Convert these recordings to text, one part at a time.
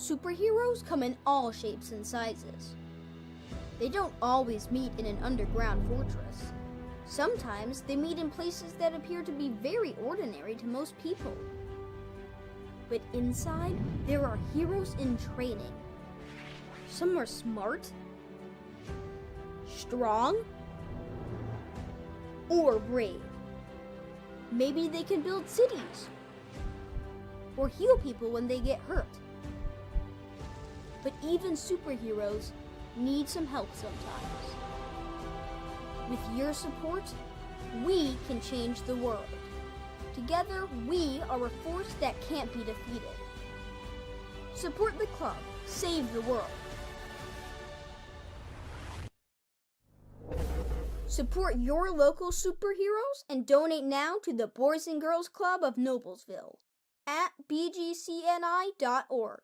Superheroes come in all shapes and sizes. They don't always meet in an underground fortress. Sometimes they meet in places that appear to be very ordinary to most people. But inside, there are heroes in training. Some are smart, strong, or brave. Maybe they can build cities or heal people when they get hurt. But even superheroes need some help sometimes. With your support, we can change the world. Together, we are a force that can't be defeated. Support the club. Save the world. Support your local superheroes and donate now to the Boys and Girls Club of Noblesville at bgcni.org.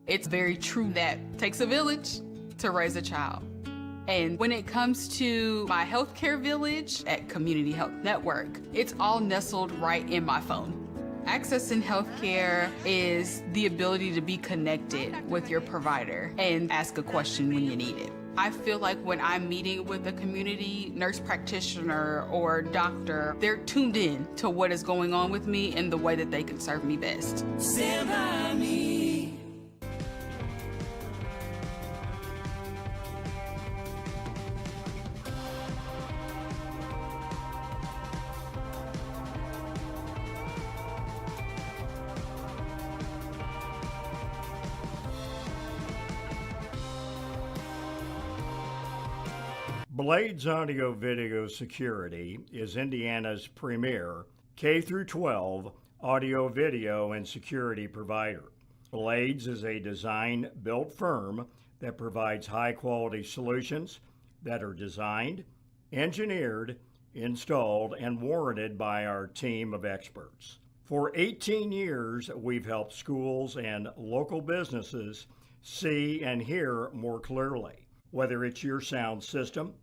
It's very true that it takes a village to raise a child. And when it comes to my healthcare village at Community Health Network, it's all nestled right in my phone. Accessing healthcare is the ability to be connected with your provider and ask a question when you need it. I feel like when I'm meeting with a community nurse practitioner or doctor, they're tuned in to what is going on with me and the way that they can serve me best. Stand by me. Blades Audio Video Security is Indiana's premier K-12 audio, video, and security provider. Blades is a design-built firm that provides high-quality solutions that are designed, engineered, installed, and warranted by our team of experts. For 18 years, we've helped schools and local businesses see and hear more clearly. Whether it's your sound system,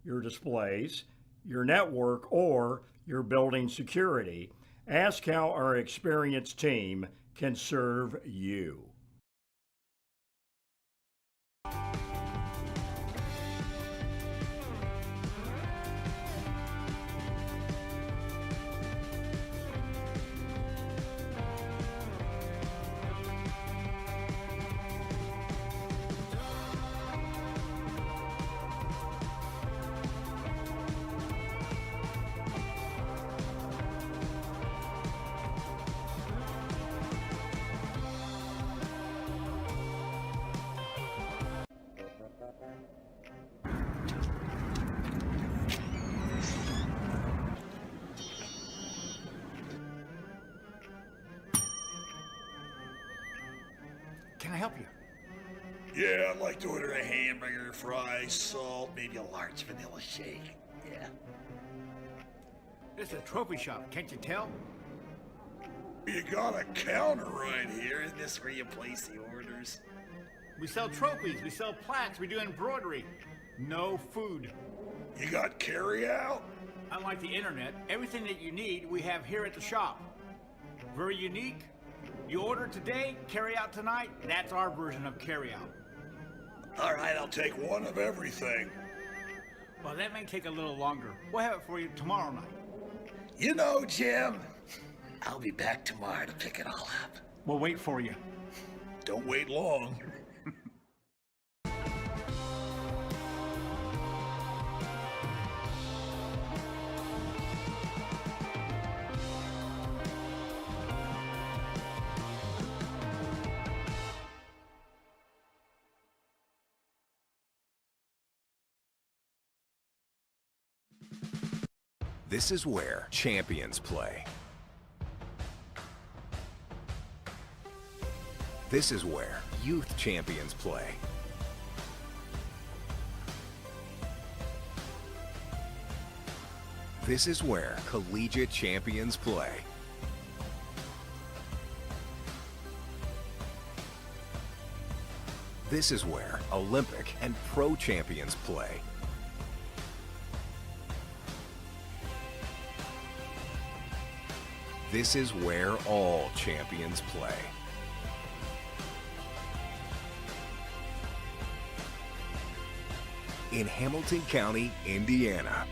your displays, your network, or your building security, ask how our experienced team can serve you. Can I help you? Yeah, I'd like to order a hamburger, fries, salt, maybe a large vanilla shake. Yeah. This is a trophy shop, can't you tell? You got a counter right here. Isn't this where you place the orders? We sell trophies, we sell plaques, we do embroidery. No food. You got carry out? Unlike the internet, everything that you need we have here at the shop. Very unique. You order today, carry out tonight. That's our version of carry out. All right, I'll take one of everything. Well, that may take a little longer. We'll have it for you tomorrow night. You know, Jim, I'll be back tomorrow to pick it all up. We'll wait for you. Don't wait long. This is where champions play. This is where youth champions play. This is where collegiate champions play. This is where Olympic and pro champions play. This is where all champions play. In Hamilton County, Indiana.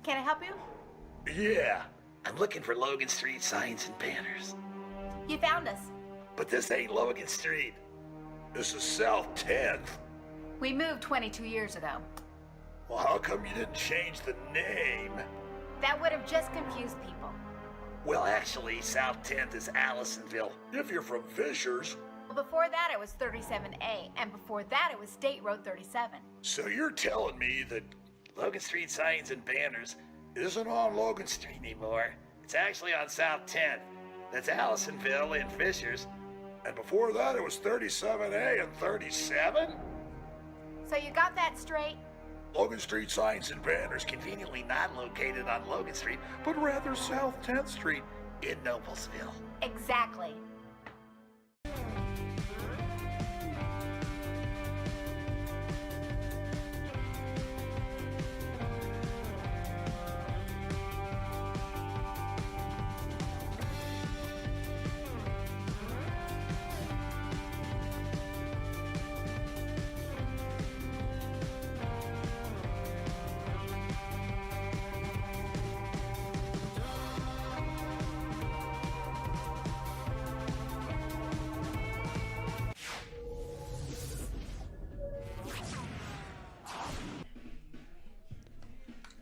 Can I help you? Yeah, I'm looking for Logan Street signs and banners. You found us. But this ain't Logan Street. This is South 10th. We moved 22 years ago. Well, how come you didn't change the name? That would have just confused people. Well, actually, South 10th is Allisonville, if you're from Fishers. Well, before that it was 37A, and before that it was State Road 37. So you're telling me that Logan Street signs and banners isn't on Logan Street anymore. It's actually on South 10th. That's Allisonville and Fishers. And before that, it was 37A and 37? So you got that straight? Logan Street signs and banners conveniently not located on Logan Street, but rather South 10th Street in Noblesville. Exactly.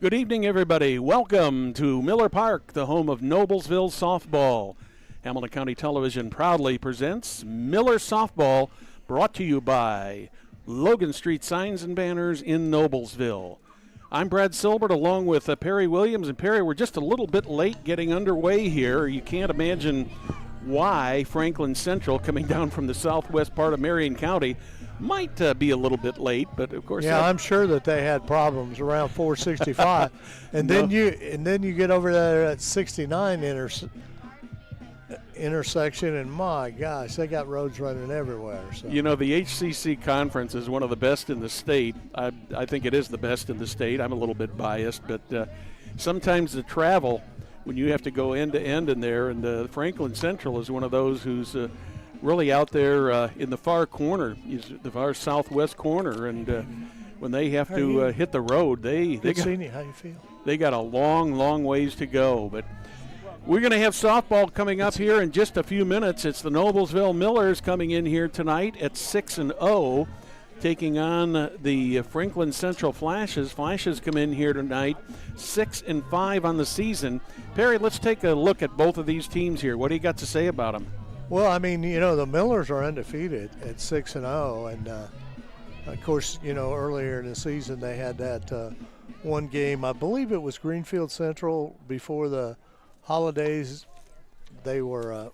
Good evening, everybody. Welcome to Miller Park, the home of Noblesville softball. Hamilton County Television proudly presents Miller Softball, brought to you by Logan Street Signs and Banners in Noblesville. I'm Brad Silbert along with Perry Williams. And Perry, we're just a little bit late getting underway here. You can't imagine why Franklin Central, coming down from the southwest part of Marion County, might be a little bit late, but of course. Yeah, I'm sure that they had problems around 465, and then you get over there at 69 intersection, and my gosh, they got roads running everywhere. So. You know, the HCC conference is one of the best in the state. I think it is the best in the state. I'm a little bit biased, but sometimes the travel, when you have to go end to end in there, and Franklin Central is one of those who's really out there in the far corner, the far southwest corner, and when they have to hit the road, How you feel? They got a long ways to go. But we're going to have softball coming up here in just a few minutes. It's the Noblesville Millers coming in here tonight at 6-0, taking on the Franklin Central Flashes. Flashes come in here tonight 6-5 on the season. Perry, let's take a look at both of these teams here. What do you got to say about them? Well, I mean, you know, the Millers are undefeated at 6-0, and of course, you know, earlier in the season they had that one game. I believe it was Greenfield Central before the holidays. They were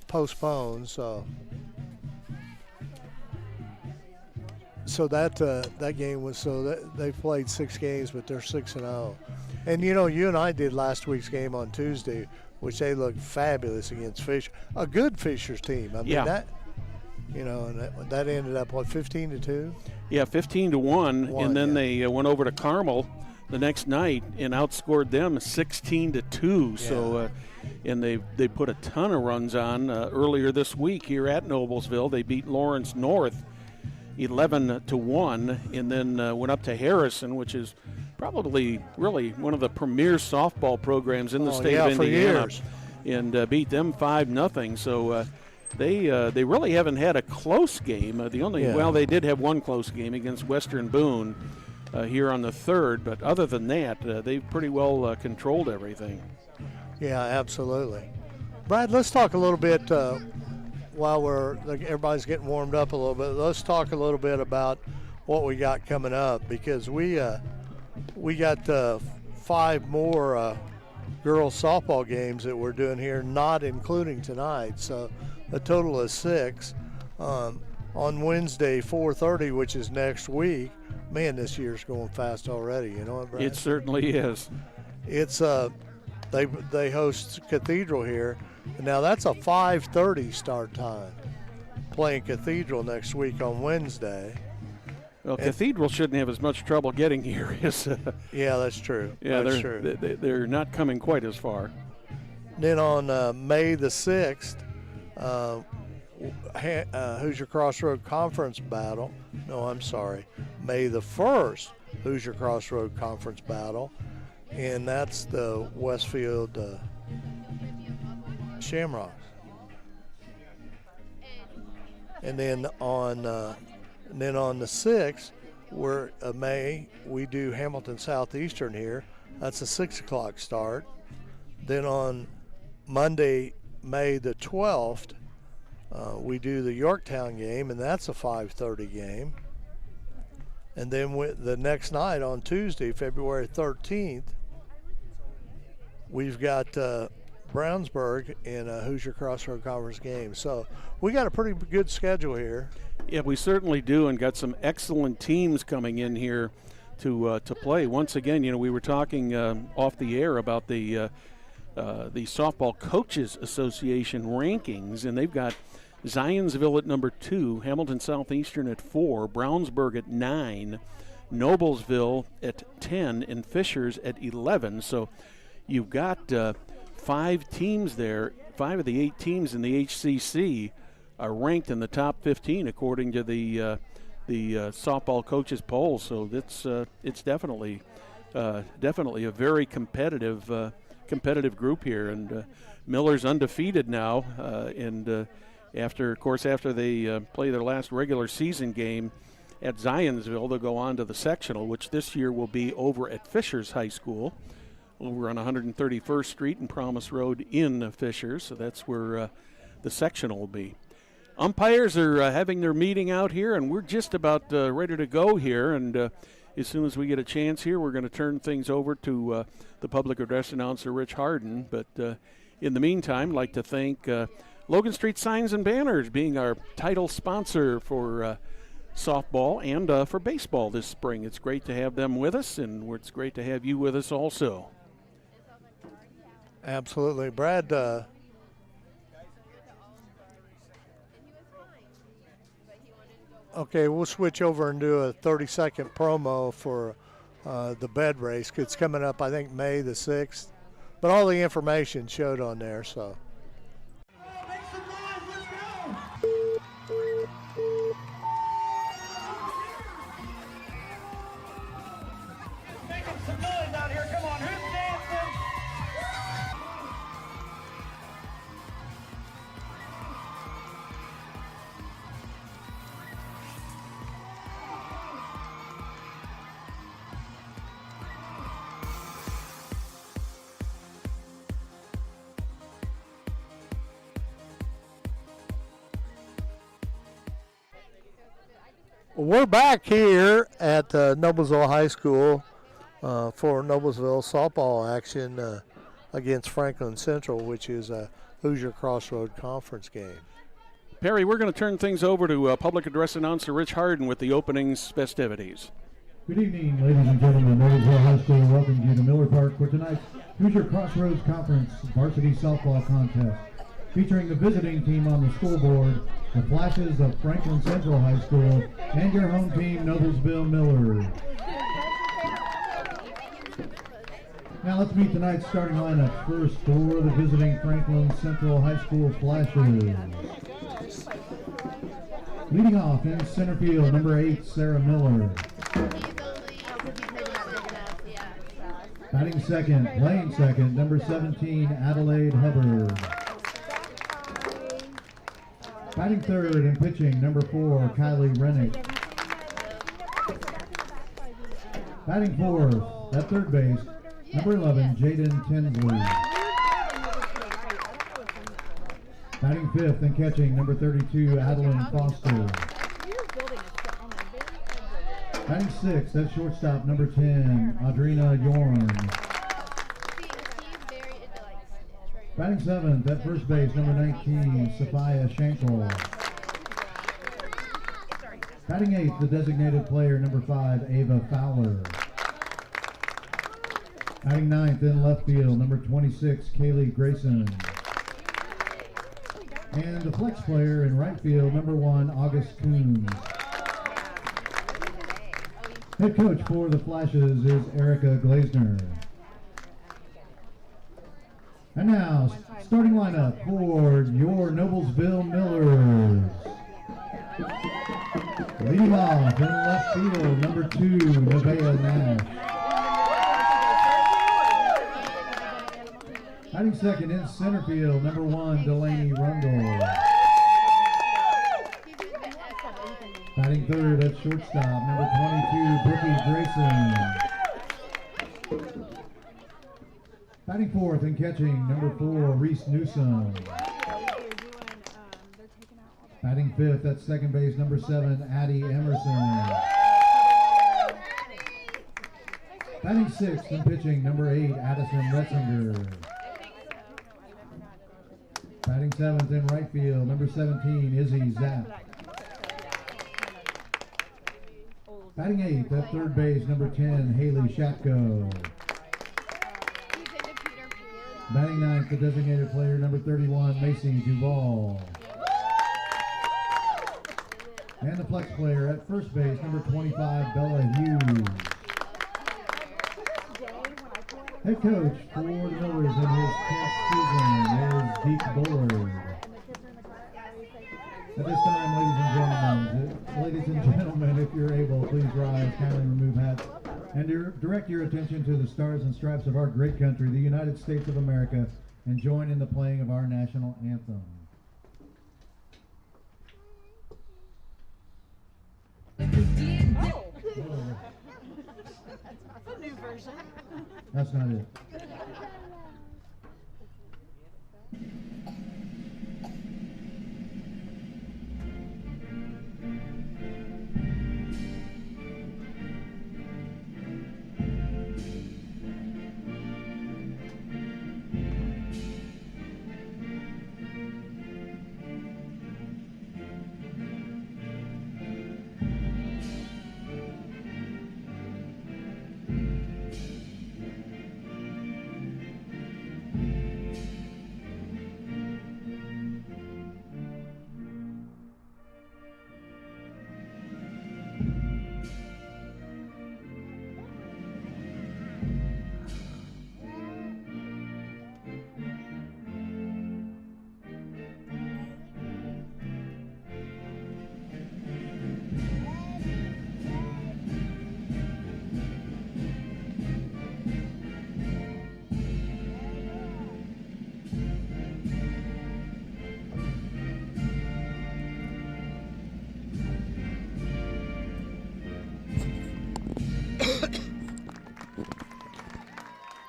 postponed, so that game was they played 6 games, but they're 6-0. And you know, you and I did last week's game on Tuesday, which they looked fabulous against Fisher, a good Fishers team. I mean, that, you know, and that ended up, what, 15-2? Yeah, 15-1, and then they went over to Carmel the next night and outscored them 16-2. Yeah. So, and they put a ton of runs on earlier this week here at Noblesville. They beat Lawrence North 11-1, and then went up to Harrison, which is probably really one of the premier softball programs in the state of Indiana, and beat them 5-0. So they really haven't had a close game. Well, they did have one close game against Western Boone here on the 3rd, but other than that, they've pretty well controlled everything. Yeah, absolutely. Brad, let's talk a little bit while everybody's getting warmed up a little bit. Let's talk a little bit about what we got coming up, because we got 5 more girls softball games that we're doing here, not including tonight. So a total of 6 on Wednesday, 4:30, which is next week. Man, this year's going fast already. You know what, Brad? It certainly is. It's they host Cathedral here. Now that's a 5:30 start time. Playing Cathedral next week on Wednesday. Well, Cathedral shouldn't have as much trouble getting here as. Yeah, that's true. Yeah, that's true. They're not coming quite as far. Then on May the 6th, Hoosier Crossroads Conference battle. No, I'm sorry. May the 1st, Hoosier Crossroads Conference battle, and that's the Westfield Shamrocks. And then on the 6th, May, we do Hamilton Southeastern here. That's a 6 o'clock start. Then on Monday, May the 12th, we do the Yorktown game, and that's a 5:30 game. And then the next night on Tuesday, February 13th, we've got Brownsburg in a Hoosier Crossroads Conference game. So we got a pretty good schedule here. Yeah, we certainly do, and got some excellent teams coming in here to play. Once again, we were talking off the air about the Softball Coaches Association rankings, and they've got Zionsville at number 2, Hamilton Southeastern at 4, Brownsburg at 9, Noblesville at 10, and Fishers at 11. So you've got 5 teams there. 5 of the 8 teams in the HCC are ranked in the top 15 according to the softball coaches poll. So it's definitely a very competitive group here, and Miller's undefeated now, and after they play their last regular season game at Zionsville, they'll go on to the sectional, which this year will be over at Fishers High School, over on 131st Street and Promise Road in Fishers. So that's where the sectional will be. Umpires are having their meeting out here, and we're just about ready to go here. And as soon as we get a chance here, we're going to turn things over to the public address announcer, Rich Harden. But in the meantime, I'd like to thank Logan Street Signs and Banners being our title sponsor for softball and for baseball this spring. It's great to have them with us, and it's great to have you with us also. Absolutely. Brad, okay, we'll switch over and do a 30-second promo for the bed race. It's coming up, I think, May the 6th. But all the information showed on there, so. We're back here at Noblesville High School for Noblesville softball action against Franklin Central, which is a Hoosier Crossroads Conference game. Perry, we're going to turn things over to public address announcer Rich Harden with the openings festivities. Good evening, ladies and gentlemen of Noblesville High School. Welcome you to Miller Park for tonight's Hoosier Crossroads Conference Varsity Softball Contest, featuring the visiting team on the school board, the Flashes of Franklin Central High School, and your home team, Noblesville Miller. Now let's meet tonight's starting lineup. First for the visiting Franklin Central High School Flashes. Leading off in center field, number 8, Sarah Miller. Batting second, playing second, number 17, Adelaide Hubbard. Batting third and pitching, number 4, Kylie Rennick. Batting fourth, at third base, number 11, Jaden Tinsley. Batting fifth and catching, number 32, Adeline Foster. Batting sixth, at shortstop, number 10, Audrina Yorn. Batting seventh, at first base, number 19, Sophia Schenkel. Batting eighth, the designated player, number 5, Ava Fowler. Batting ninth in left field, number 26, Kaylee Grayson. And the flex player in right field, number 1, August Coons. Head coach for the Flashes is Erica Glazner. And now, starting lineup for your Noblesville Millers. Leading off in left field, number 2, Nevaeh Nash. Batting second in center field, number 1, Delaney Rundle. Batting third at shortstop, number 22, Brookie Grayson. Batting fourth and catching, number 4, Reese Newsom. Batting fifth at second base, number 7, Addie Emerson. Batting sixth and pitching, number 8, Addison Retzinger. Batting seventh in right field, number 17, Izzy Zapp. Batting eighth at third base, number 10, Haley Shatko. Batting ninth, the designated player, number 31, Macy Duvall. And the flex player at first base, number 25, Bella Hughes. Head coach for the Millers in his 10th season is Deke Bullard. At this time, ladies and gentlemen, if you're able, please rise, kindly remove hats, and direct your attention to the stars and stripes of our great country, the United States of America, and join in the playing of our national anthem. That's a new version. That's not it.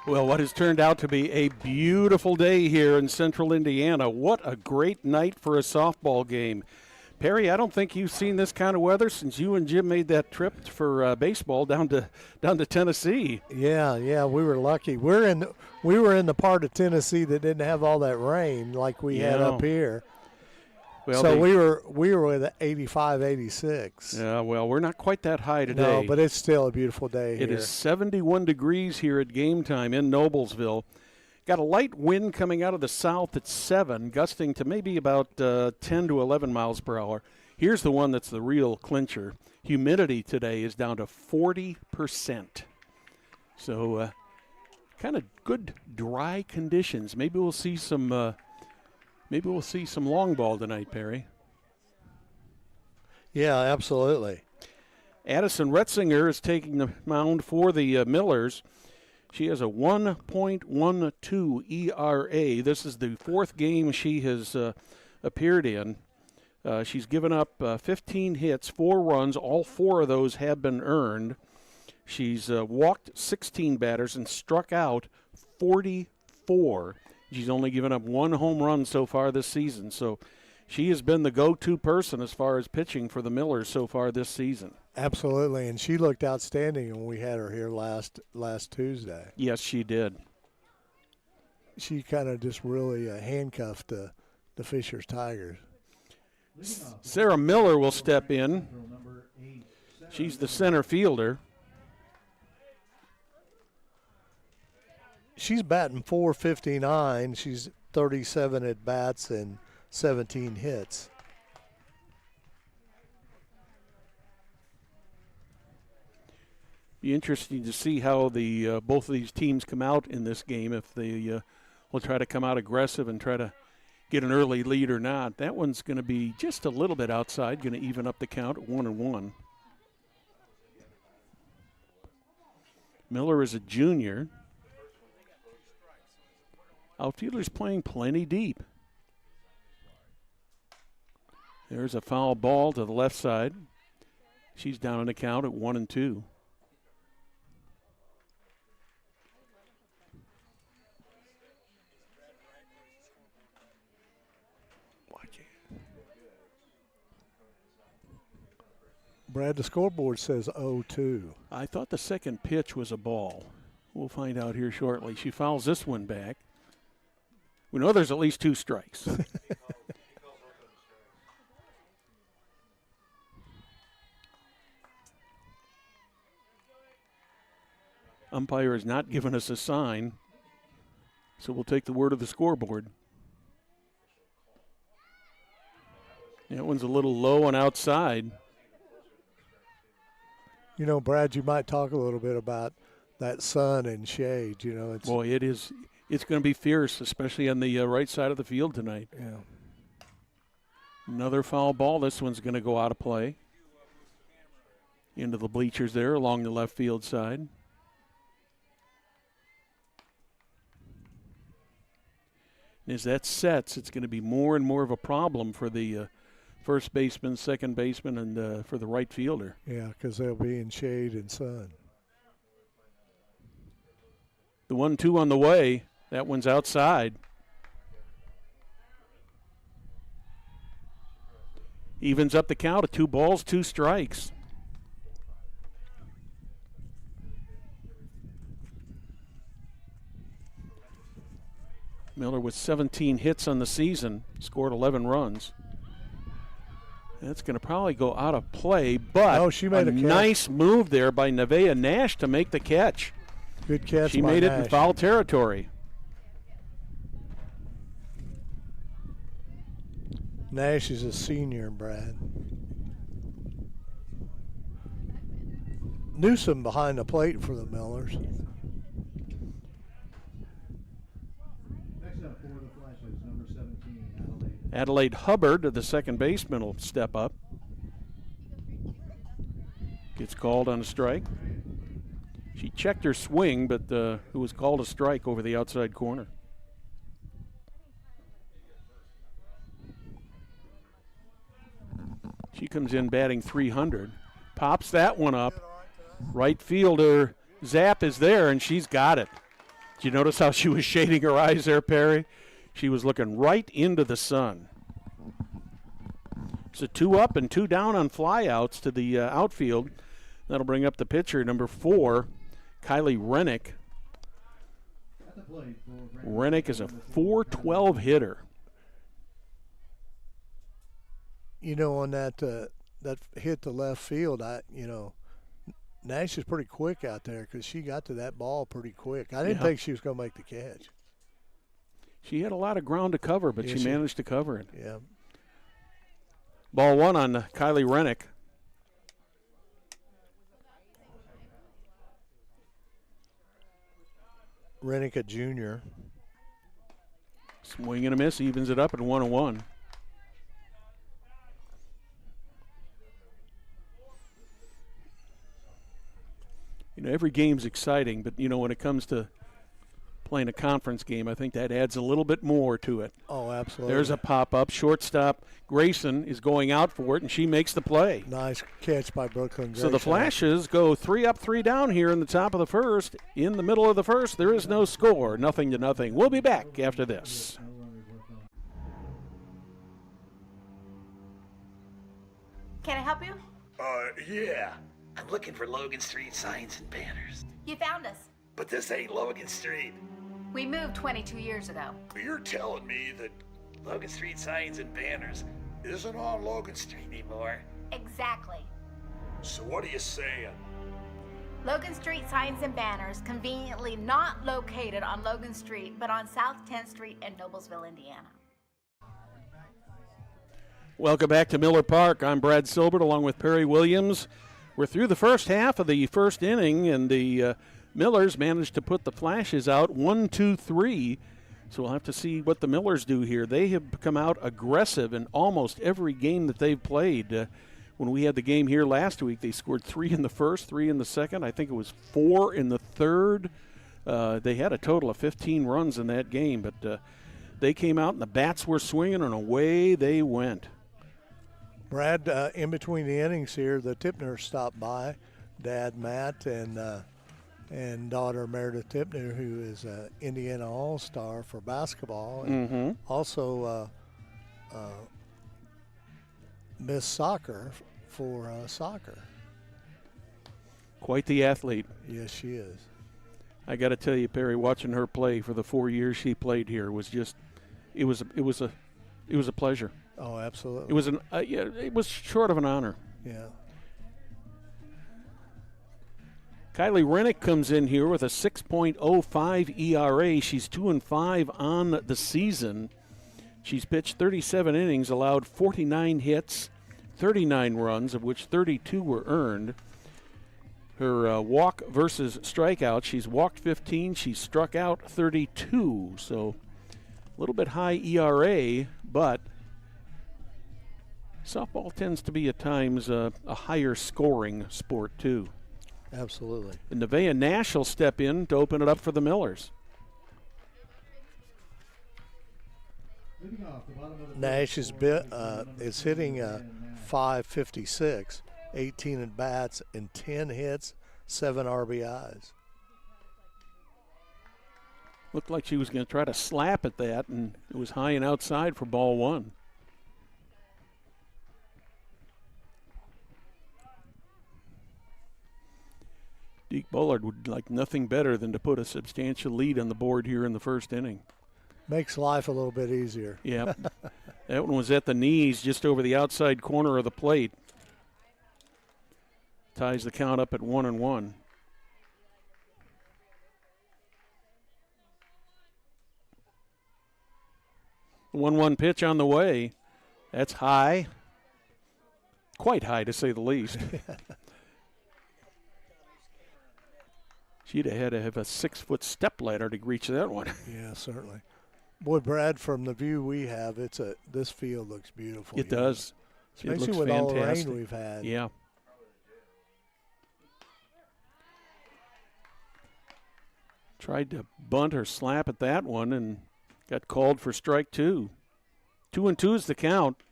Well, what has turned out to be a beautiful day here in central Indiana. What a great night for a softball game. Perry, I don't think you've seen this kind of weather since you and Jim made that trip for baseball down to Tennessee. Yeah, we were lucky. We were in the part of Tennessee that didn't have all that rain like we had up here. Well, so we were with 85, 86. Yeah, well, we're not quite that high today. No, but it's still a beautiful day here. It is 71 degrees here at game time in Noblesville. Got a light wind coming out of the south at 7, gusting to maybe about 10 to 11 miles per hour. Here's the one that's the real clincher. Humidity today is down to 40%. So kind of good dry conditions. Maybe we'll see some long ball tonight, Perry. Yeah, absolutely. Addison Retzinger is taking the mound for the Millers. She has a 1.12 ERA. This is the fourth game she has appeared in. She's given up 15 hits, 4 runs. All 4 of those have been earned. She's walked 16 batters and struck out 44. She's only given up 1 home run so far this season. So she has been the go-to person as far as pitching for the Millers so far this season. Absolutely, and she looked outstanding when we had her here last Tuesday. Yes, she did. She kind of just really handcuffed the Fishers Tigers. Sarah Miller will step in. She's the center fielder. She's batting .459. She's 37 at bats and 17 hits. Be interesting to see how the both of these teams come out in this game, if they will try to come out aggressive and try to get an early lead or not. That one's going to be just a little bit outside, going to even up the count at 1-1. Miller is a junior. Outfielder's playing plenty deep. There's a foul ball to the left side. She's down on the count at 1-2. Brad, the scoreboard says 0-2. I thought the second pitch was a ball. We'll find out here shortly. She fouls this one back. We know there's at least 2 strikes. Umpire has not given us a sign, so we'll take the word of the scoreboard. That one's a little low and outside. You know, Brad, you might talk a little bit about that sun and shade. You know, it's boy, it is. It's going to be fierce, especially on the right side of the field tonight. Yeah. Another foul ball. This one's going to go out of play. Into the bleachers there along the left field side. And as that sets, it's going to be more and more of a problem for the first baseman, second baseman, and for the right fielder. Yeah, because they'll be in shade and sun. The 1-2 on the way. That one's outside. Evens up the count at 2 balls, 2 strikes. Miller with 17 hits on the season, scored 11 runs. That's going to probably go out of play, but she made a catch. Nice move there by Nevaeh Nash to make the catch. Good catch. She by made Nash. it in foul territory. Nash is a senior, Brad. Newsom behind the plate for the Millers. Next up for the Flashes, number 17, Adelaide. Adelaide Hubbard, the second baseman, will step up. Gets called on a strike. She checked her swing, but it was called a strike over the outside corner. She comes in batting .300. Pops that one up. Right fielder Zapp is there, and she's got it. Did you notice how she was shading her eyes there, Perry? She was looking right into the sun. So 2 up and 2 down on flyouts to the outfield. That'll bring up the pitcher, number 4, Kylie Rennick. Rennick is a .412 hitter. You know, on that hit to left field, Nash is pretty quick out there because she got to that ball pretty quick. I didn't think she was going to make the catch. She had a lot of ground to cover, but she managed to cover it. Yeah. Ball 1 on Kylie Rennick. Rennick, a junior. Swing and a miss, evens it up at 1-1. You know, every game's exciting, but, you know, when it comes to playing a conference game, I think that adds a little bit more to it. Oh, absolutely. There's a pop-up. Shortstop Grayson is going out for it, and she makes the play. Nice catch by Brooklyn Grayson. So the Flashes go 3 up, 3 down here in the top of the first. In the middle of the first, there is no score, 0-0. We'll be back after this. Can I help you? Yeah. I'm looking for Logan Street signs and banners. You found us. But this ain't Logan Street. We moved 22 years ago. You're telling me that Logan Street signs and banners isn't on Logan Street anymore? Exactly. So what are you saying? Logan Street signs and banners conveniently not located on Logan Street, but on South 10th Street in Noblesville, Indiana. Welcome back to Miller Park. I'm Brad Silbert along with Perry Williams. We're through the first half of the first inning, and the Millers managed to put the Flashes out 1-2-3. So we'll have to see what the Millers do here. They have come out aggressive in almost every game that they've played. When we had the game here last week, they scored 3 in the first, 3 in the second. I think it was 4 in the third. They had a total of 15 runs in that game, but they came out and the bats were swinging, and away they went. Brad, in between the innings here, the Tipners stopped by, Dad Matt and daughter Meredith Tipner, who is an Indiana All-Star for basketball, and also Miss Soccer for soccer. Quite the athlete. Yes, she is. I got to tell you, Perry, watching her play for the 4 years she played here was just, it was a pleasure. Oh, absolutely. It was it was short of an honor. Yeah. Kylie Rennick comes in here with a 6.05 ERA. She's 2-5 on the season. She's pitched 37 innings, allowed 49 hits, 39 runs, of which 32 were earned. Her walk versus strikeout, she's walked 15, she's struck out 32. So a little bit high ERA, but softball tends to be at times a higher scoring sport too. Absolutely. And Nevaeh Nash will step in to open it up for the Millers. Nash is hitting .556, 18 at bats and 10 hits, 7 RBIs. Looked like she was going to try to slap at that, and it was high and outside for ball 1. Deke Bullard would like nothing better than to put a substantial lead on the board here in the first inning. Makes life a little bit easier. Yeah. That one was at the knees, just over the outside corner of the plate. Ties the count up at 1-1. The 1-1 pitch on the way. That's high. Quite high, to say the least. She'd have had to have a 6-foot step ladder to reach that one. Yeah, certainly. Boy, Brad, from the view we have, this field looks beautiful. It does. Especially it looks with fantastic. all the rain we've had. Yeah. Tried to bunt or slap at that one and got called for strike 2. 2-2 is the count.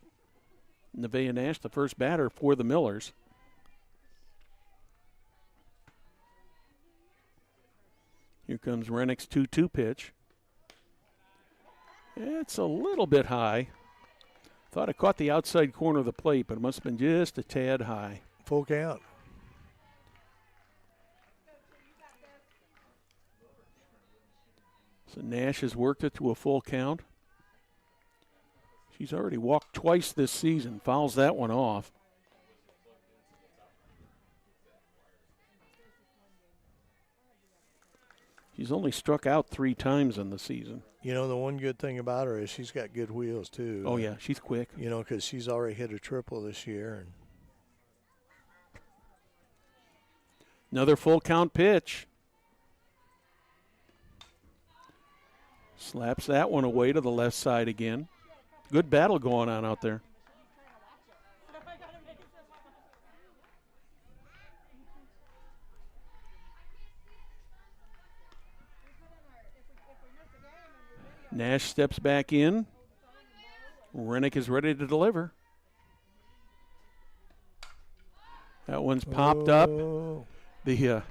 Nevaeh Nash, the first batter for the Millers. Here comes Rennick's 2-2 pitch. It's a little bit high. Thought it caught the outside corner of the plate, but it must have been just a tad high. Full count. So Nash has worked it to a full count. She's already walked twice this season. Fouls that one off. She's only struck out 3 times in the season. You know, the one good thing about her is she's got good wheels, too. Oh, yeah, she's quick. You know, because she's already hit a triple this year. And another full count pitch. Slaps that one away to the left side again. Good battle going on out there. Nash steps back in. Rennick is ready to deliver. That one's popped up. The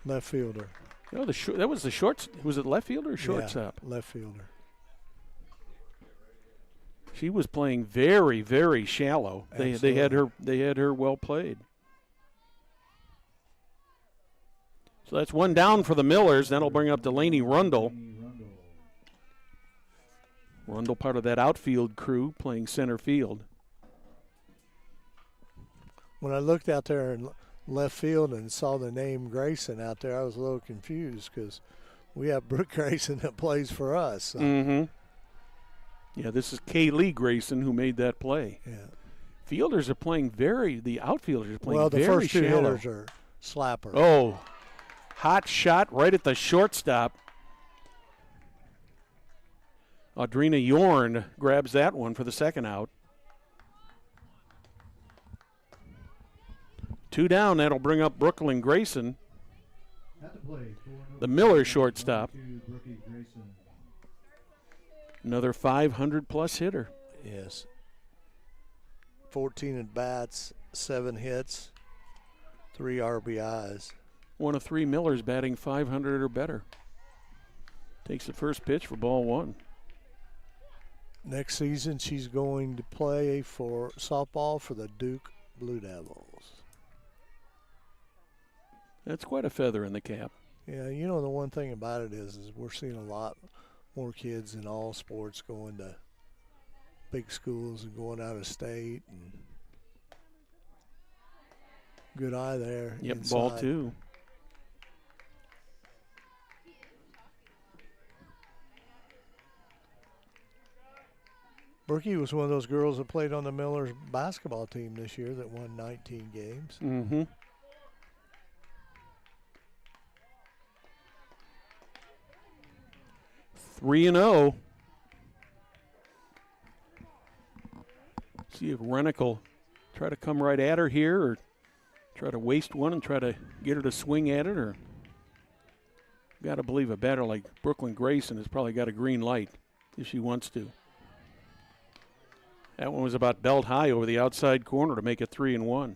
left fielder. No, that was the short. Was it left fielder or shortstop? Yeah, left fielder. She was playing very, very shallow. They had her well played. So that's one down for the Millers. That'll bring up Delaney Rundle. Rundle, part of that outfield crew, playing center field. When I looked out there in left field and saw the name Grayson out there, I was a little confused because we have Brooke Grayson that plays for us. So. Mm-hmm. Yeah, this is Kaylee Grayson who made that play. Yeah. Fielders are playing the outfielders are playing well, the very first two shallow. hitters are slappers. Oh, hot shot right at the shortstop. Audrina Yorn grabs that one for the second out. 2 down, that'll bring up Brooklyn Grayson, the Miller shortstop. Another 500-plus hitter. Yes. 14 at bats, 7 hits, 3 RBIs. One of 3 Millers batting 500 or better. Takes the first pitch for ball 1. Next season, she's going to play for softball for the Duke Blue Devils. That's quite a feather in the cap. Yeah, you know, the one thing about it is we're seeing a lot more kids in all sports going to big schools and going out of state. And good eye there. Yep, inside. ball 2. Berkey was one of those girls that played on the Millers basketball team this year that won 19 games. Mm-hmm. Three and 0. See if Rennick will try to come right at her here or try to waste one and try to get her to swing at it, or got to believe a batter like Brooklyn Grayson has probably got a green light if she wants to. That one was about belt high over the outside corner to make it 3-1.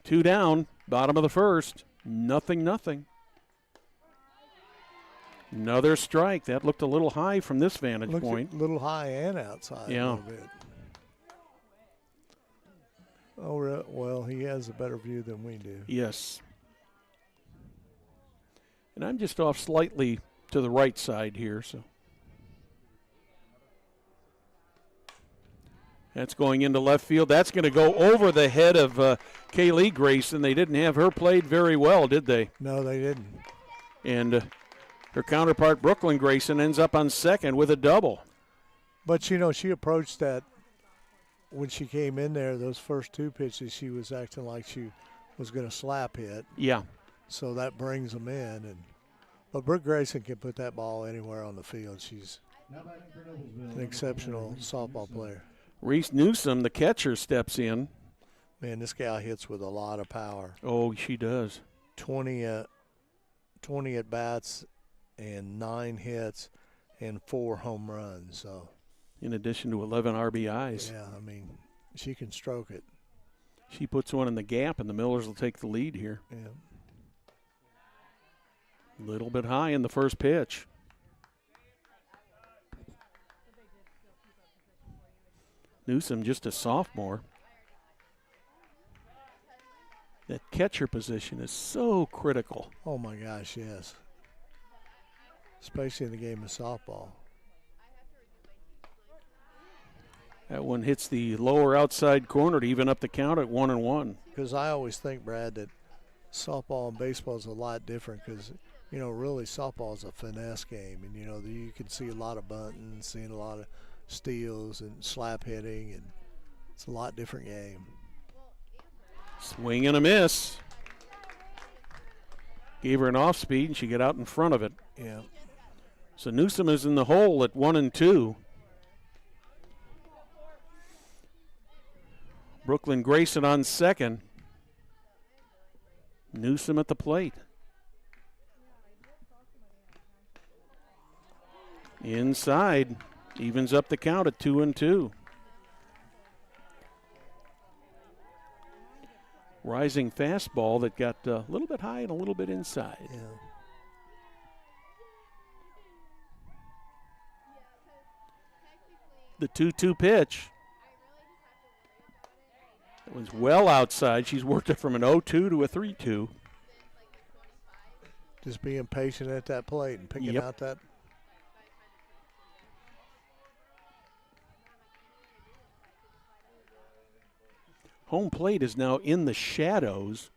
Two down, bottom of the first. 0-0. Another strike. That looked a little high from this vantage point. A little high and outside a little bit. Oh, well, he has a better view than we do. Yes. And I'm just off slightly to the right side here, so. That's going into left field. That's going to go over the head of Kaylee Grayson. They didn't have her played very well, did they? No, they didn't. And her counterpart, Brooklyn Grayson, ends up on second with a double. But, you know, she approached that when she came in there, those first 2 pitches, she was acting like she was going to slap hit. Yeah. So that brings them in. But Brooke Grayson can put that ball anywhere on the field. She's an exceptional softball player. Reese Newsom, the catcher, steps in. Man, this gal hits with a lot of power. Oh, she does. 20 at bats and 9 hits and 4 home runs. So, in addition to 11 RBIs. Yeah, I mean, she can stroke it. She puts one in the gap, and the Millers will take the lead here. Yeah. A little bit high in the first pitch. Newsom, just a sophomore. That catcher position is so critical. Oh, my gosh, yes. Especially in the game of softball. That one hits the lower outside corner to even up the count at 1-1. Because I always think, Brad, that softball and baseball is a lot different because, you know, really softball is a finesse game. And, you know, you can see a lot of bunting, seeing a lot of steals and slap hitting, and it's a lot different game. Swing and a miss. Gave her an off speed, and she got out in front of it. Yeah. So Newsom is in the hole at 1-2. Brooklyn Grayson on second. Newsom at the plate. Inside, evens up the count at 2-2. Rising fastball that got a little bit high and a little bit inside. Yeah. The 2-2 pitch. It was well outside. She's worked it from an 0-2 to a 3-2. Just being patient at that plate and picking out that. Home plate is now in the shadows,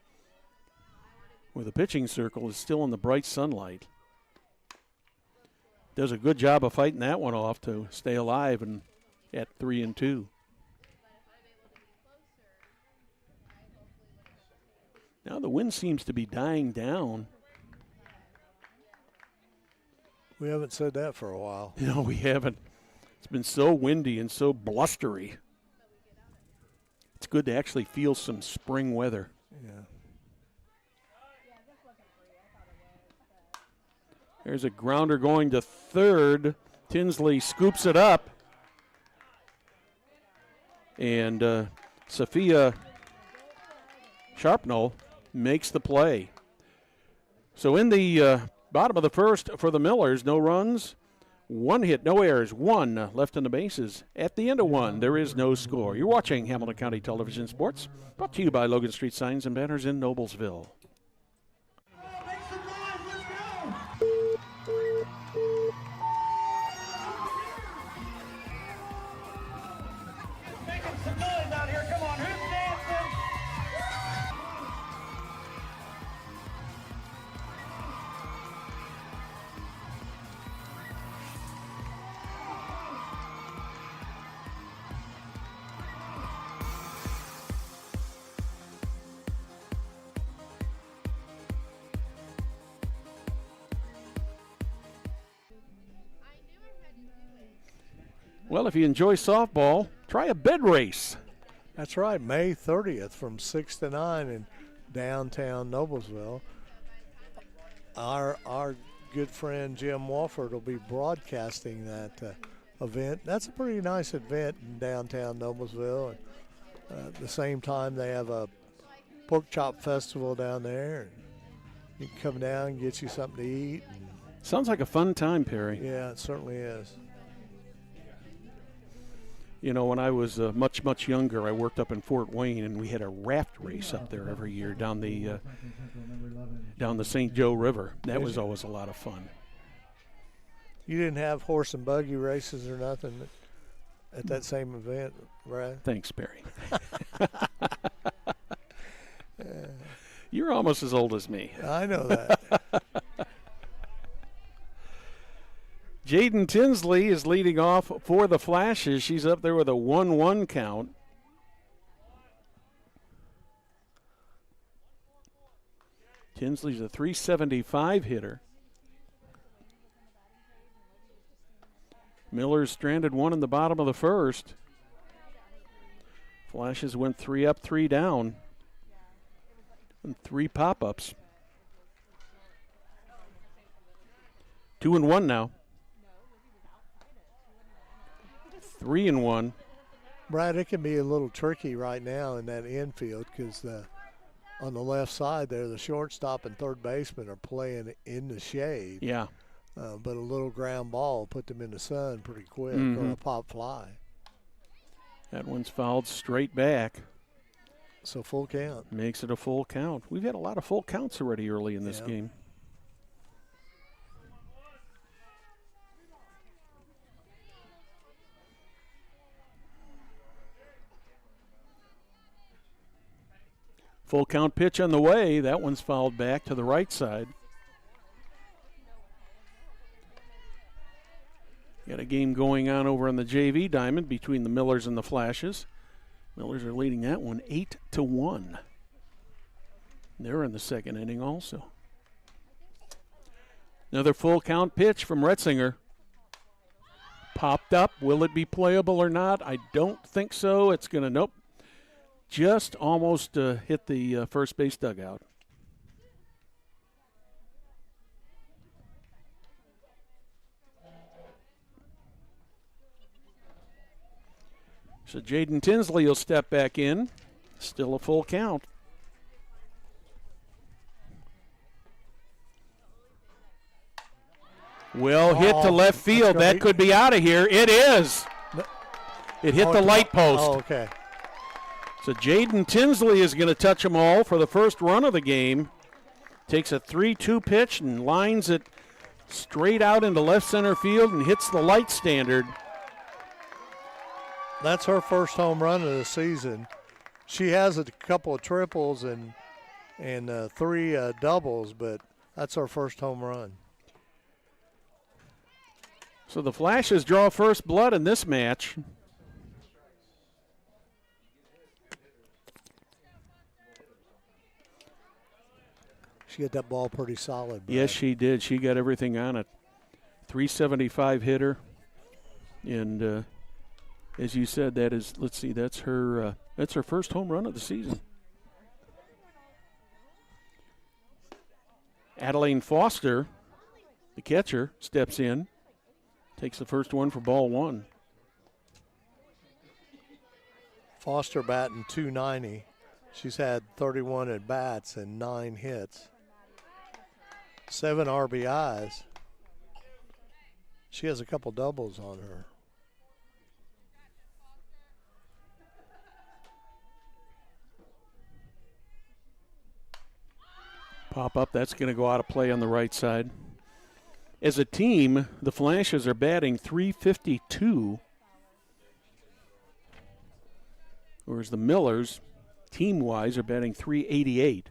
where the pitching circle is still in the bright sunlight. Does a good job of fighting that one off to stay alive and at 3-2. Now the wind seems to be dying down. We haven't said that for a while. No, we haven't. It's been so windy and so blustery. It's good to actually feel some spring weather. Yeah. There's a grounder going to third. Tinsley scoops it up. And Sophia Sharpnell makes the play. So in the bottom of the first for the Millers, no runs, one hit, no errors, one left on the bases. At the end of one, there is no score. You're watching Hamilton County Television Sports, brought to you by Logan Street Signs and Banners in Noblesville. Well, if you enjoy softball, try a bed race. That's right, May 30th from 6 to 9 in downtown Noblesville. Our good friend Jim Wofford will be broadcasting that event. That's a pretty nice event in downtown Noblesville. And, at the same time, they have a pork chop festival down there. And you can come down and get you something to eat. Sounds like a fun time, Perry. Yeah, it certainly is. You know, when I was much, much younger, I worked up in Fort Wayne, and we had a raft race up there every year down the St. Joe River. That was always a lot of fun. You didn't have horse and buggy races or nothing at that same event, right? Thanks, Perry. You're almost as old as me. I know that. Jaden Tinsley is leading off for the Flashes. She's up there with a 1-1 count. Tinsley's a .375 hitter. Miller's stranded one in the bottom of the first. Flashes went 3 up, 3 down, and 3 pop-ups. 2-1 now. 3-1. Brad, it can be a little tricky right now in that infield because on the left side there, the shortstop and third baseman are playing in the shade. Yeah. But a little ground ball put them in the sun pretty quick, or a pop fly. That one's fouled straight back. So full count. Makes it a full count. We've had a lot of full counts already early in this game. Full count pitch on the way. That one's fouled back to the right side. Got a game going on over on the JV diamond between the Millers and the Flashes. Millers are leading that one 8-1. They're in the second inning also. Another full count pitch from Retzinger. Popped up. Will it be playable or not? I don't think so. It's going to, nope. Just almost hit the first base dugout. So Jaden Tinsley will step back in. Still a full count. Well, hit to left field. That could be out of here. It is. It hit the light post. Oh, okay. So Jaden Tinsley is going to touch them all for the first run of the game. Takes a 3-2 pitch and lines it straight out into left center field and hits the light standard. That's her first home run of the season. She has a couple of triples and 3 doubles, but that's her first home run. So the Flashes draw first blood in this match. She hit that ball pretty solid, Brad. Yes, she did. She got everything on it. 375 hitter. And as you said, that is, let's see, that's her first home run of the season. Adeline Foster, the catcher, steps in. Takes the first one for ball 1. Foster batting .290. She's had 31 at bats and 9 hits. 7 RBIs. She has a couple doubles on her. Pop up, that's going to go out of play on the right side. As a team, the Flashes are batting .352, whereas the Millers, team-wise, are batting .388.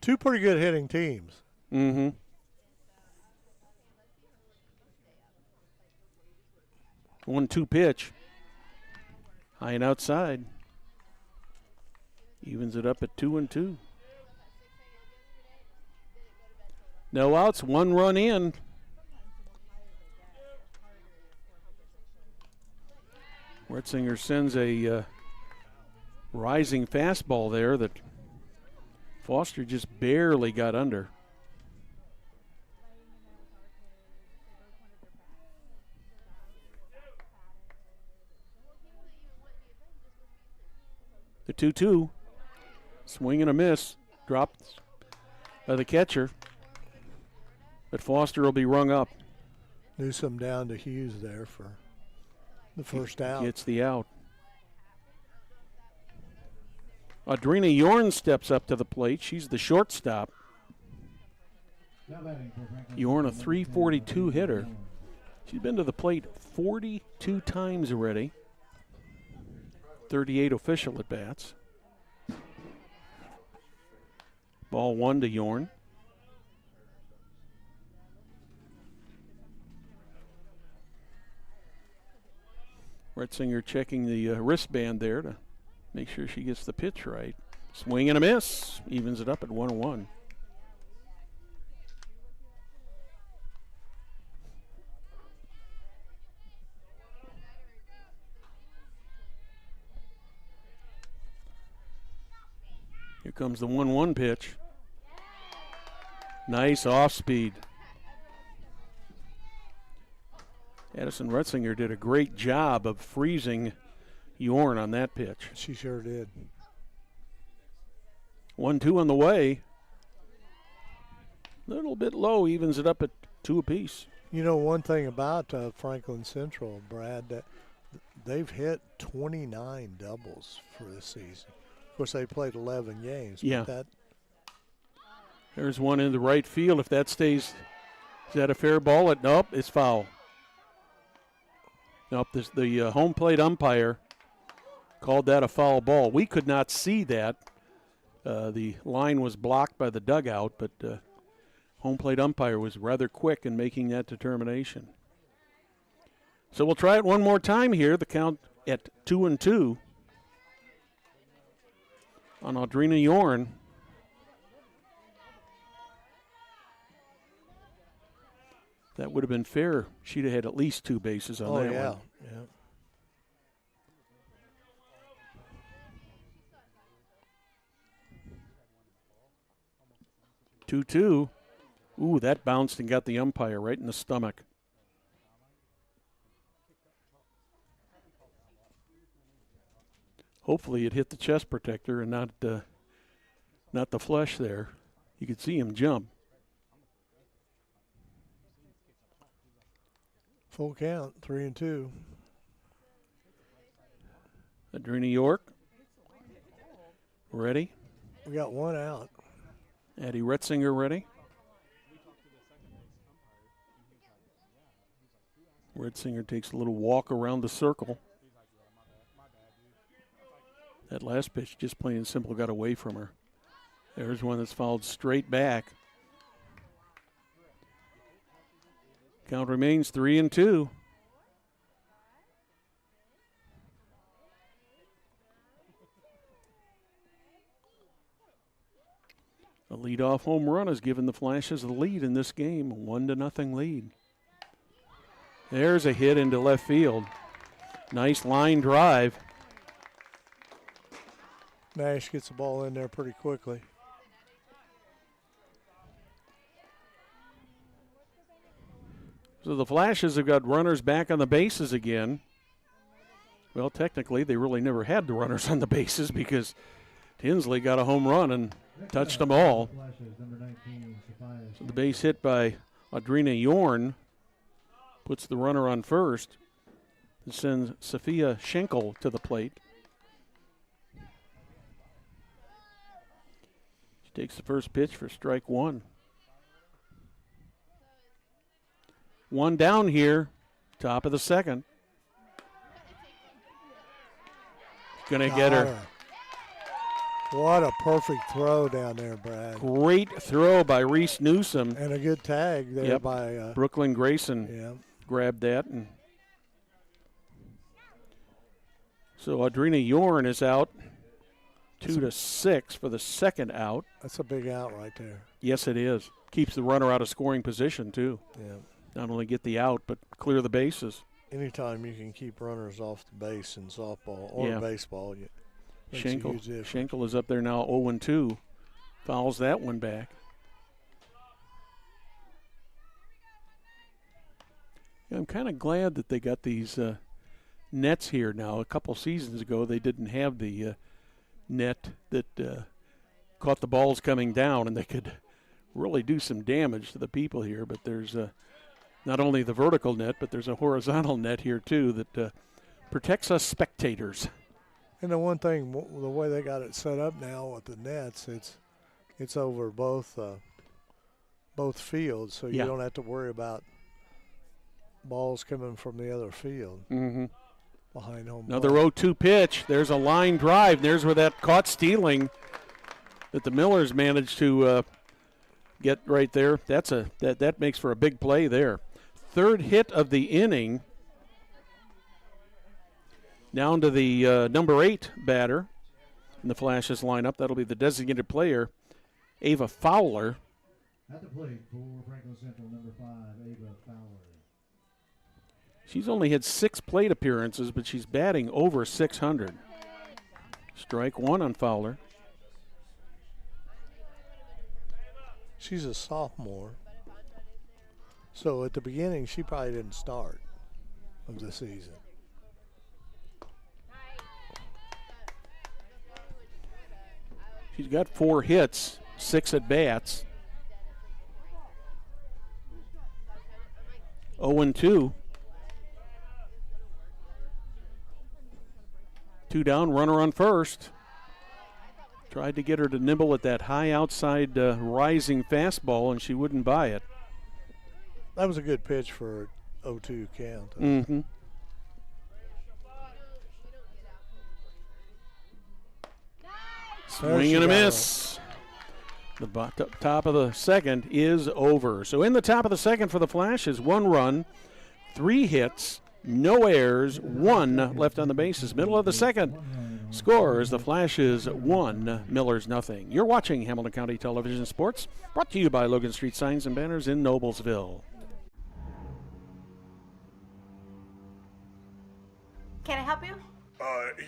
Two pretty good hitting teams. Mm-hmm. 1-2 pitch. High and outside. Evens it up at 2-2. No outs, 1 run in. Retzinger sends a rising fastball there that Foster just barely got under. The 2-2. Swing and a miss. Dropped by the catcher. But Foster will be rung up. Newsome down to Hughes there for the first out. Gets the out. Audrina Yorn steps up to the plate. She's the shortstop. Yorn, a .342 hitter. She's been to the plate 42 times already. 38 official at bats. Ball 1 to Yorn. Retzinger checking the wristband there to make sure she gets the pitch right. Swing and a miss. Evens it up at 1-1. Here comes the 1-1 pitch. Nice off speed. Addison Retzinger did a great job of freezing Yorn on that pitch. She sure did. 1-2 on the way. A little bit low, evens it up at 2 apiece. You know, one thing about Franklin Central, Brad, that they've hit 29 doubles for this season. Of course, they played 11 games. Yeah. But there's one in the right field. If that stays, is that a fair ball? Nope, it's foul. Nope, the home plate umpire called that a foul ball. We could not see that. The line was blocked by the dugout, but home plate umpire was rather quick in making that determination. So we'll try it one more time here. The count at 2-2 on Audrina Yorn. That would have been fair. She'd have had at least 2 bases on that one. Yeah. 2-2. Ooh, that bounced and got the umpire right in the stomach. Hopefully it hit the chest protector and not the flesh there. You could see him jump. Full count, 3-2. Adrena York. Ready. We got 1 out. Addie Retzinger ready. Retzinger takes a little walk around the circle. That last pitch, just plain and simple, got away from her. There's one that's fouled straight back. Count remains 3-2. A leadoff home run has given the Flashes the lead in this game, 1-0 lead. There's a hit into left field. Nice line drive. Nash gets the ball in there pretty quickly. So the Flashes have got runners back on the bases again. Well, technically, they really never had the runners on the bases because Tinsley got a home run and touched them all. So the base hit by Adrena Yorn puts the runner on first and sends Sophia Schenkel to the plate. She takes the first pitch for strike 1. 1 down here, top of the second. Gonna get her. What a perfect throw down there, Brad. Great throw by Reese Newsom. And a good tag there by Brooklyn Grayson. Grabbed that. And so Adrena Yorn is out 2-6 for the second out. That's a big out right there. Yes, it is. Keeps the runner out of scoring position, too. Yeah. Not only get the out, but clear the bases. Anytime you can keep runners off the base in softball or baseball, Schenkel is up there now 0-2. Fouls that one back. Yeah, I'm kind of glad that they got these nets here now. A couple seasons ago, they didn't have the net that caught the balls coming down, and they could really do some damage to the people here. But there's not only the vertical net, but there's a horizontal net here, too, that protects us spectators. And the one thing, the way they got it set up now with the nets, it's over both fields, so you don't have to worry about balls coming from the other field behind home. Another 0-2 pitch. There's a line drive. There's where that caught stealing that the Millers managed to get right there. That makes for a big play there. Third hit of the inning. Down to the number 8 batter in the Flashes lineup. That'll be the designated player, Ava Fowler. At the plate for Franklin Central, number 5, Ava Fowler. She's only had 6 plate appearances, but she's batting over .600. Strike 1 on Fowler. She's a sophomore. So at the beginning, she probably didn't start of the season. She's got 4 hits, 6 at bats. 0-2. 2 down, runner on first. Tried to get her to nibble at that high outside rising fastball, and she wouldn't buy it. That was a good pitch for 0-2 count. Mm-hmm. Swing and a miss. The top of the second is over. So in the top of the second for the Flashes, 1 run, 3 hits, no errors, 1 left on the bases. Middle of the second, scores the Flashes 1, Millers nothing. You're watching Hamilton County Television Sports, brought to you by Logan Street Signs and Banners in Noblesville. Can I help you?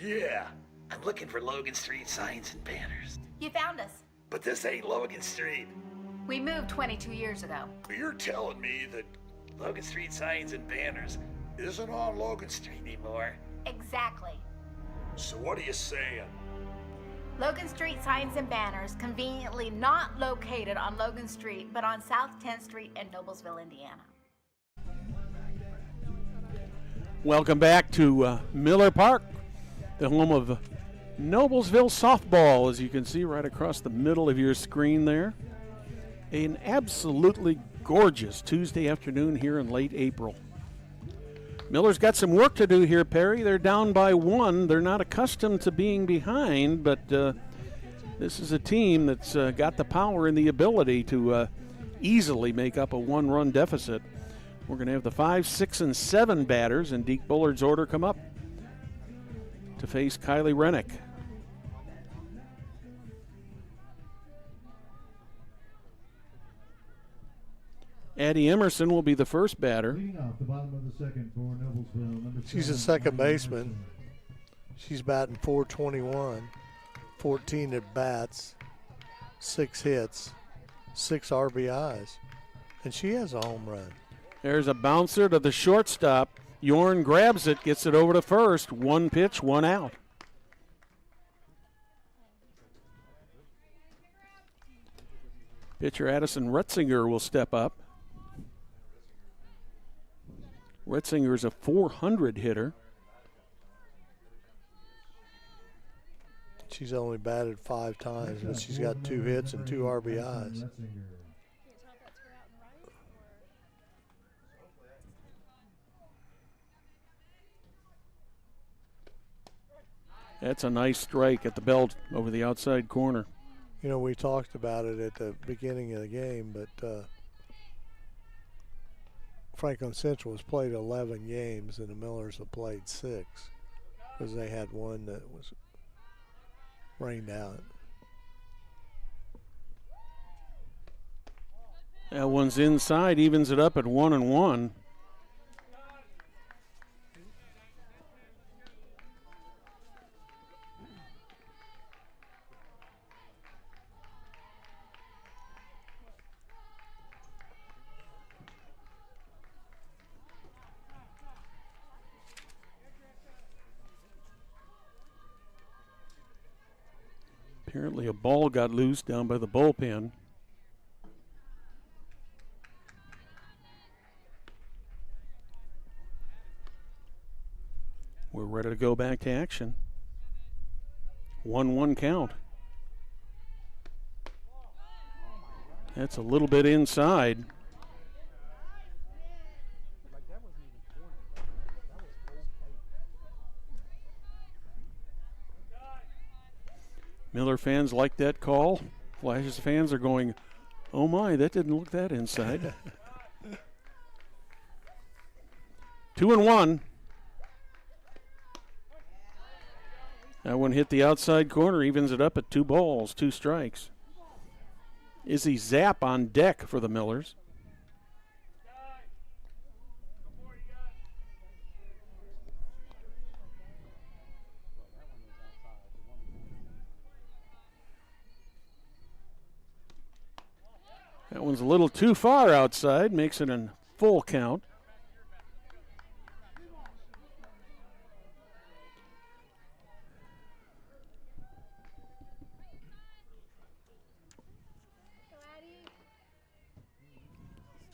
Yeah. I'm looking for Logan Street signs and banners. You found us. But this ain't Logan Street. We moved 22 years ago. You're telling me that Logan Street signs and banners isn't on Logan Street anymore? Exactly. So what are you saying? Logan Street signs and banners conveniently not located on Logan Street, but on South 10th Street in Noblesville, Indiana. Welcome back to Miller Park, the home of Noblesville softball, as you can see right across the middle of your screen there. An absolutely gorgeous Tuesday afternoon here in late April. Miller's got some work to do here, Perry. They're down by 1. They're not accustomed to being behind, but this is a team that's got the power and the ability to easily make up a 1-run deficit. We're going to have the 5, 6, and 7 batters in Deke Bullard's order come up to face Kylie Rennick. Addie Emerson will be the first batter. Leading off the bottom of the second for Noblesville, number She's a 7, second Addie baseman. Emerson. She's batting .421, 14 at bats, 6 hits, 6 RBIs, and she has a home run. There's a bouncer to the shortstop. Yorn grabs it, gets it over to first. 1 pitch, 1 out. Pitcher Addison Retzinger will step up. Retzinger is a .400 hitter. She's only batted 5 times, but she's got 2 hits and 2 RBIs. That's a nice strike at the belt over the outside corner. You know, we talked about it at the beginning of the game, but Franklin Central has played 11 games and the Millers have played 6 because they had one that was rained out. That one's inside, evens it up at 1-1. Apparently a ball got loose down by the bullpen. We're ready to go back to action. 1-1 count. That's a little bit inside. Miller fans like that call. Flashes fans are going, oh my, that didn't look that inside. 2-1. That one hit the outside corner, evens it up at 2 balls, 2 strikes. Izzy Zapp on deck for the Millers. That one's a little too far outside, makes it a full count.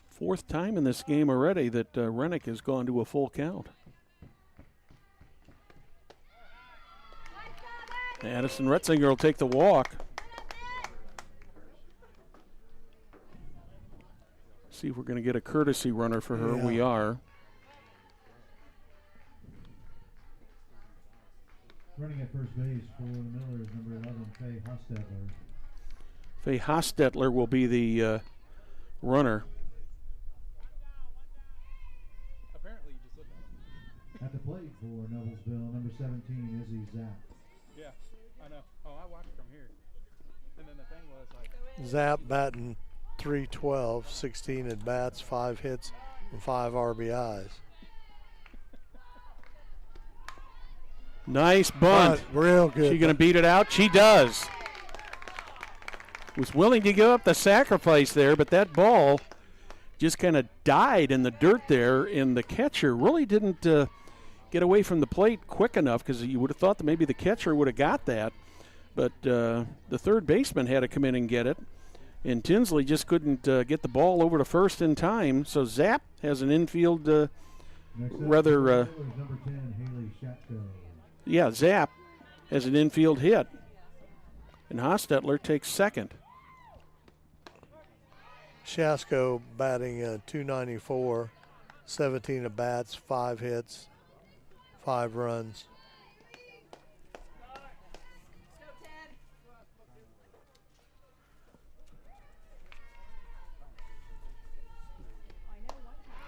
Fourth time in this game already that Rennick has gone to a full count. Addison Retzinger will take the walk. See if we're going to get a courtesy runner for her. Yeah. We are. Running at first base for the Millers, number 11, Faye Hostetler. Faye Hostetler will be the runner. At the plate for Noblesville, number 17, Izzy Zapp. Yeah, I know. Oh, I watched from here. And then the thing was like... Zapp batting .312, 16 at bats, 5 hits, and 5 RBIs. Nice bunt. Real good. She going to beat it out? She does. Was willing to give up the sacrifice there, but that ball just kind of died in the dirt there, and the catcher really didn't get away from the plate quick enough, because you would have thought that maybe the catcher would have got that, but the third baseman had to come in and get it, and Tinsley just couldn't get the ball over to first in time, so Zapp has an infield Number 10, Haley Shatko. Yeah, Zapp has an infield hit, and Hostetler takes second. Shasko batting .294, 17 at bats, 5 hits, 5 runs.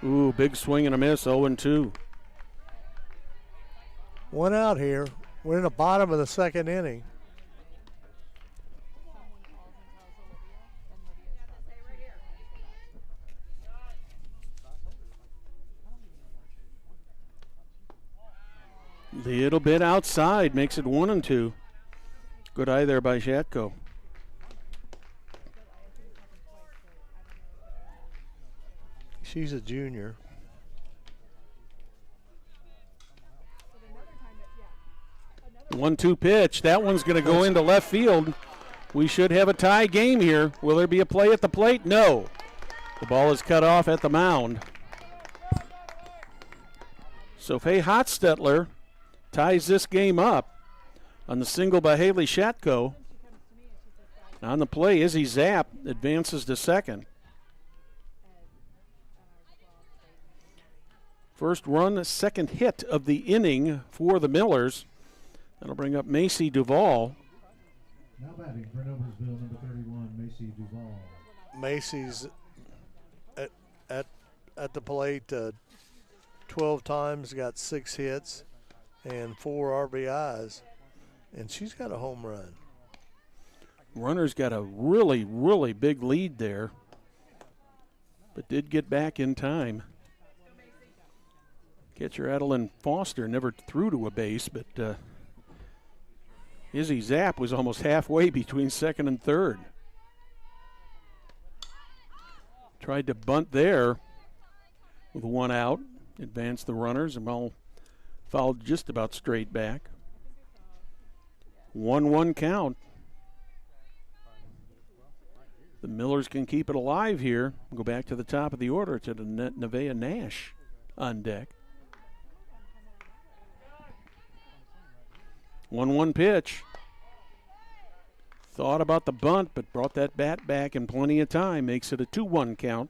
Ooh, big swing and a miss, 0-2. 1 out here. We're in the bottom of the second inning. Little bit outside, makes it 1-2. Good eye there by Shatko. She's a junior. The 1-2 pitch. That one's going to go into left field. We should have a tie game here. Will there be a play at the plate? No. The ball is cut off at the mound. So Faye Hotstetler ties this game up on the single by Haley Shatko. On the play, Izzy Zapp advances to second. First run, second hit of the inning for the Millers. That'll bring up Macy Duvall. Now batting for Noblesville, number 31, Macy Duvall. Macy's at the plate 12 times, got 6 hits and 4 RBIs, and she's got a home run. Runner's got a really, really big lead there, but did get back in time. Catcher Adeline Foster never threw to a base, but Izzy Zapp was almost halfway between second and third. Tried to bunt there with 1 out, advanced the runners, and ball fouled just about straight back. 1-1 count. The Millers can keep it alive here. Go back to the top of the order to the Nevaeh Nash on deck. 1-1 pitch. Thought about the bunt, but brought that bat back in plenty of time. Makes it a 2-1 count.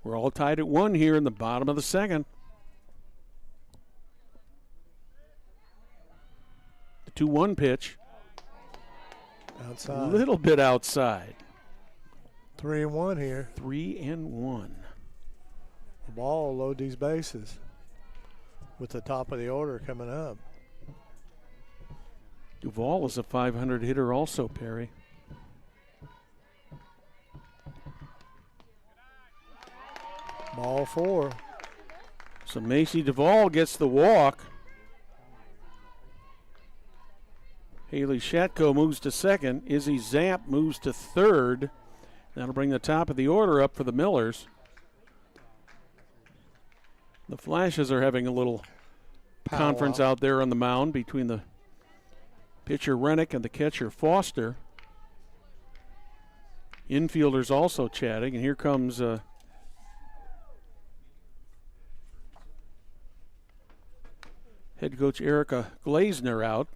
We're all tied at 1 here in the bottom of the second. The 2-1 pitch. Outside. A little bit outside. 3-1 here. 3-1. The ball will load these bases with the top of the order coming up. Duvall is a 500 hitter also, Perry. Ball 4. So Macy Duvall gets the walk. Haley Shatko moves to second. Izzy Zapp moves to third. That'll bring the top of the order up for the Millers. The Flashes are having a little conference out there on the mound between the pitcher Rennick and the catcher Foster. Infielders also chatting, and here comes head coach Erica Glazner out.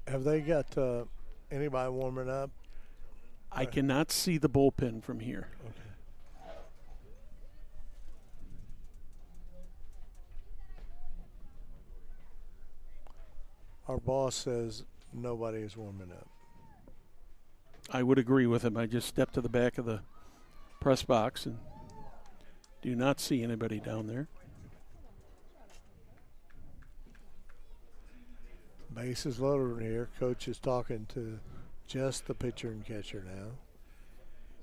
Have they got anybody warming up? I cannot see the bullpen from here. Okay. Our boss says nobody is warming up. I would agree with him. I just stepped to the back of the press box and do not see anybody down there. Bases loaded here. Coach is talking to just the pitcher and catcher now.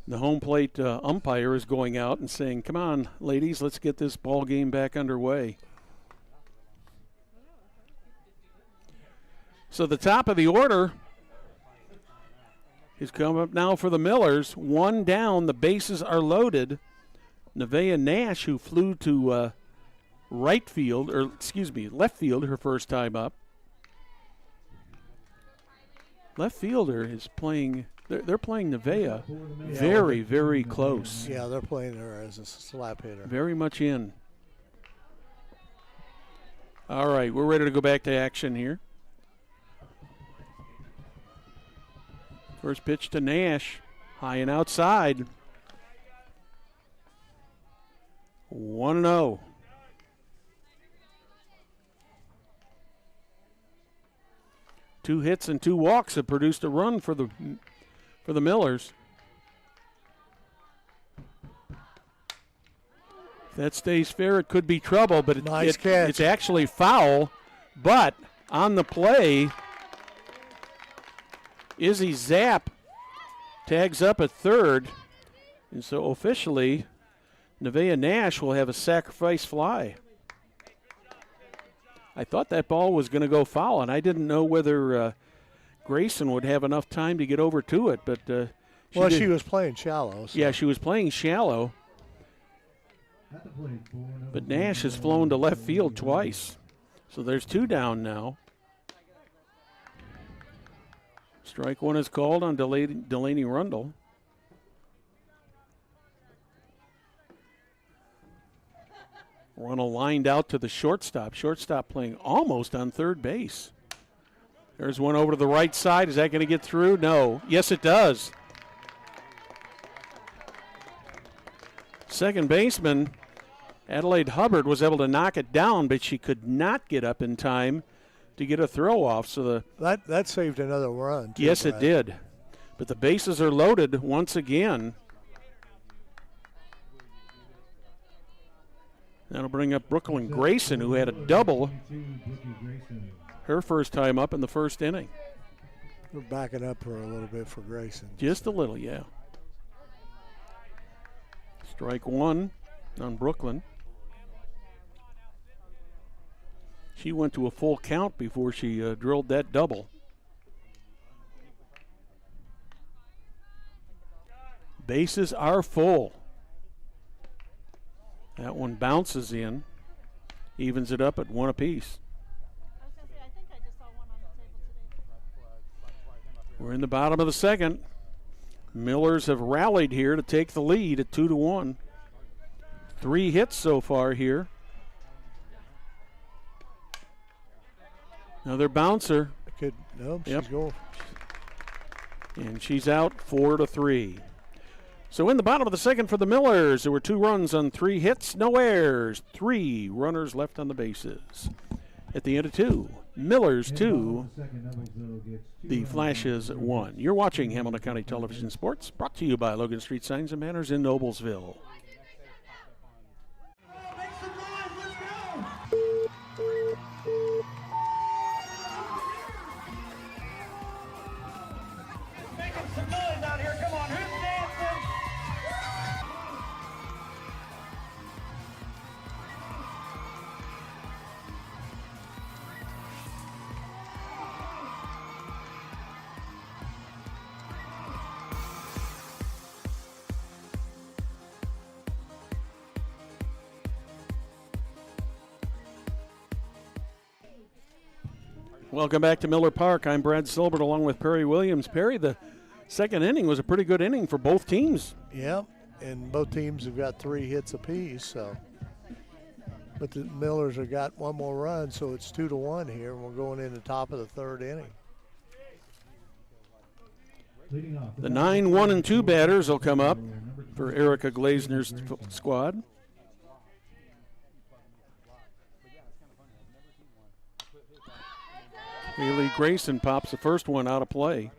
The home plate umpire is going out and saying, come on, ladies, let's get this ball game back underway. So the top of the order is coming up now for the Millers. One down, the bases are loaded. Nevaeh Nash, who flew to left field, her first time up. Left fielder is playing, they're playing Nevaeh very, very close. Yeah, they're playing her as a slap hitter. Very much in. All right, we're ready to go back to action here. First pitch to Nash, high and outside. 1-0. Two hits and 2 walks have produced a run for the Millers. If that stays fair, it could be trouble, but nice catch. It's actually foul. But on the play, Izzy Zapp tags up at third, and so officially Nevaeh Nash will have a sacrifice fly. I thought that ball was going to go foul, and I didn't know whether Grayson would have enough time to get over to it. But she was playing shallow. So. Yeah, she was playing shallow. But Nash has flown to left field twice. So there's 2 down now. Strike 1 is called on Delaney Rundle. Runnel lined out to the shortstop. Shortstop playing almost on third base. There's one over to the right side. Is that going to get through? No. Yes, it does. Second baseman, Adelaide Hubbard, was able to knock it down, but she could not get up in time to get a throw off. So that saved another run. Yes, Brad. It did. But the bases are loaded once again. That'll bring up Brooklyn Grayson, who had a double her first time up in the first inning. We're backing up her a little bit for Grayson. Just a little, yeah. Strike 1 on Brooklyn. She went to a full count before she drilled that double. Bases are full. That one bounces in, evens it up at 1 apiece. We're in the bottom of the second. Millers have rallied here to take the lead at 2-1. 3 hits so far here. Another bouncer. She's going. And she's out 4-3. So in the bottom of the second for the Millers, there were 2 runs on 3 hits, no errors, 3 runners left on the bases. At the end of 2, Millers 2, the Flashes 1. You're watching Hamilton County Television Sports, brought to you by Logan Street Signs and Banners in Noblesville. Welcome back to Miller Park. I'm Brad Silbert along with Perry Williams. Perry, the second inning was a pretty good inning for both teams. Yeah, and both teams have got 3 hits apiece. So, but the Millers have got 1 more run, so it's 2-1 here. We're going in the top of the 3rd inning. The 9, 1, and 2 batters will come up for Erica Glazner's squad. Haley Grayson pops the first one out of play.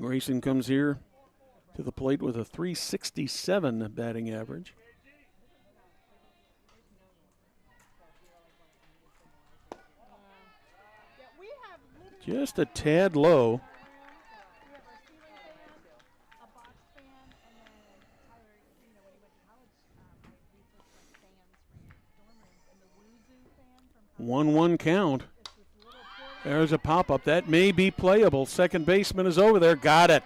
Grayson comes here to the plate with a .367 batting average. Just a tad low. One count. There's a pop-up. That may be playable. Second baseman is over there. Got it.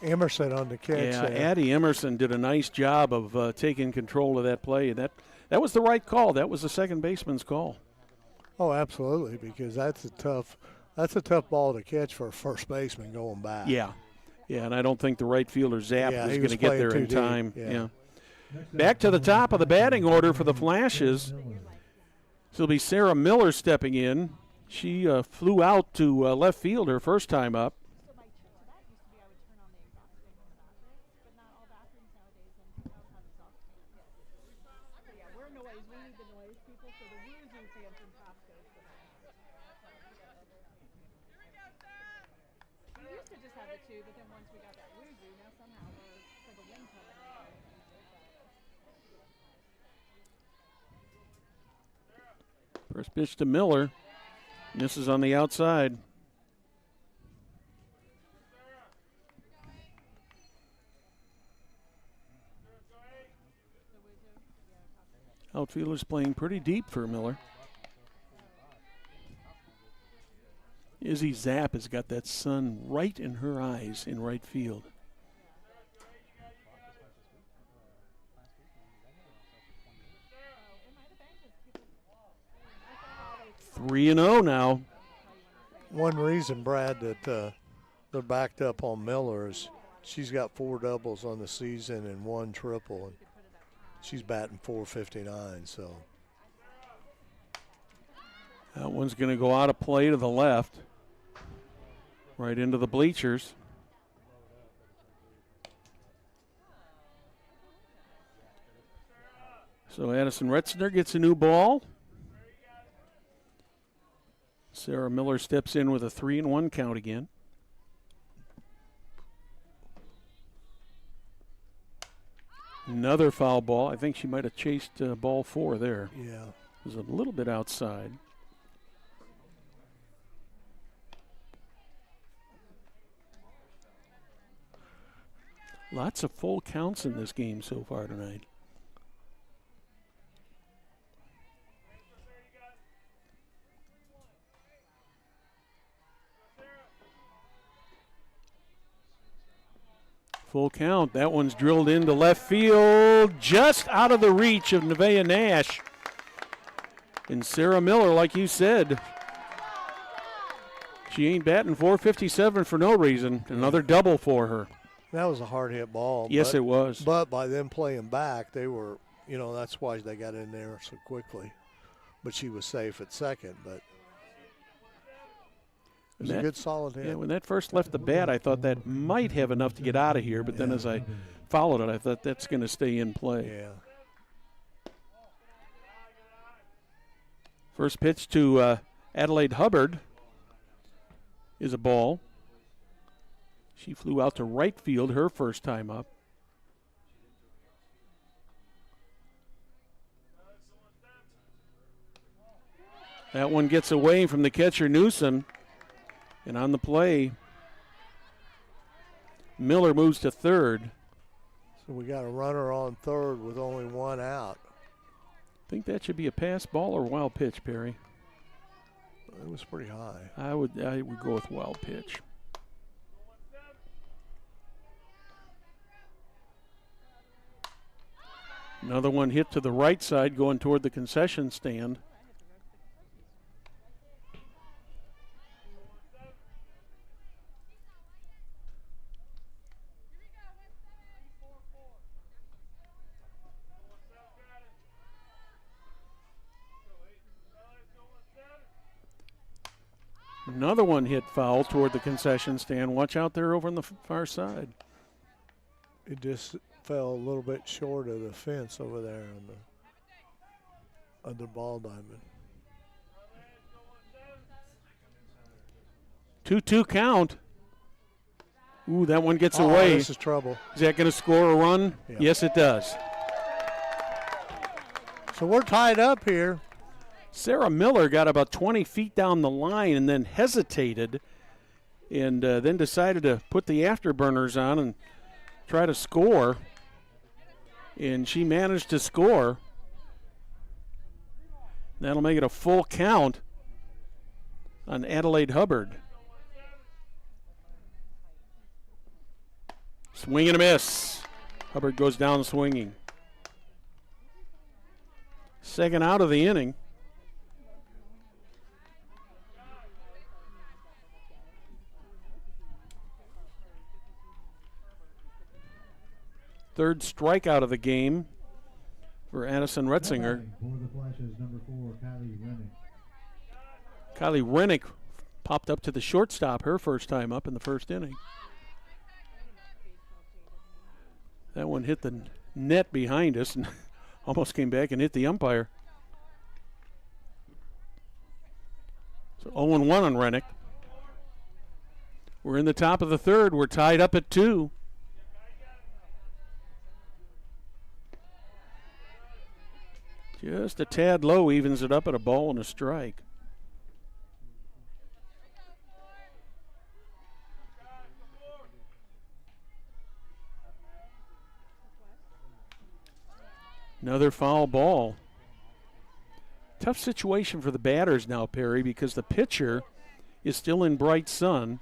Emerson on the catch. Yeah, Addie Emerson did a nice job of taking control of that play. That was the right call. That was the second baseman's call. Oh, absolutely, because that's a tough ball to catch for a first baseman going back. Yeah, and I don't think the right fielder Zapp was going to get there in time. Yeah. Back to the top of the batting order for the Flashes. So it'll be Sarah Miller stepping in. She flew out to left field her first time up. First pitch to Miller. This is on the outside. Outfielder's playing pretty deep for Miller. Izzy Zapp has got that sun right in her eyes in right field. 3-0 now. One reason, Brad, that they're backed up on Miller is she's got 4 doubles on the season and 1 triple, and she's batting .459. So that one's going to go out of play to the left, right into the bleachers. So Addison Retzner gets a new ball. Sarah Miller steps in with a 3-1 count again. Another foul ball. I think she might have chased ball 4 there. Yeah. It was a little bit outside. Lots of full counts in this game so far tonight. Full count. That one's drilled into left field, just out of the reach of Nevaeh Nash. And Sarah Miller, like you said, she ain't batting .457 for no reason. Another double for her. That was a hard hit ball. Yes, it was. But by them playing back, they were, that's why they got in there so quickly. But she was safe at second, but it was a good solid hit. Yeah, when that first left the bat, I thought that might have enough to get out of here, but then as I followed it, I thought that's going to stay in play. Yeah. First pitch to Adelaide Hubbard is a ball. She flew out to right field her first time up. That one gets away from the catcher Newsom. And on the play, Miller moves to third. So we got a runner on third with only 1 out. Think that should be a pass ball or wild pitch, Perry? It was pretty high. I would go with wild pitch. Another one hit to the right side going toward the concession stand. Another one hit foul toward the concession stand. Watch out there over on the far side. It just fell a little bit short of the fence over there on the ball diamond. 2-2 count. Ooh, that one gets away. This is trouble. Is that going to score a run? Yeah. Yes, it does. So we're tied up here. Sarah Miller got about 20 feet down the line and then hesitated and then decided to put the afterburners on and try to score. And she managed to score. That'll make it a full count on Adelaide Hubbard. Swing and a miss. Hubbard goes down swinging. Second out of the inning. Third strikeout of the game for Addison Retzinger. For the Flashes, number 4, Kylie Rennick. Kylie Rennick popped up to the shortstop her first time up in the first inning. That one hit the net behind us and almost came back and hit the umpire. So 0-1 on Rennick. We're in the top of the third. We're tied up at 2. Just a tad low, evens it up at a ball and a strike. Another foul ball. Tough situation for the batters now, Perry, because the pitcher is still in bright sun.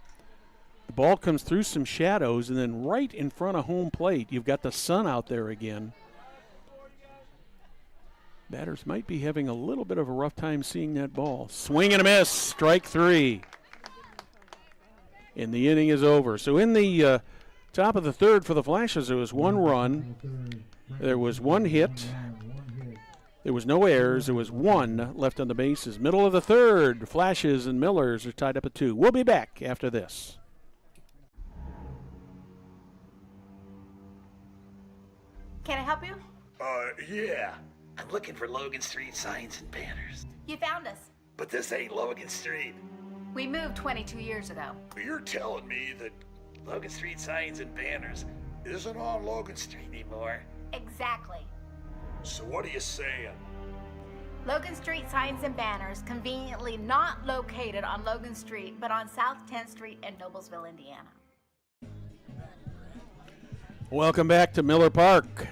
The ball comes through some shadows, and then right in front of home plate, you've got the sun out there again. Batters might be having a little bit of a rough time seeing that ball. Swing and a miss, strike 3. And the inning is over. So in the top of the third for the Flashes, there was 1 run. There was 1 hit. There was no errors. There was 1 left on the bases. Middle of the third, Flashes and Millers are tied up at 2. We'll be back after this. Can I help you? Yeah. I'm looking for Logan Street signs and banners. You found us. But this ain't Logan Street. We moved 22 years ago. You're telling me that Logan Street signs and banners isn't on Logan Street anymore? Exactly. So what are you saying? Logan Street signs and banners conveniently not located on Logan Street, but on South 10th Street in Noblesville, Indiana. Welcome back to Miller Park.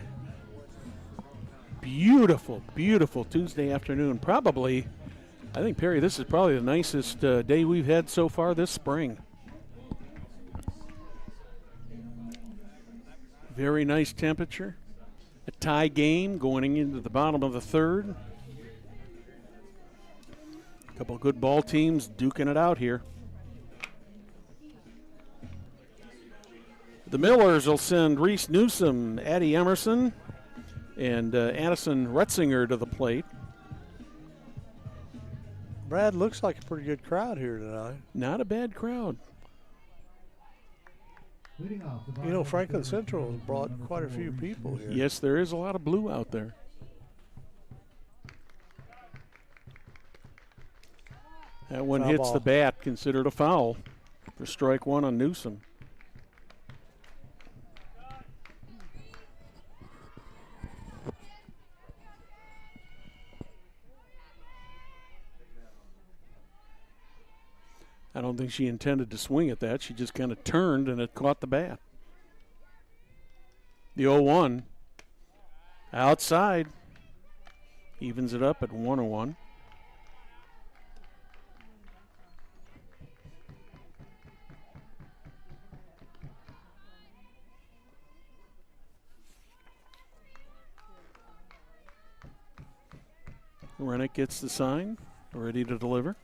Beautiful, beautiful Tuesday afternoon. Probably, I think, Perry, this is probably the nicest day we've had so far this spring. Very nice temperature. A tie game going into the bottom of the third. A couple of good ball teams duking it out here. The Millers will send Reese Newsom, Addie Emerson, and Addison Retzinger to the plate. Brad, looks like a pretty good crowd here tonight. Not a bad crowd. You know, Franklin Central has brought quite a few people here. Yes, there is a lot of blue out there. That one Foul hits ball. the bat, considered a foul for strike 1 on Newsom. I don't think she intended to swing at that. She just kind of turned and it caught the bat. The 0-1 outside evens it up at 1-1. Rennick gets the sign, ready to deliver.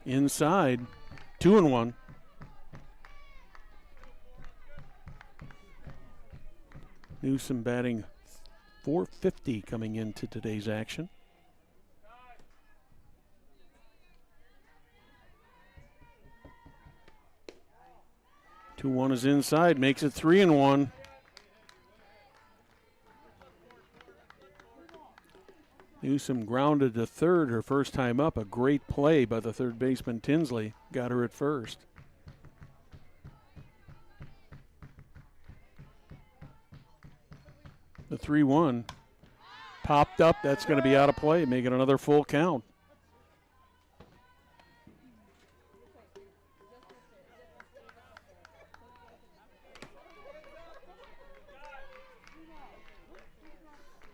Inside, 2-1. Newsom batting .450 coming into today's action. Two 1 is inside, makes it 3-1. Newsom grounded to third her first time up. A great play by the third baseman Tinsley. Got her at first. The 3-1 popped up. That's going to be out of play, making another full count.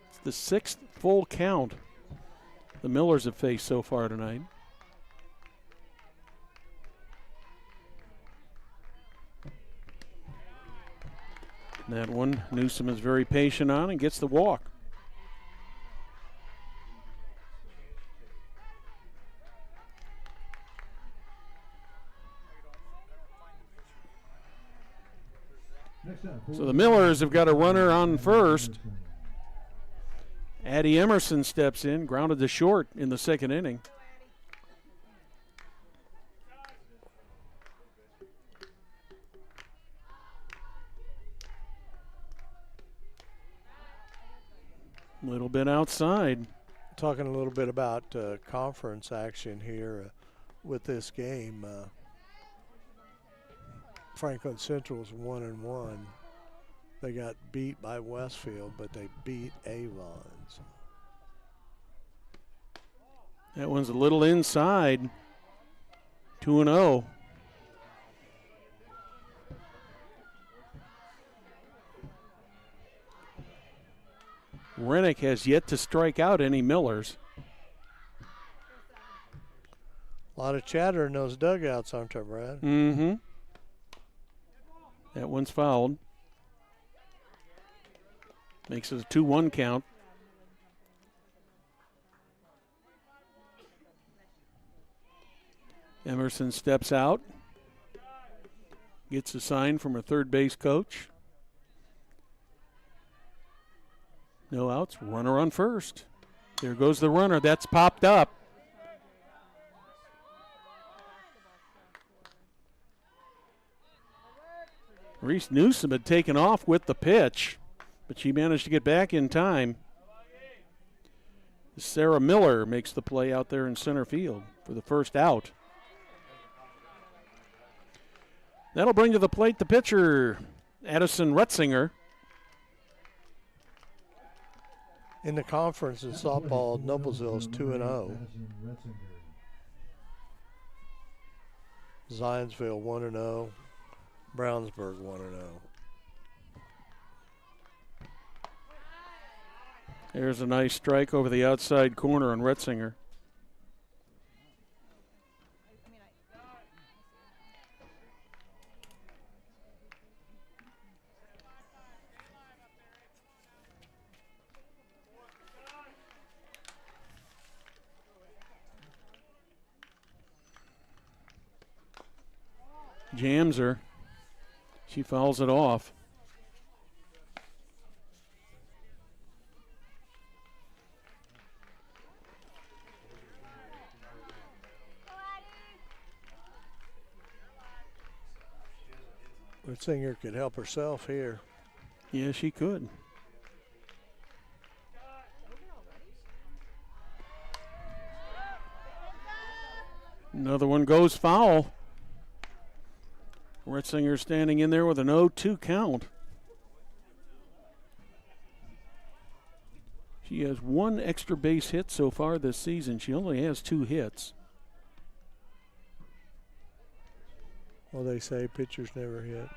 It's the 6th full count the Millers have faced so far tonight. That one, Newsom is very patient on and gets the walk. So the Millers have got a runner on first. Addie Emerson steps in, grounded to short in the second inning. A little bit outside. Talking a little bit about conference action here with this game. Franklin Central's 1-1. They got beat by Westfield, but they beat Avon. So. That one's a little inside. 2-0. Rennick has yet to strike out any Millers. A lot of chatter in those dugouts, aren't there, Brad? Mm-hmm. That one's fouled. Makes it a 2-1 count. Emerson steps out. Gets a sign from her third base coach. No outs. Runner on first. There goes the runner. That's popped up. Reese Newsom had taken off with the pitch, but she managed to get back in time. Sarah Miller makes the play out there in center field for the first out. That'll bring to the plate the pitcher, Addison Retzinger. In the conference in softball, Noblesville is 2-0. Zionsville 1-0. Brownsburg 1-0. There's a nice strike over the outside corner on Retzinger. Jams her. She fouls it off. Singer could help herself here. Yeah, she could. Another one goes foul. Retzinger standing in there with an 0-2 count. She has one extra base hit so far this season. She only has 2 hits. Well, they say pitchers never hit.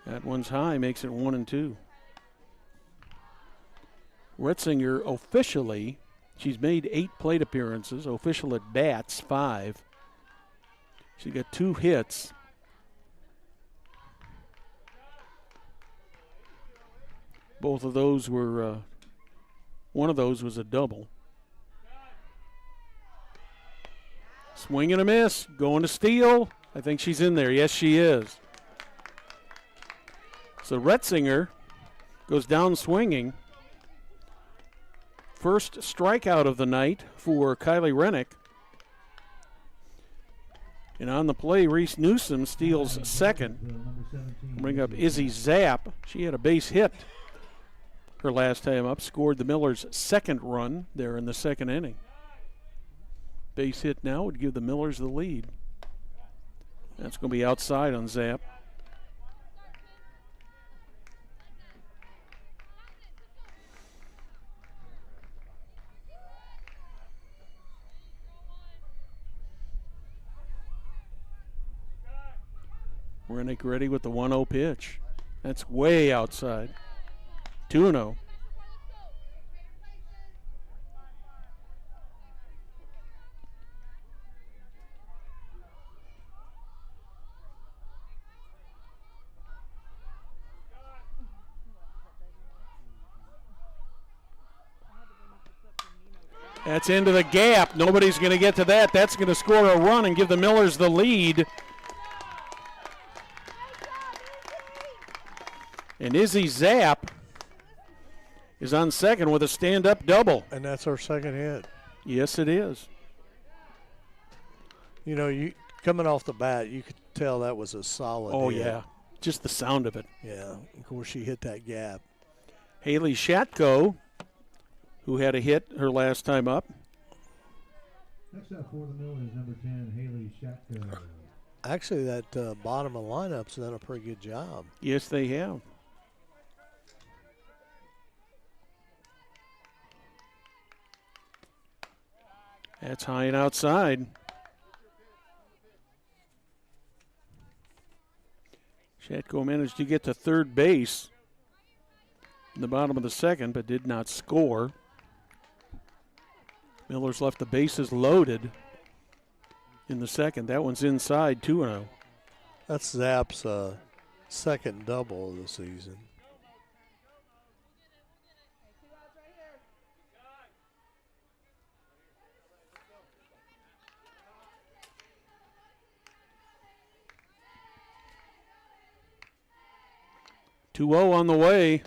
That one's high, makes it 1-2. Retzinger officially, she's made 8 plate appearances, official at bats 5. She got 2 hits. Both of those were, one of those was a double. Swing and a miss, going to steal. I think she's in there. Yes, she is. So Retzinger goes down swinging. First strikeout of the night for Kylie Rennick. And on the play, Reese Newsom steals second. Bring up Izzy Zapp. She had a base hit her last time up. Scored the Millers' second run there in the second inning. Base hit now would give the Millers the lead. That's going to be outside on Zapp. Rennick ready with the 1-0 pitch. That's way outside. 2-0. That's into the gap. Nobody's going to get to that. That's going to score a run and give the Millers the lead. And Izzy Zapp is on second with a stand-up double. And that's our second hit. Yes, it is. You know, you coming off the bat, you could tell that was a solid hit. Yeah. Just the sound of it. Yeah. Of course, she hit that gap. Haley Shatko, who had a hit her last time up. Next up for the Millers, number 10, Haley Shatko. Actually, that bottom of the lineup's done a pretty good job. Yes, they have. That's high and outside. Shatko managed to get to third base in the bottom of the second, but did not score. Millers left the bases loaded in the second. That one's inside, 2-0. That's Zapp's second double of the season. Two-0 on the way.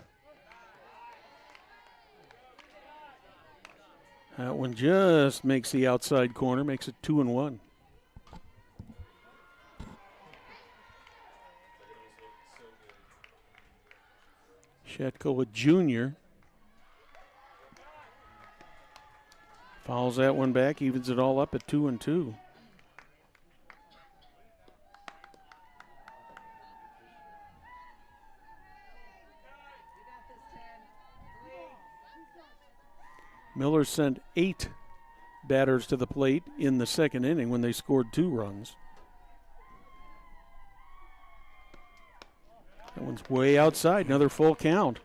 That one just makes the outside corner, makes it 2-1. Shatko, a junior. Fouls that one back, evens it all up at 2-2. Miller sent 8 batters to the plate in the second inning when they scored 2 runs. That one's way outside, another full count.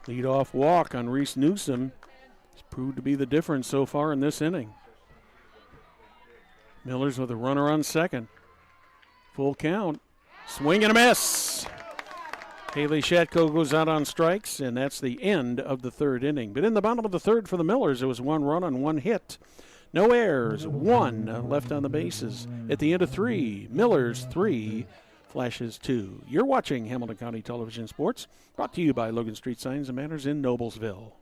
Leadoff walk on Reese Newsom has proved to be the difference so far in this inning. Millers with a runner on second. Full count. Swing and a miss. Haley Shatko goes out on strikes, and that's the end of the third inning. But in the bottom of the third for the Millers, it was 1 run on 1 hit. No errors, 1 left on the bases. At the end of 3, Millers 3, Flashes 2. You're watching Hamilton County Television Sports, brought to you by Logan Street Signs and Banners in Noblesville.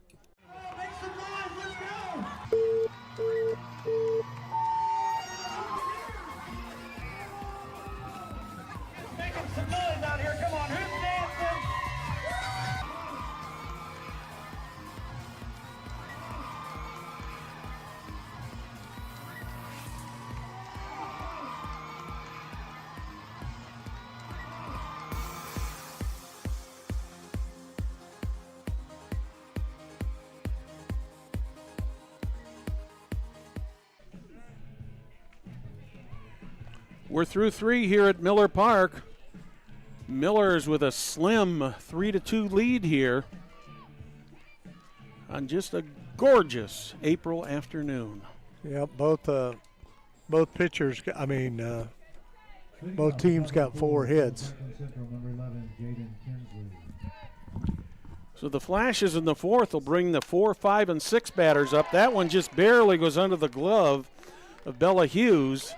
We're through 3 here at Miller Park. Millers with a slim 3-2 lead here on just a gorgeous April afternoon. Yeah, both pitchers, both teams got 4 hits. So the Flashes in the fourth will bring the 4, 5, and 6 batters up. That one just barely goes under the glove of Bella Hughes.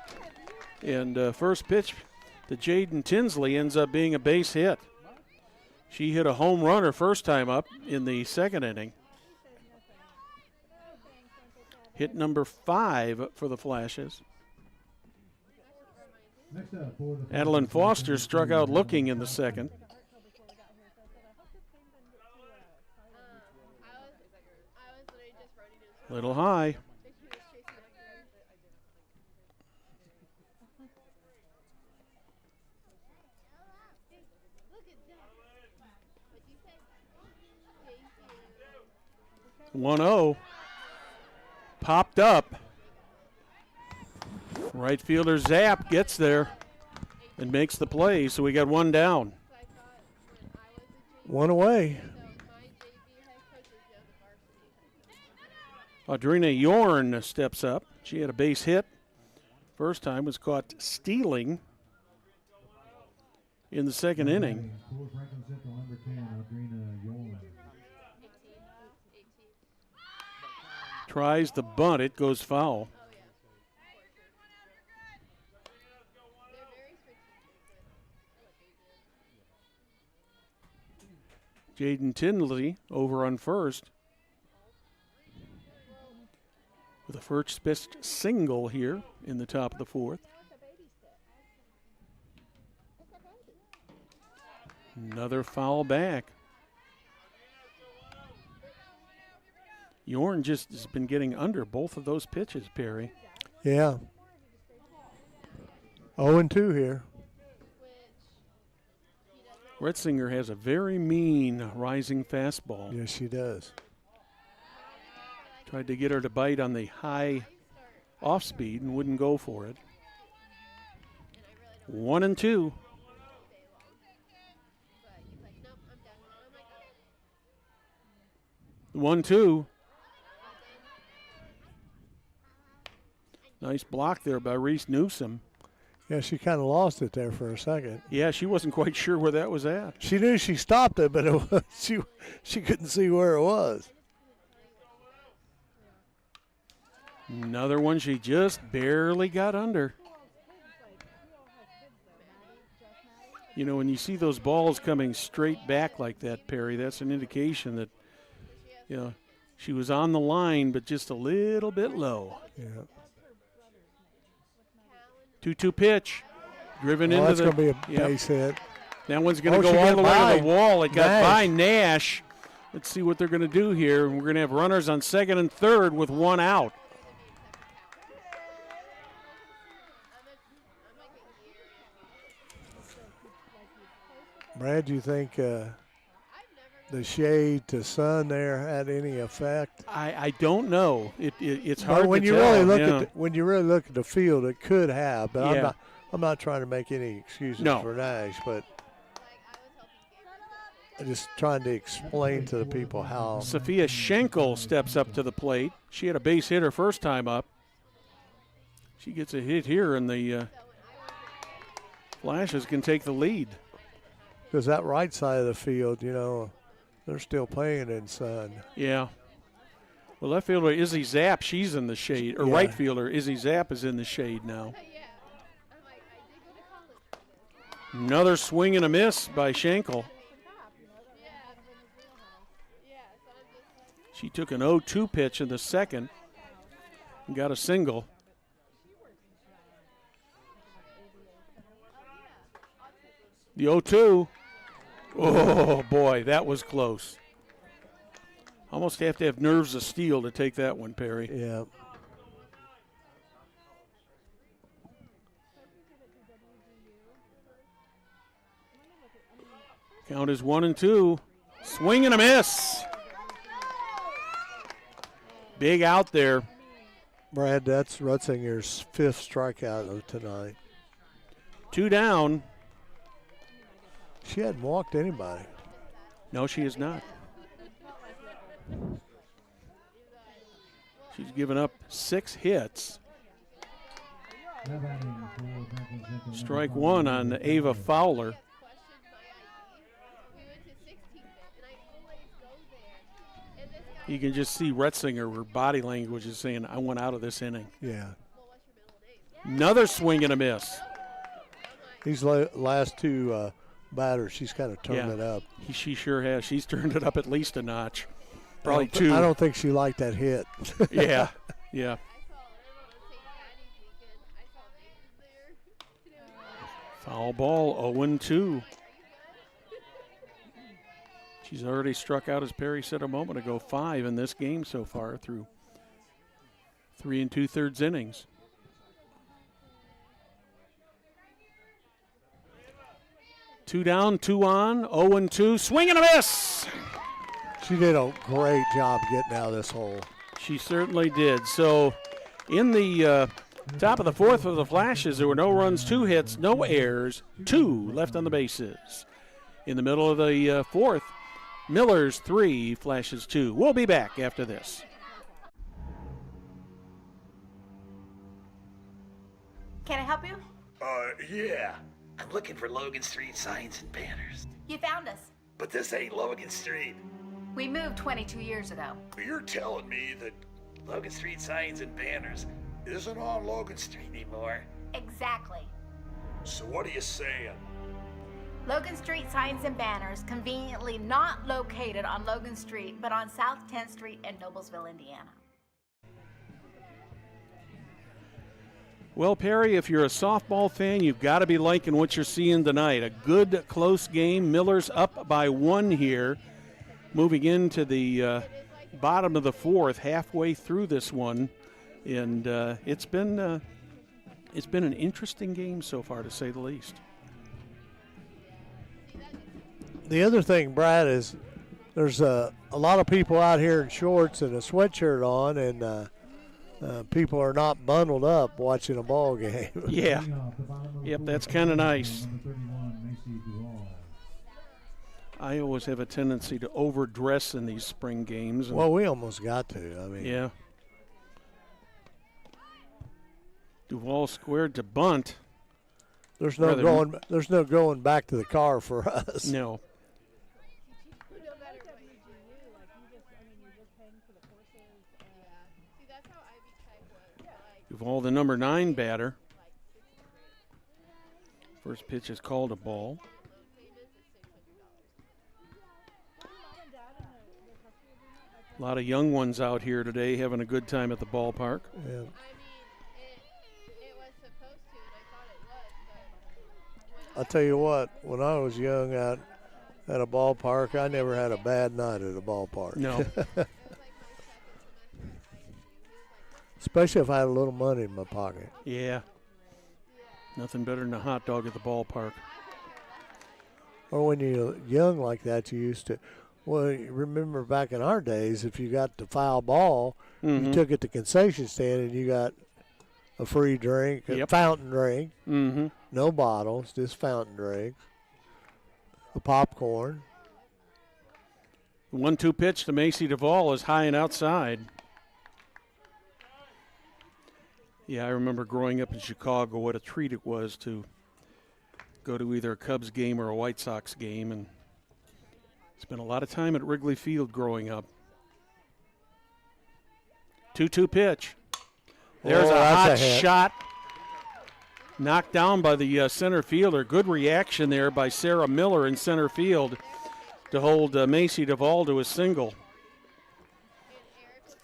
And first pitch to Jaden Tinsley ends up being a base hit. She hit a home run her first time up in the second inning. Hit number 5 for the Flashes. Adeline Foster struck out looking in the second. Little high. 1-0. Popped up. Right fielder Zapp gets there and makes the play, so we got one down. One away. Audrina Yorn steps up. She had a base hit. First time was caught stealing in the second inning. Tries the bunt. It goes foul. Jaden Tinley over on first with a first pitch single here in the top of the fourth. Another foul back. Yorn just has been getting under both of those pitches, Perry. Yeah. 0-2 here. Retzinger has a very mean rising fastball. Yes, she does. Tried to get her to bite on the high off speed and wouldn't go for it. 1-2. The 1-2. Nice block there by Reese Newsom. Yeah, she kind of lost it there for a second. Yeah, she wasn't quite sure where that was at. She knew she stopped it, but it was, she couldn't see where it was. Another one she just barely got under. You know, when you see those balls coming straight back like that, Perry, that's an indication that, you know, she was on the line, but just a little bit low. Yeah. 2-2 pitch. Driven into That's the. going to be a base hit. That one's going to go all the way to the wall. It got by Nash. Let's see what they're going to do here. We're going to have runners on second and third with one out. Brad, do you think the shade to sun there had any effect? I don't know. It's hard when to you tell. Really look when you really look at the field, it could have. But I'm not trying to make any excuses for Nash, but I'm just trying to explain to the people how. Sophia Schenkel steps up to the plate. She had a base hit her first time up. She gets a hit here, and the Flashes can take the lead. Because that right side of the field, you know, they're still playing in sun. Yeah. Well, left fielder Izzy Zapp, she's in the shade. Or right fielder Izzy Zapp is in the shade now. Another swing and a miss by Schenkel. She took an 0-2 pitch in the second and got a single. The 0-2. Oh, boy, that was close. Almost have to have nerves of steel to take that one, Perry. Yeah. Count is 1-2. Swing and a miss. Big out there. Brad, that's Rutzinger's 5th strikeout of tonight. 2 down. She hadn't walked anybody. No, she is not. She's given up 6 hits. Strike 1 on Ava Fowler. You can just see Retzinger, her body language is saying, I want out of this inning. Yeah. Another swing and a miss. These last 2 batters, she's kind of turned it up. She sure has. She's turned it up at least a notch. Probably 2. I don't think she liked that hit. Yeah. Foul ball, 0-2. She's already struck out, as Perry said a moment ago, 5 in this game so far through 3 2/3 innings. Two down, 2 on, 0-2. Swing and a miss. She did a great job getting out of this hole. She certainly did. So in the top of the fourth for the Flashes, there were no runs, 2 hits, no errors, 2 left on the bases. In the middle of the fourth, Millers 3, Flashes 2. We'll be back after this. Can I help you? Yeah. I'm looking for Logan Street signs and banners. You found us. But this ain't Logan Street. We moved 22 years ago. You're telling me that Logan Street signs and banners isn't on Logan Street anymore? Exactly. So what are you saying? Logan Street signs and banners conveniently not located on Logan Street, but on South 10th Street in Noblesville, Indiana. Well, Perry, if you're a softball fan, you've got to be liking what you're seeing tonight. A good, close game. Miller's up by 1 here, moving into the bottom of the fourth, halfway through this one. And it's been an interesting game so far, to say the least. The other thing, Brad, is there's a lot of people out here in shorts and a sweatshirt on, and people are not bundled up watching a ball game. Yeah. Yep, that's kind of nice. I always have a tendency to overdress in these spring games. Well, we almost got to. I mean, yeah. Duval squared to bunt. There's no going back to the car for us. No. Duval, the number 9 batter. First pitch is called a ball. A lot of young ones out here today having a good time at the ballpark. Yeah. I'll tell you what, when I was young at a ballpark, I never had a bad night at a ballpark. No. Especially if I had a little money in my pocket. Yeah. Nothing better than a hot dog at the ballpark. Or when you're young like that, you used to. Well, you remember back in our days, if you got the foul ball, you took it to concession stand and you got a free drink, a fountain drink. No bottles, just fountain drinks. A popcorn. 1-2 pitch to Macy Duvall is high and outside. Yeah, I remember growing up in Chicago, what a treat it was to go to either a Cubs game or a White Sox game, and spent a lot of time at Wrigley Field growing up. 2-2 pitch. There's a hot shot. Knocked down by the center fielder. Good reaction there by Sarah Miller in center field to hold Macy Duvall to a single.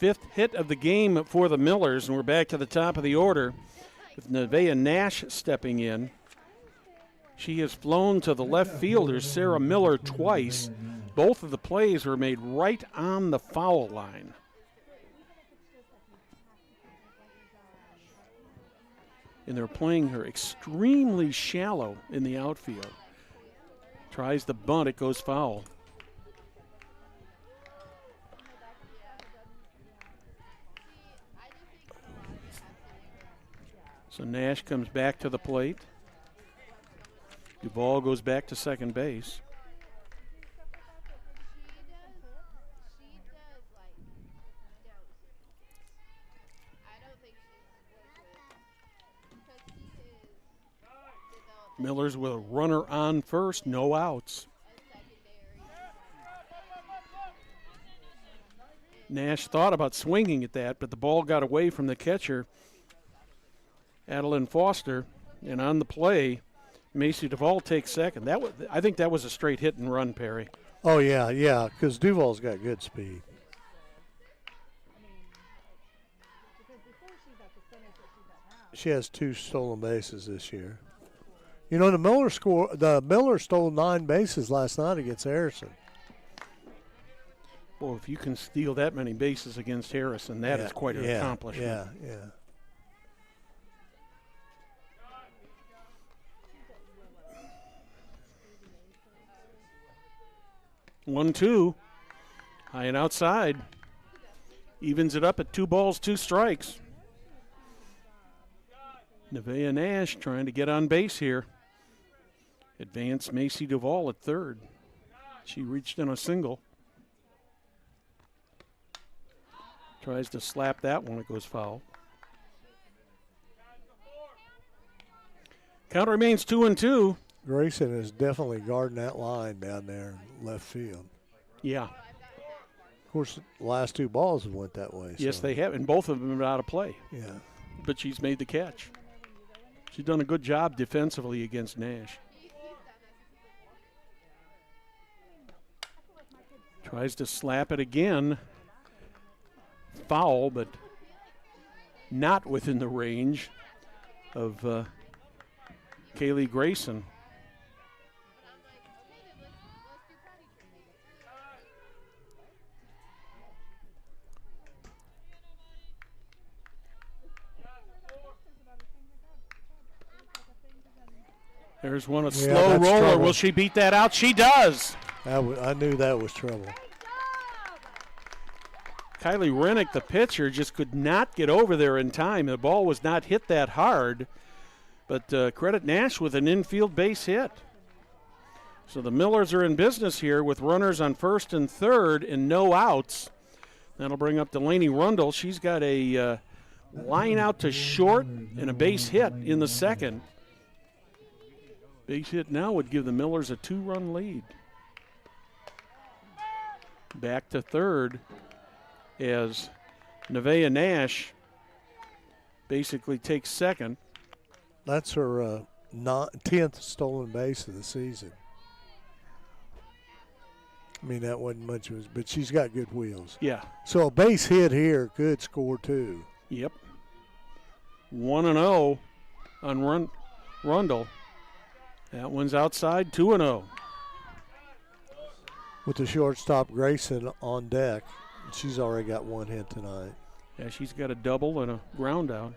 5th hit of the game for the Millers, and we're back to the top of the order with Nevaeh Nash stepping in. She has flown to the left fielder, Sarah Miller, twice. Both of the plays were made right on the foul line. And they're playing her extremely shallow in the outfield. Tries the bunt, it goes foul. So Nash comes back to the plate. Duvall goes back to second base. Miller's with a runner on first, no outs. Nash thought about swinging at that, but the ball got away from the catcher, Adeline Foster, and on the play, Macy Duvall takes second. I think that was a straight hit and run, Perry. Oh, yeah, because Duvall's got good speed. She has 2 stolen bases this year. You know, the Miller stole 9 bases last night against Harrison. Well, if you can steal that many bases against Harrison, that is quite an accomplishment. Yeah. 1-2. High and outside. Evens it up at 2 balls, 2 strikes. Nevaeh Nash trying to get on base here. Advance Macy Duvall at third. She reached in a single. Tries to slap that one, it goes foul. Count remains 2-2. Grayson is definitely guarding that line down there in left field. Yeah. Of course, the last 2 balls have went that way. Yes, so. they have, and both of them are out of play. Yeah. But she's made the catch. She's done a good job defensively against Nash. Tries to slap it again. Foul, but not within the range of Kaylee Grayson. There's one, a slow roller. Trouble. Will she beat that out? She does. I knew that was trouble. Kylie Rennick, the pitcher, just could not get over there in time. The ball was not hit that hard, but credit Nash with an infield base hit. So the Millers are in business here with runners on first and third and no outs. That'll bring up Delaney Rundle. She's got a line out to short and a base hit in the second. Base hit now would give the Millers a 2-run lead. Back to third as Nevaeh Nash basically takes second. That's her 10th stolen base of the season. I mean, that wasn't much, but she's got good wheels. Yeah. So a base hit here could score 2. Yep. 1-0 on Rundle. That one's outside, 2-0. With the shortstop Grayson on deck, she's already got 1 hit tonight. Yeah, she's got a double and a ground out.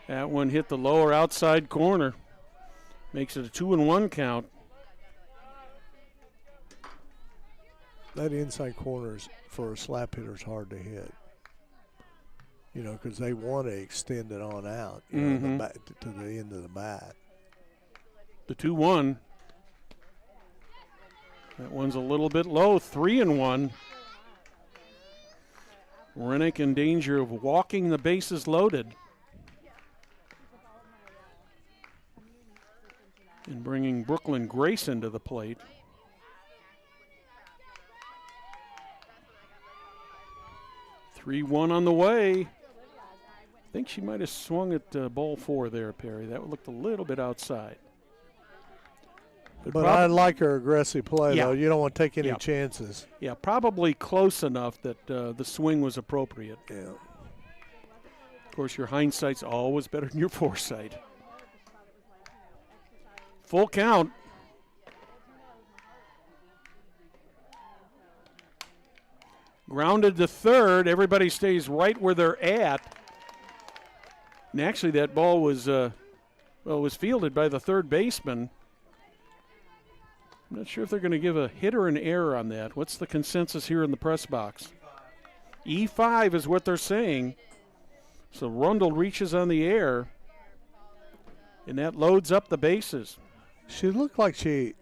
That one hit the lower outside corner. Makes it a 2-1 count. That inside corner is, for a slap hitter, is hard to hit. You know, because they want to extend it on out, you know, the back, to the end of the bat. The 2-1. That one's a little bit low, 3-1. Rennick in danger of walking the bases loaded. And bringing Brooklyn Grayson to the plate. Three-1 on the way. I think she might have swung at ball 4 there, Perry. That looked a little bit outside. But I like her aggressive play, Yeah. though. You don't want to take any Yeah. chances. Yeah, probably close enough that the swing was appropriate. Yeah. Of course, your hindsight's always better than your foresight. Full count. Grounded to third. Everybody stays right where they're at. And actually, that ball was was fielded by the third baseman. I'm not sure if they're going to give a hit or an error on that. What's the consensus here in the press box? E5 is what they're saying. So Rundle reaches on the air, and that loads up the bases. She looked like she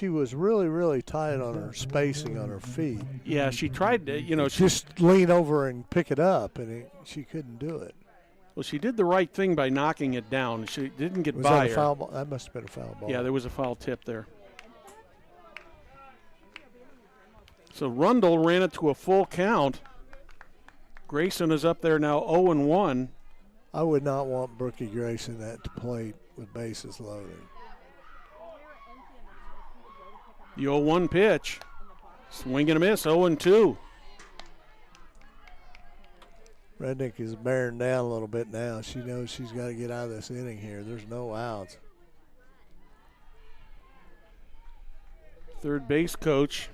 was really, really tight on her spacing on her feet. Yeah, she tried to, just lean over and pick it up, and she couldn't do it. Well, she did the right thing by knocking it down. She didn't get Was by that a her. foul ball? That must have been a foul ball. Yeah, there was a foul tip there. So Rundle ran it to a full count. Grayson is up there now 0-1. I would not want Brookie Grayson at the plate with bases loaded. The 0-1 pitch. Swing and a miss, 0-2. Rednick is bearing down a little bit now. She knows she's got to get out of this inning here. There's no outs. Third base coach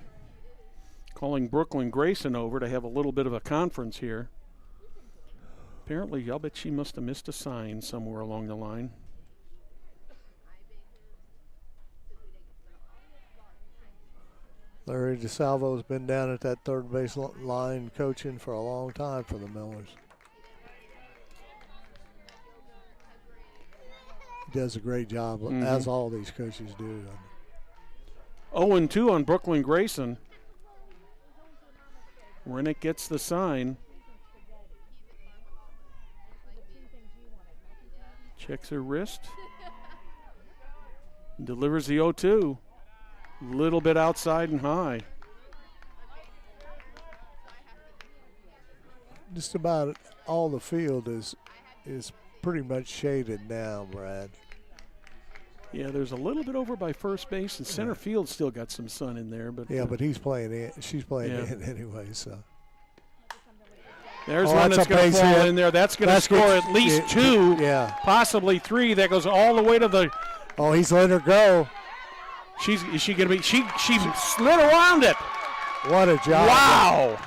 calling Brooklyn Grayson over to have a little bit of a conference here. Apparently, I'll bet she must have missed a sign somewhere along the line. Larry DeSalvo's been down at that third base line coaching for a long time for the Millers. He does a great job, as all these coaches do. 0-2 on Brooklyn Grayson. Rennick gets the sign. Checks her wrist. Delivers the 0-2. Little bit outside and high. Just about all the field is pretty much shaded now, Brad. Yeah, there's a little bit over by first base, and center field still got some sun in there. But yeah, but he's playing in. She's playing in anyway, so. There's one that's going to fall in there. That's going to score at least 2, possibly 3. That goes all the way to the. Oh, he's letting her go. Is she going to be? She slid around it. What a job! Wow.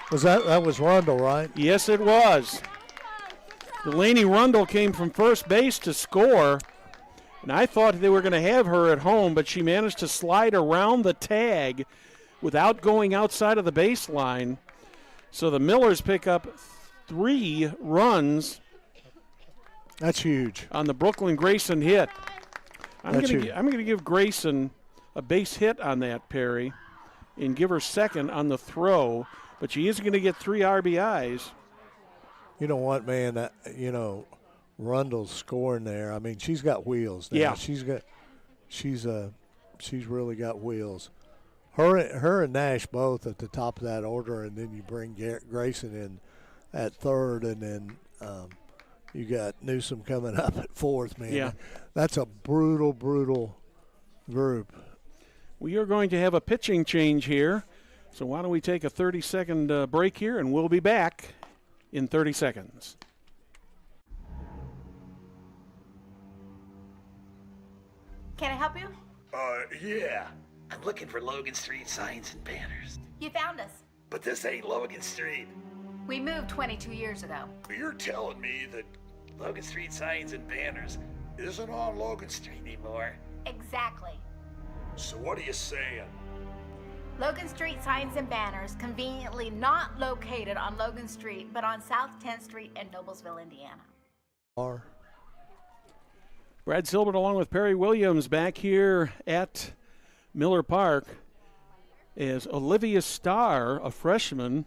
That was Rundle, right? Yes, it was. Delaney Rundle came from first base to score, and I thought they were going to have her at home, but she managed to slide around the tag without going outside of the baseline. So the Millers pick up 3 runs. That's huge. On the Brooklyn Grayson hit. I'm going to give Grayson a base hit on that, Perry, and give her second on the throw, but she is going to get 3 RBIs. You know what, man? Rundle's scoring there. I mean, she's got wheels now. Yeah. She's really got wheels. Her and Nash both at the top of that order, and then you bring Grayson in at third, and then you got Newsom coming up at fourth, man. Yeah. That's a brutal group. We are going to have a pitching change here, so why don't we take a 30-second break here, and we'll be back in 30 seconds. Can I help you? Yeah. I'm looking for Logan Street signs and banners. You found us. But this ain't Logan Street. We moved 22 years ago. You're telling me that Logan Street signs and banners isn't on Logan Street anymore? Exactly. So what are you saying? Logan Street signs and banners conveniently not located on Logan Street, but on South 10th Street in Noblesville, Indiana. Brad Silbert along with Perry Williams back here at Miller Park as Olivia Starr, a freshman,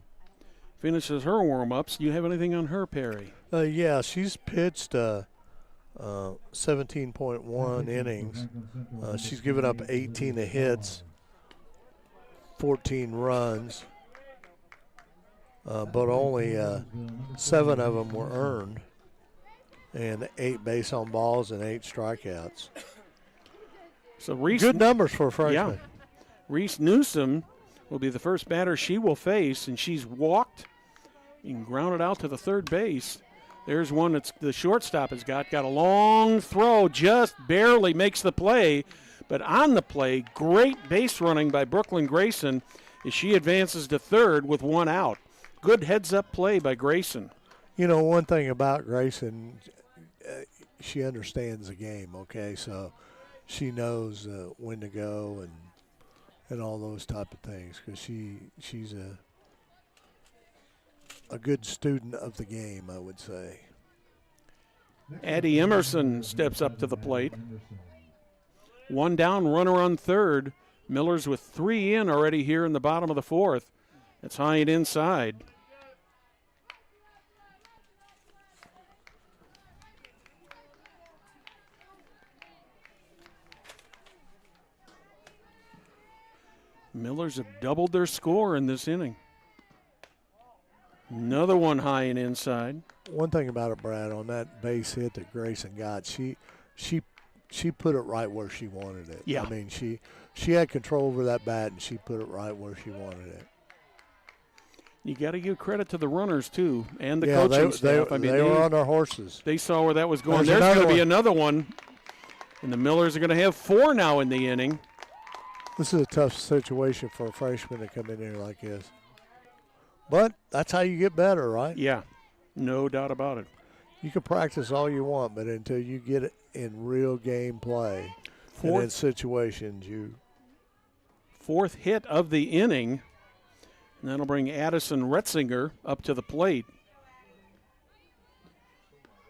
finishes her warm-ups. Do you have anything on her, Perry? Yeah, she's pitched 17.1 innings. She's given up 18 hits, 14 runs, but only 7 of them were earned, and 8 base on balls and 8 strikeouts. So Reese, good numbers for a freshman. Yeah. Reese Newsom will be the first batter she will face, and she's walked and grounded out to the third base. There's one that's the shortstop has got a long throw, just barely makes the play, but on the play, great base running by Brooklyn Grayson as she advances to third with 1 out. Good heads-up play by Grayson. You know, one thing about Grayson, she understands the game, okay? So she knows when to go and all those type of things because she's a good student of the game, I would say. Addie Emerson steps up to the plate. 1 down, runner on third. Miller's with 3 in already here in the bottom of the 4th. It's high and inside. Millers have doubled their score in this inning. Another one high and inside. One thing about it, Brad, on that base hit that Grayson got, she put it right where she wanted it. Yeah. I mean, she had control over that bat, and she put it right where she wanted it. You got to give credit to the runners, too, and the coaching staff. They were on their horses. They saw where that was going. There's going to be another one, and the Millers are going to have 4 now in the inning. This is a tough situation for a freshman to come in here like this. But that's how you get better, right? Yeah, no doubt about it. You can practice all you want, but until you get it in real game play and in situations, 4th hit of the inning. And that'll bring Addison Retzinger up to the plate.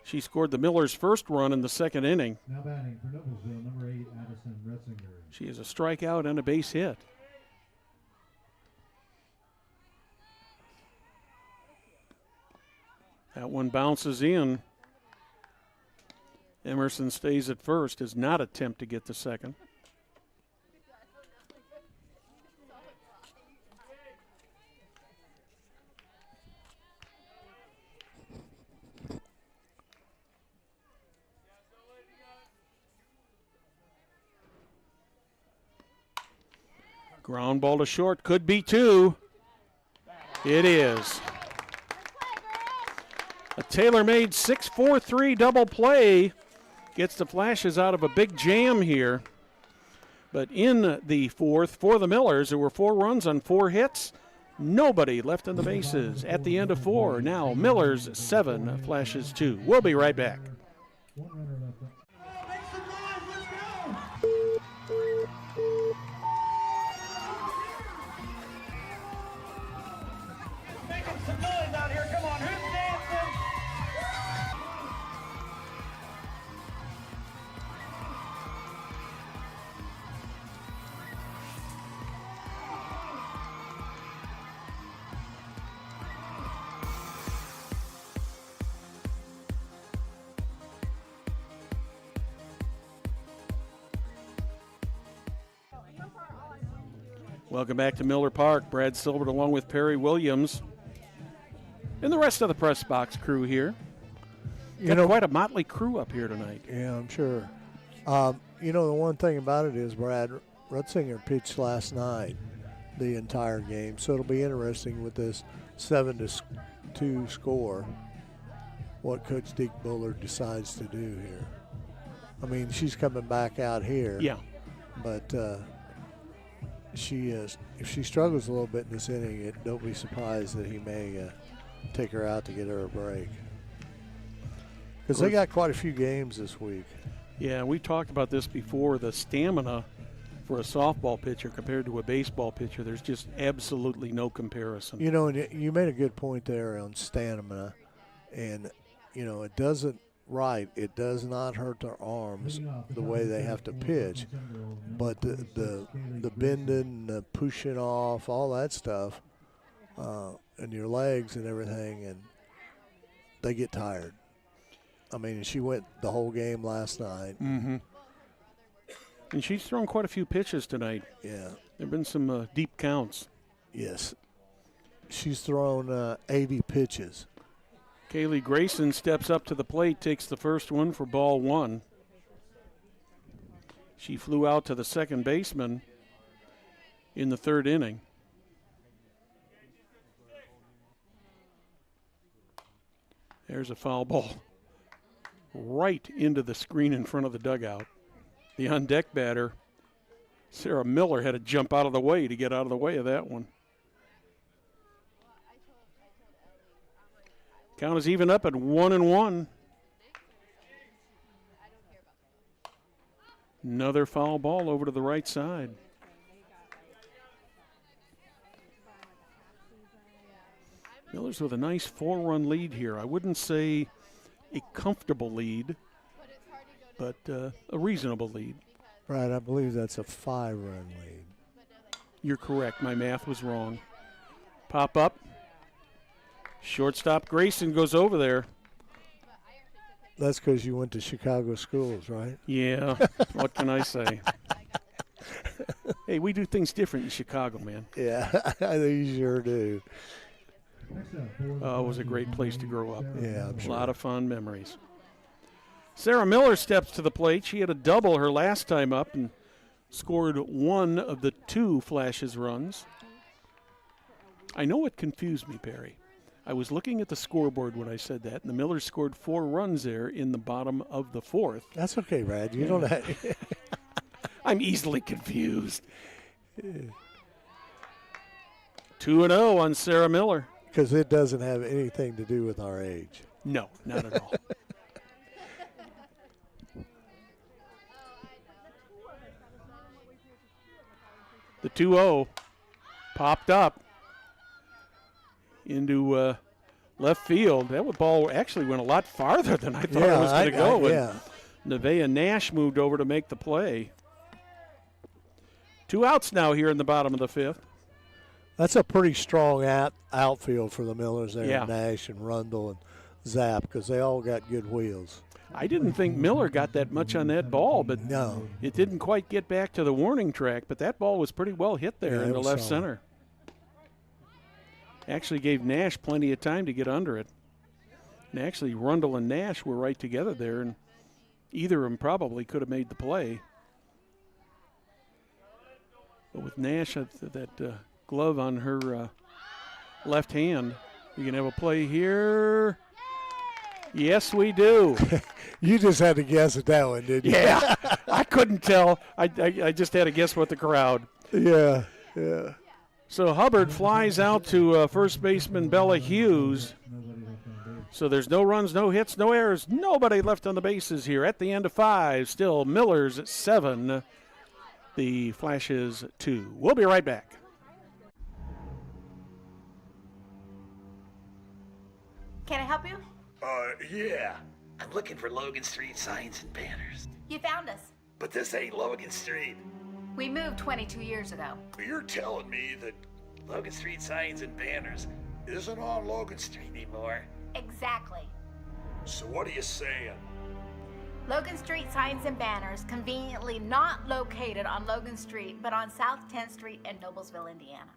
She scored the Millers' first run in the 2nd inning. Now batting for Noblesville, number 8, Addison Retzinger. She has a strikeout and a base hit. That one bounces in. Emerson stays at first, does not attempt to get the second. Ground ball to short, could be 2. It is. A tailor-made 6-4-3 double play gets the Flashes out of a big jam here. But in the 4th, for the Millers, there were 4 runs on 4 hits. Nobody left on the bases at the end of 4. Now Millers 7, Flashes 2. We'll be right back. One runner left. Making some noise out here. Come on, who's dancing? Welcome back to Miller Park. Brad Silbert along with Perry Williams and the rest of the press box crew here. Got quite a motley crew up here tonight. Yeah, I'm sure. The one thing about it is, Brad, Rutzinger pitched last night the entire game, so it'll be interesting with this 7-2 score what Coach Deke Bullard decides to do here. I mean, she's coming back out here. Yeah. But if she struggles a little bit in this inning, don't be surprised that he may take her out to get her a break. Because they got quite a few games this week. Yeah, we talked about this before. The stamina for a softball pitcher compared to a baseball pitcher, there's just absolutely no comparison. And you made a good point there on stamina. And, it does not hurt their arms the way they have to pitch. But the bending, the pushing off, all that stuff, and your legs and everything, and they get tired. I mean, she went the whole game last night. Mm-hmm. And she's thrown quite a few pitches tonight. Yeah. There have been some deep counts. Yes. She's thrown 80 pitches. Kaylee Grayson steps up to the plate, takes the first one for ball 1. She flew out to the second baseman in the 3rd inning. There's a foul ball right into the screen in front of the dugout. The on-deck batter, Sarah Miller, had to jump out of the way to get out of the way of that one. Count is even up at 1-1. Another foul ball over to the right side. Miller's with a nice 4-run lead here. I wouldn't say a comfortable lead, but a reasonable lead. Right, I believe that's a 5-run lead. You're correct. My math was wrong. Pop up. Shortstop Grayson goes over there. That's because you went to Chicago schools, right? Yeah, what can I say? Hey, we do things different in Chicago, man. Yeah, I think you sure do. It was a great place to grow up. Yeah, I'm sure. A lot of fond memories. Sarah Miller steps to the plate. She had a double her last time up and scored one of the 2 Flashes runs. I know it confused me, Perry. I was looking at the scoreboard when I said that, and the Millers scored 4 runs there in the bottom of the 4th. That's okay, Brad. You don't have. I'm easily confused. 2-0 on Sarah Miller. Because it doesn't have anything to do with our age. No, not at all. The 2-0 popped up into left field. That ball actually went a lot farther than I thought it was going to go. Yeah. Nevaeh Nash moved over to make the play. 2 outs now here in the bottom of the 5th. That's a pretty strong outfield for the Millers there, Yeah. Nash and Rundle and Zapp, because they all got good wheels. I didn't think Miller got that much on that ball, but No. it didn't quite get back to the warning track, but that ball was pretty well hit there Yeah, in it the was left solid. center. Actually gave Nash plenty of time to get under it. And actually, Rundle and Nash were right together there, and either of them probably could have made the play. But with Nash, that glove on her left hand, we can have a play here. Yes, we do. You just had to guess at that one, didn't you? Yeah, I couldn't tell. I just had to guess with the crowd. Yeah. So Hubbard flies out to first baseman Bella Hughes. So there's no runs, no hits, no errors, nobody left on the bases here at the end of 5. Still Millers at 7. The Flashes 2. We'll be right back. Can I help you? Yeah. I'm looking for Logan Street signs and banners. You found us. But this ain't Logan Street. We moved 22 years ago. You're telling me that Logan Street signs and banners isn't on Logan Street anymore? Exactly. So what are you saying? Logan Street signs and banners conveniently not located on Logan Street, but on South 10th Street in Noblesville, Indiana.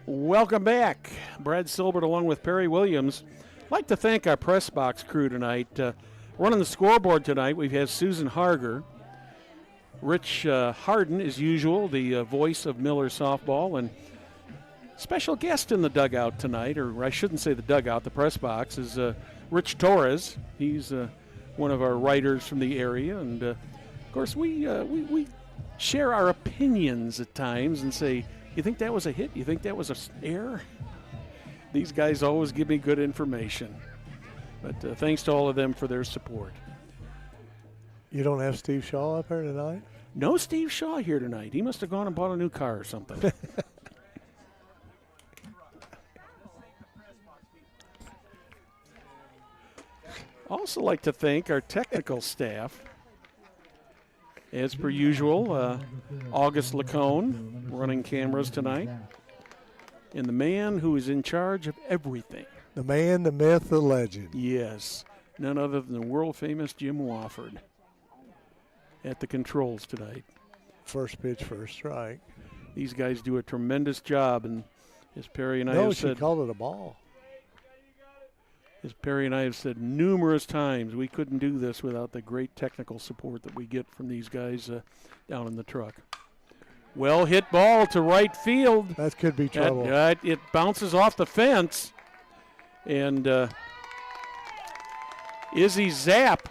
Welcome back. Brad Silbert along with Perry Williams. I'd like to thank our press box crew tonight. Running the scoreboard tonight, we've had Susan Harger, Rich Harden, as usual, the voice of Miller softball, and special guest in the dugout tonight, or I shouldn't say the dugout, the press box, is Rich Torres. He's one of our writers from the area, and of course we share our opinions at times and say, you think that was a hit? You think that was an error? These guys always give me good information. But thanks to all of them for their support. You don't have Steve Shaw up here tonight? No Steve Shaw here tonight. He must have gone and bought a new car or something. Also like to thank our technical staff. As per usual, August Lacone running cameras tonight. And the man who is in charge of everything. The man, the myth, the legend. Yes, none other than the world-famous Jim Wofford at the controls tonight. First pitch, first strike. These guys do a tremendous job, and as Perry and I have said, she called it a ball. As Perry and I have said numerous times, we couldn't do this without the great technical support that we get from these guys down in the truck. Well hit ball to right field. That could be trouble. It bounces off the fence, and Izzy Zapp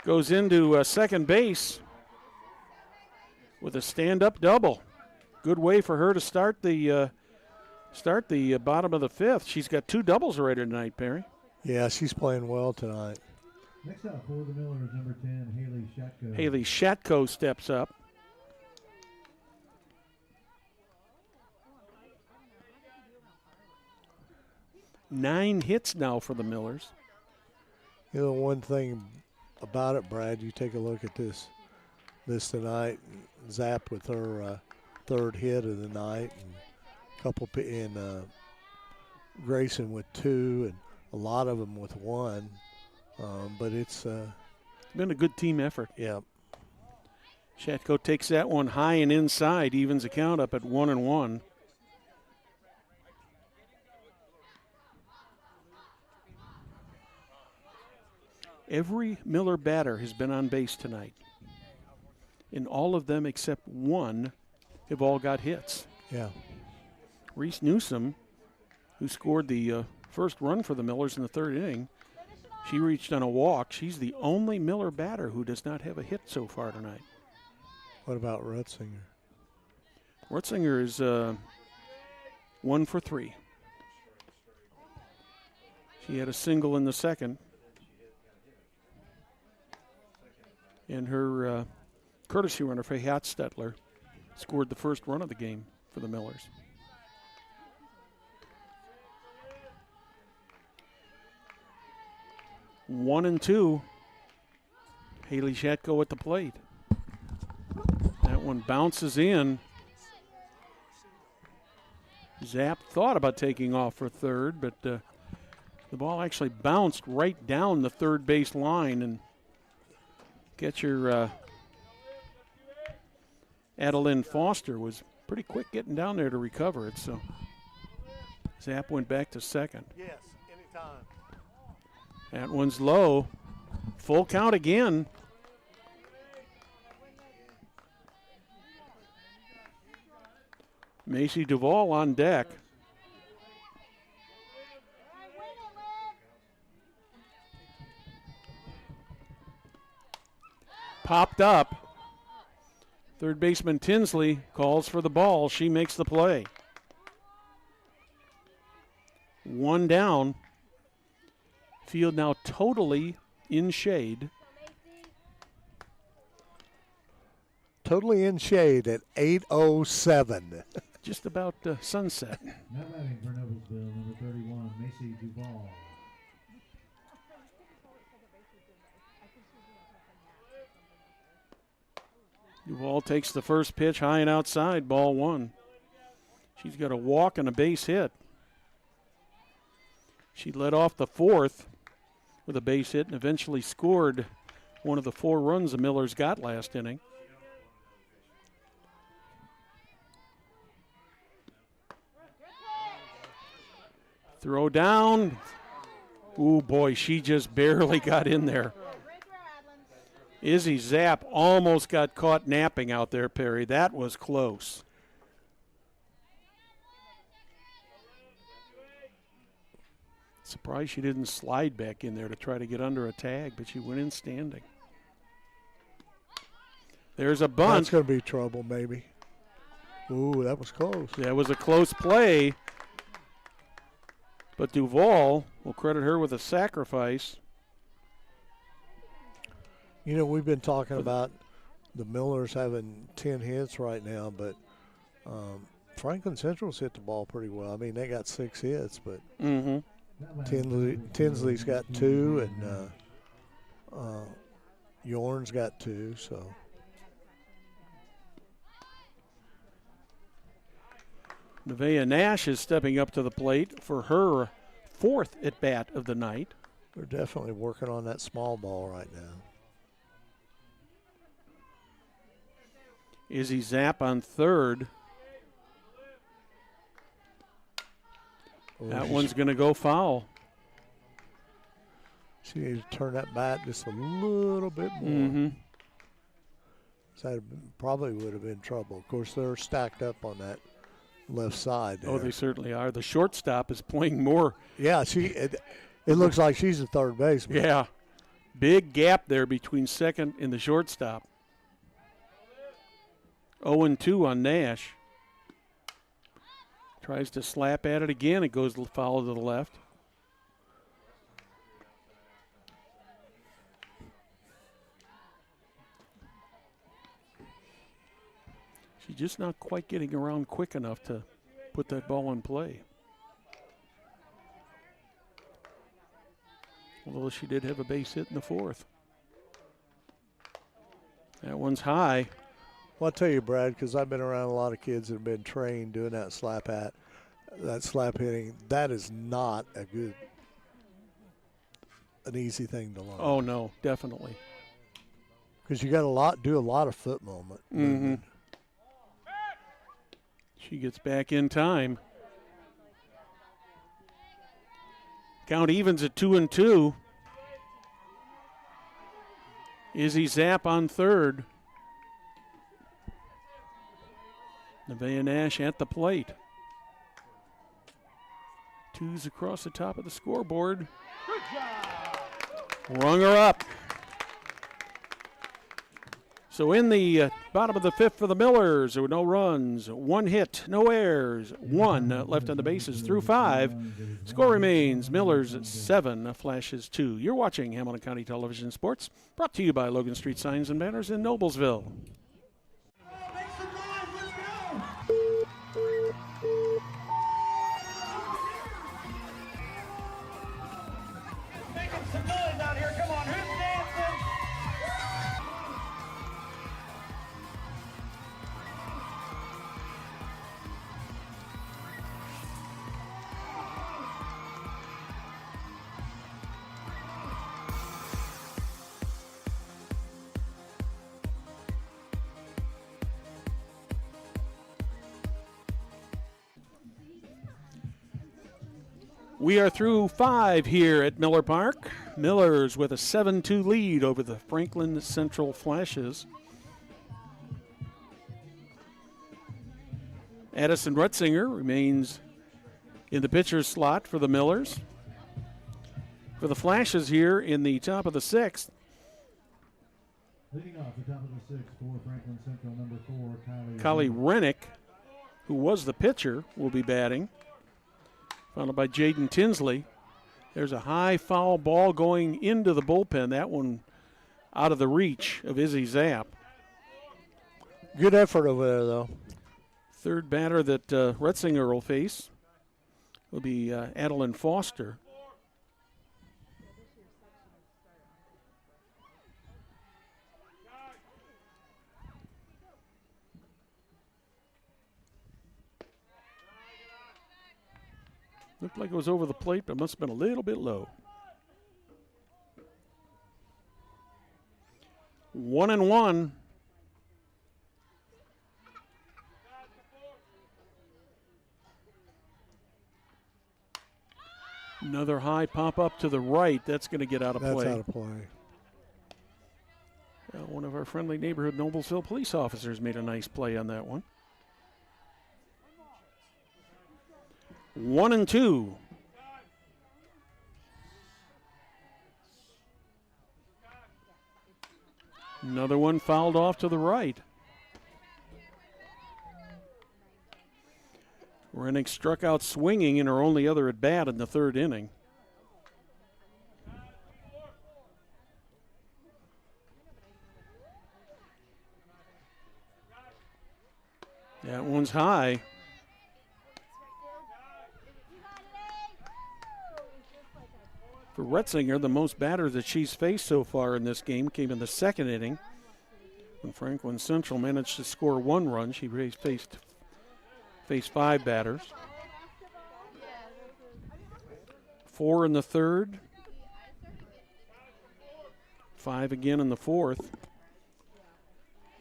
goes into second base with a stand-up double. Good way for her to start the bottom of the 5th. She's got 2 doubles already tonight, Perry. Yeah, she's playing well tonight. Next up for the Millers, number 10, Haley Shatko. Haley Shatko steps up. Nine hits now for the Millers. You know, one thing about it, Brad, you take a look at this tonight. Zapp with her third hit of the night, and Grayson with 2, and a lot of them with 1. But it's been a good team effort. Yeah. Shatko takes that one high and inside, evens the count up at 1-1. Every Miller batter has been on base tonight. And all of them except one have all got hits. Yeah. Reese Newsom, who scored the first run for the Millers in the 3rd inning, she reached on a walk. She's the only Miller batter who does not have a hit so far tonight. What about Rutzinger? Rutzinger is 1 for 3. She had a single in the 2nd. And her courtesy runner for Hatstetler, scored the first run of the game for the Millers. One and two. Haley Shatko at the plate. That one bounces in. Zapp thought about taking off for third, but the ball actually bounced right down the third base line, and catcher Adeline Foster was pretty quick getting down there to recover it, so Zapp went back to second. Yes, anytime. That one's low. Full count again. Macy Duvall on deck. Popped up. Third baseman Tinsley calls for the ball. She makes the play. One down. Field now totally in shade. Totally in shade at 8:07. Just about sunset. Now batting for Noblesville, number 31, Macy Duvall. Duvall takes the first pitch high and outside, ball one. She's got a walk and a base hit. She led off the fourth with a base hit and eventually scored one of the 4 runs the Millers got last inning. Throw down. Ooh, boy, she just barely got in there. Izzy Zapp almost got caught napping out there, Perry. That was close. Surprised she didn't slide back in there to try to get under a tag, but she went in standing. There's a bunt. That's going to be trouble, maybe. Ooh, that was close. That was a close play. But Duvall will credit her with a sacrifice. You know, we've been talking about the Millers having 10 hits right now, but Franklin Central's hit the ball pretty well. I mean, they got 6 hits, but Tinsley's got 2, and Yorn's got 2, so. Nevaeh Nash is stepping up to the plate for her 4th at-bat of the night. They're definitely working on that small ball right now. Izzy Zapp on third. That one's going to go foul. She needs to turn that bat just a little bit more. Mm-hmm. So that probably would have been trouble. Of course, they're stacked up on that left side there. Oh, they certainly are. The shortstop is playing more. Yeah, it looks like she's a third baseman. Yeah. Big gap there between second and the shortstop. 0-2 on Nash. Tries to slap at it again. It goes foul to the left. She's just not quite getting around quick enough to put that ball in play. Although she did have a base hit in the 4th. That one's high. Well, I'll tell you, Brad, because I've been around a lot of kids that have been trained doing that slap hitting. That is not an easy thing to learn. Oh, no, definitely. Because you got do a lot of foot movement. Mm-hmm. She gets back in time. Count evens at 2-2. Izzy Zapp on third. Nevaeh Nash at the plate. 2s across the top of the scoreboard. Rung her up. So in the bottom of the 5th for the Millers, there were no runs, 1 hit, no errors, 1 left on the bases through 5. Score remains Millers 7, Flashes 2. You're watching Hamilton County Television Sports, brought to you by Logan Street Signs and Banners in Noblesville. We are through 5 here at Miller Park. Millers with a 7-2 lead over the Franklin Central Flashes. Addison Rutzinger remains in the pitcher's slot for the Millers. For the Flashes here in the top of the 6th. Leading off the top of the 6th for Franklin Central, number 4, Kylie Rennick, who was the pitcher, will be batting. Followed by Jaden Tinsley. There's a high foul ball going into the bullpen. That one out of the reach of Izzy Zapp. Good effort over there, though. Third batter that Retzinger will face will be Adeline Foster. Looked like it was over the plate, but must have been a little bit low. 1-1. Another high pop up to the right. That's going to get out of play. That's out of play. One of our friendly neighborhood Noblesville police officers made a nice play on that one. 1-2. Another one fouled off to the right. Rennick struck out swinging in her only other at bat in the 3rd inning. That one's high. For Retzinger, the most batters that she's faced so far in this game came in the 2nd inning. When Franklin Central managed to score 1 run, she faced 5 batters. 4 in the 3rd. 5 again in the 4th.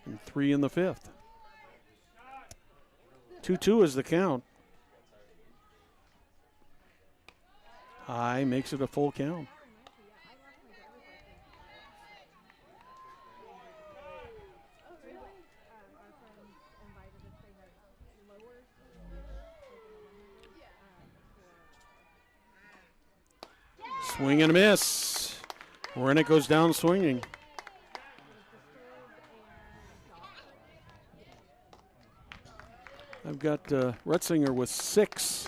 And 3 in the 5th. 2-2 is the count. High makes it a full count. Swing and a miss. Rennick goes down swinging. I've got Retzinger with 6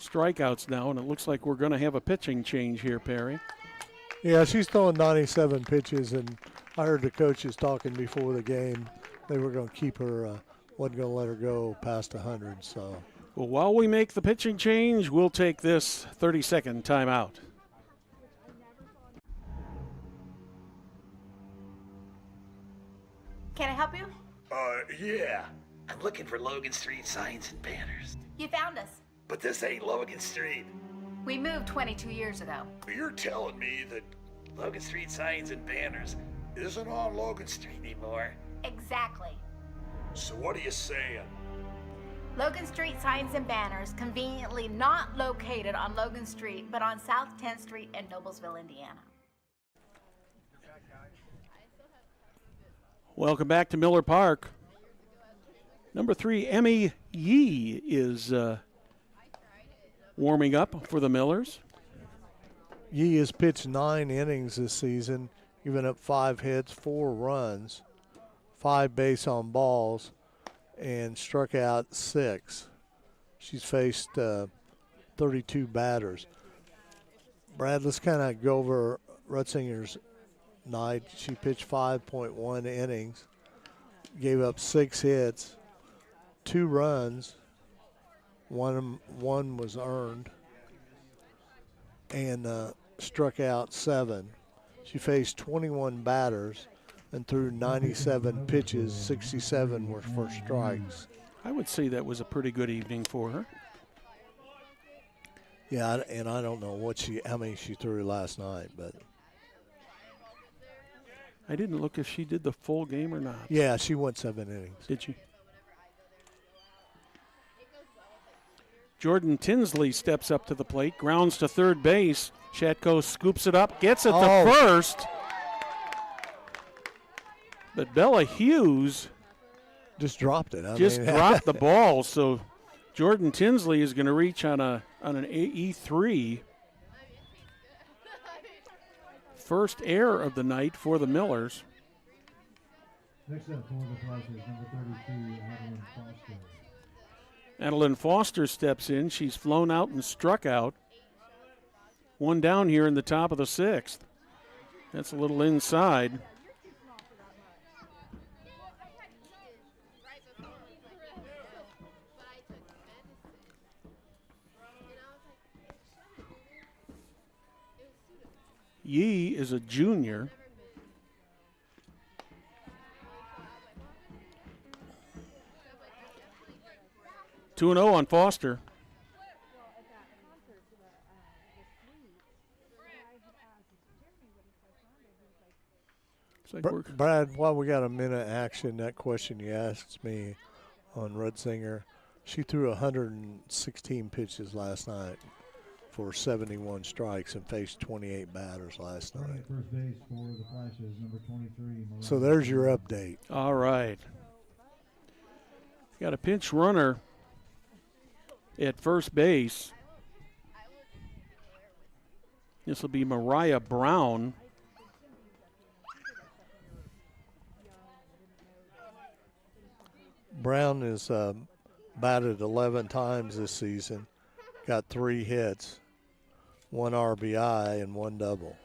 strikeouts now, and it looks like we're going to have a pitching change here, Perry. Yeah, she's throwing 97 pitches, and I heard the coaches talking before the game. They were going to keep her, wasn't going to let her go past 100. So, well, while we make the pitching change, we'll take this 30-second timeout. Can I help you? Yeah. I'm looking for Logan Street signs and banners. You found us. But this ain't Logan Street. We moved 22 years ago. You're telling me that Logan Street signs and banners isn't on Logan Street anymore? Exactly. So what are you saying? Logan Street signs and banners conveniently not located on Logan Street, but on South 10th Street in Noblesville, Indiana. Welcome back to Miller Park. Number 3, Emmy Yee is warming up for the Millers. Yee has pitched 9 innings this season, giving up 5 hits, 4 runs, 5 base on balls, and struck out 6. She's faced 32 batters. Brad, let's kind of go over Rutzinger's night. She pitched 5.1 innings, gave up 6 hits, 2 runs, one was earned, and struck out 7. She faced 21 batters and threw 97 pitches, 67 were for strikes. I would say that was a pretty good evening for her. Yeah, and I don't know how many she threw last night, but I didn't look if she did the full game or not. yeah, she went 7 innings. Did she? Jordan Tinsley steps up to the plate, grounds to third base. Shatko scoops it up, gets it Oh. to first. But Bella Hughes Just dropped it. just dropped the ball, so Jordan Tinsley is going to reach on an E3. First error of the night for the Millers. Next up for the Flyers, number 32, Adeline Foster. Adeline Foster steps in. She's flown out and struck out. One down here in the top of the sixth. That's a little inside. Yee is a junior. Two 2-0 on Foster. Brad, while we got a minute action, that question you asked me on Rudsinger, she threw 116 pitches last night for 71 strikes and faced 28 batters last night. First base for the Flashes, number 23. So there's your update. All right. Got a pinch runner at first base. This will be Mariah Brown. Brown is batted 11 times this season, got 3 hits, 1 RBI, and 1 double.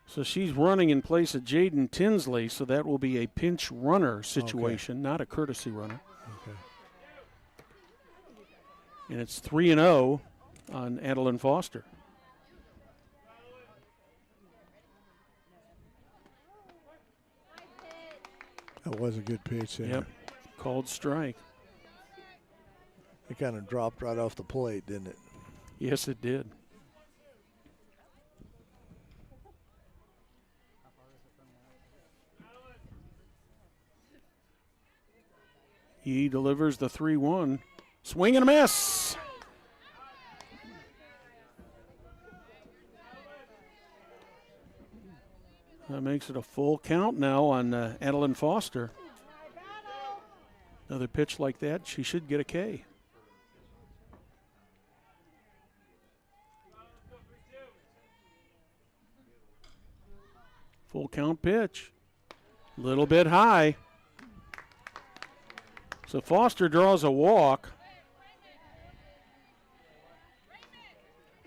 So she's running in place of Jaden Tinsley, so that will be a pinch runner situation, not a courtesy runner. Okay. And it's 3-0 on Adeline Foster. That was a good pitch there. Yep, called strike. It kind of dropped right off the plate, didn't it? Yes, it did. He delivers the 3-1. Swing and a miss. That makes it a full count now on Adeline Foster. Another pitch like that, she should get a K. Full count pitch. Little bit high. So Foster draws a walk.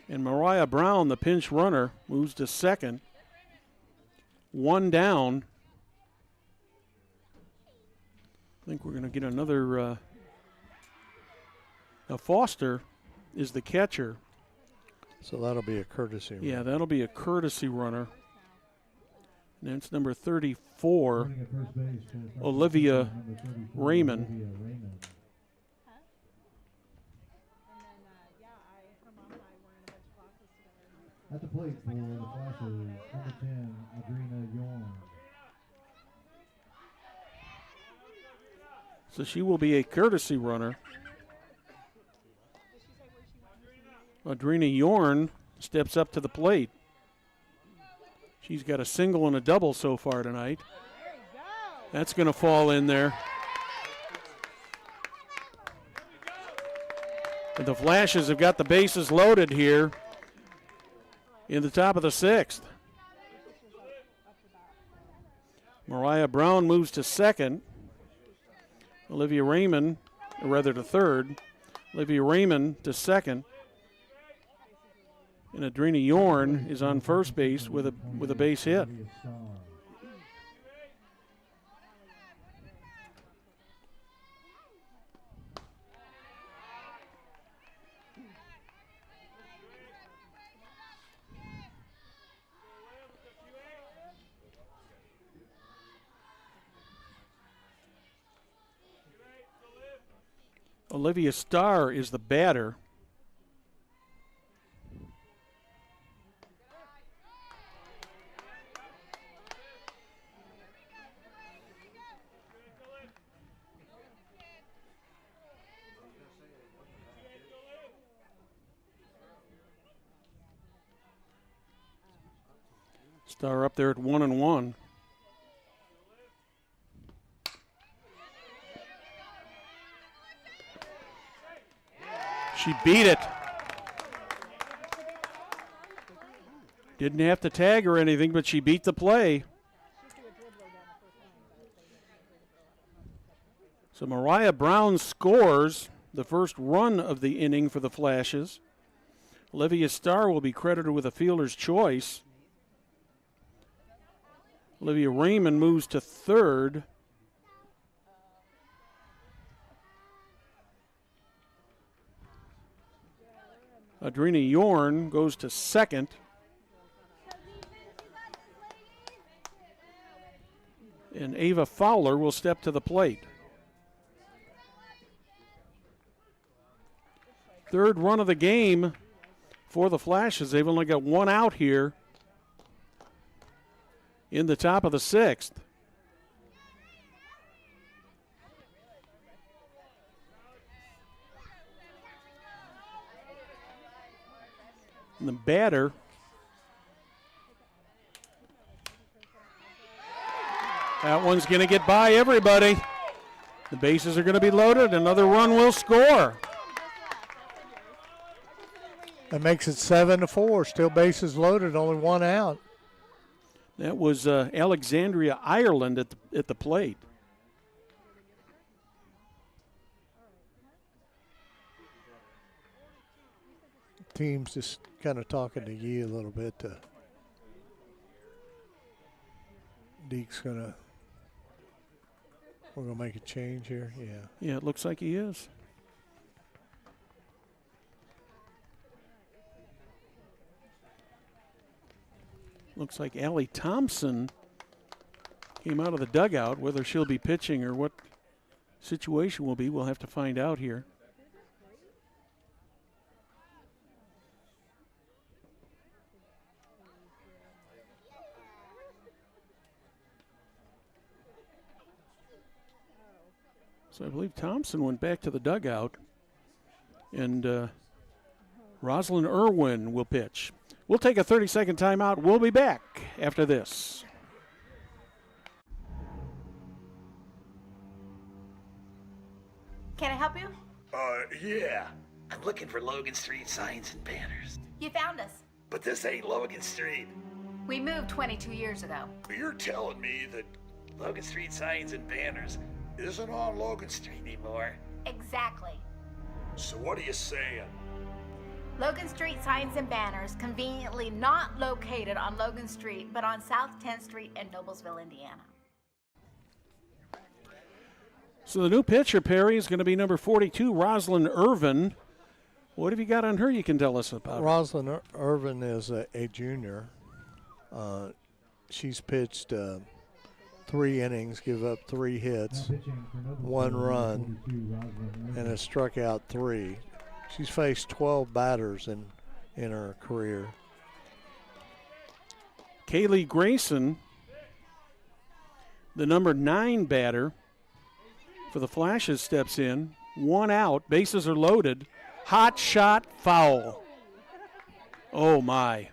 And Mariah Brown, the pinch runner, moves to second. 1 down. I think we're going to get another. Now Foster is the catcher. So that'll be a courtesy runner. Yeah, that'll be a courtesy runner. And that's number 34, Olivia Raymond. At the plate for the Flashes, number 10, Adrina Yorn. So she will be a courtesy runner. Adrina Yorn steps up to the plate. She's got a single and a double so far tonight. That's going to fall in there. And the Flashes have got the bases loaded here in the top of the sixth. Mariah Brown moves to second. Olivia Raymond, or rather to third. Olivia Raymond to second. And Adrina Yorn is on first base with a base hit. Olivia Starr is the batter. Star up there at 1-1. She beat it. Didn't have to tag or anything, but she beat the play. So Mariah Brown scores the first run of the inning for the Flashes. Olivia Starr will be credited with a fielder's choice. Olivia Raymond moves to third. Adrena Yorn goes to second. And Ava Fowler will step to the plate. Third run of the game for the Flashes. They've only got one out here in the top of the sixth. And the batter that one's going to get by everybody. The bases are going to be loaded. Another run will score. That makes it 7-4. Still bases loaded, only one out. That was Alexandria Ireland at the plate. Team's just kind of talking to Yee a little bit. Deke's we're gonna make a change here. Yeah. Yeah, it looks like he is. Looks like Allie Thompson came out of the dugout. Whether she'll be pitching or what situation will be, we'll have to find out here. So I believe Thompson went back to the dugout, and Rosalind Irwin will pitch. We'll take a 30-second timeout. We'll be back after this. Can I help you? Yeah. I'm looking for Logan Street signs and banners. You found us. But this ain't Logan Street. We moved 22 years ago. You're telling me that Logan Street signs and banners isn't on Logan Street anymore? Exactly. So what are you saying? Logan Street signs and banners conveniently not located on Logan Street, but on South 10th Street in Noblesville, Indiana. So the new pitcher, Perry, is going to be number 42, Rosalind Irvin. What have you got on her you can tell us about? Rosalind Irvin is a junior. She's pitched 3 innings, give up 3 hits, 1 run, and has struck out 3. She's faced 12 batters in her career. Kaylee Grayson, the number 9 batter for the Flashes, steps in. 1 out, bases are loaded. Hot shot, foul. Oh, my.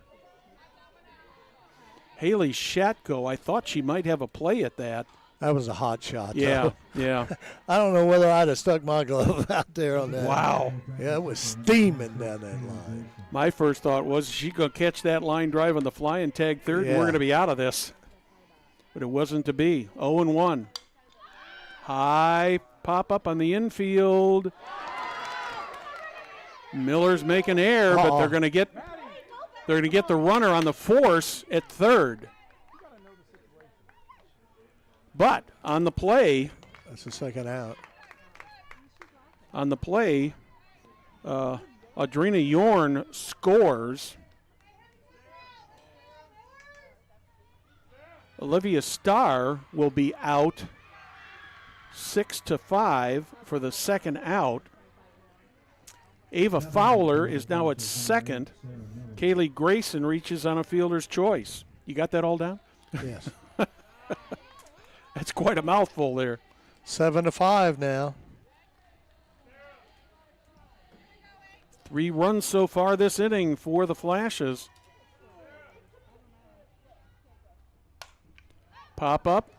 Haley Shatko, I thought she might have a play at that. That was a hot shot. Yeah, though. yeah. I don't know whether I'd have stuck my glove out there on that. Wow. Yeah, it was steaming down that line. My first thought was she going to catch that line drive on the fly and tag third, and we're going to be out of this. But it wasn't to be. 0-1. High pop up on the infield. Miller's making air, but they're going to get the runner on the force at third. But on the play, that's the second out. On the play, Adrena Yorn scores. Olivia Starr will be out 6-5 for the second out. Ava Fowler is now at second. Kaylee Grayson reaches on a fielder's choice. You got that all down? Yes. That's quite a mouthful there. 7-5 now. 3 runs so far this inning for the Flashes. Pop up.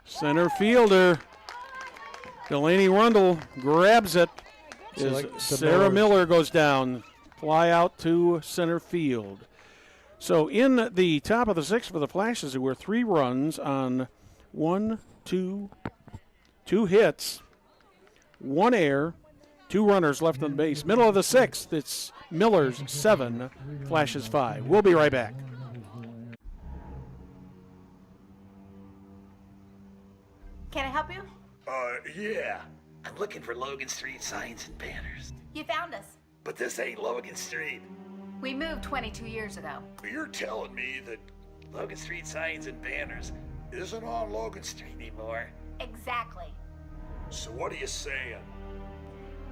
Center fielder Delaney Rundle grabs it. Sarah Miller goes down. Fly out to center field. So in the top of the sixth for the Flashes, there were 3 runs on 2 hits, 1 error, 2 runners left on base. Middle of the sixth, it's Miller's 7, Flashes 5. We'll be right back. Can I help you? Yeah. I'm looking for Logan Street signs and banners. You found us. But this ain't Logan Street. We moved 22 years ago. You're telling me that Logan Street signs and banners isn't on Logan Street anymore? Exactly. So what are you saying?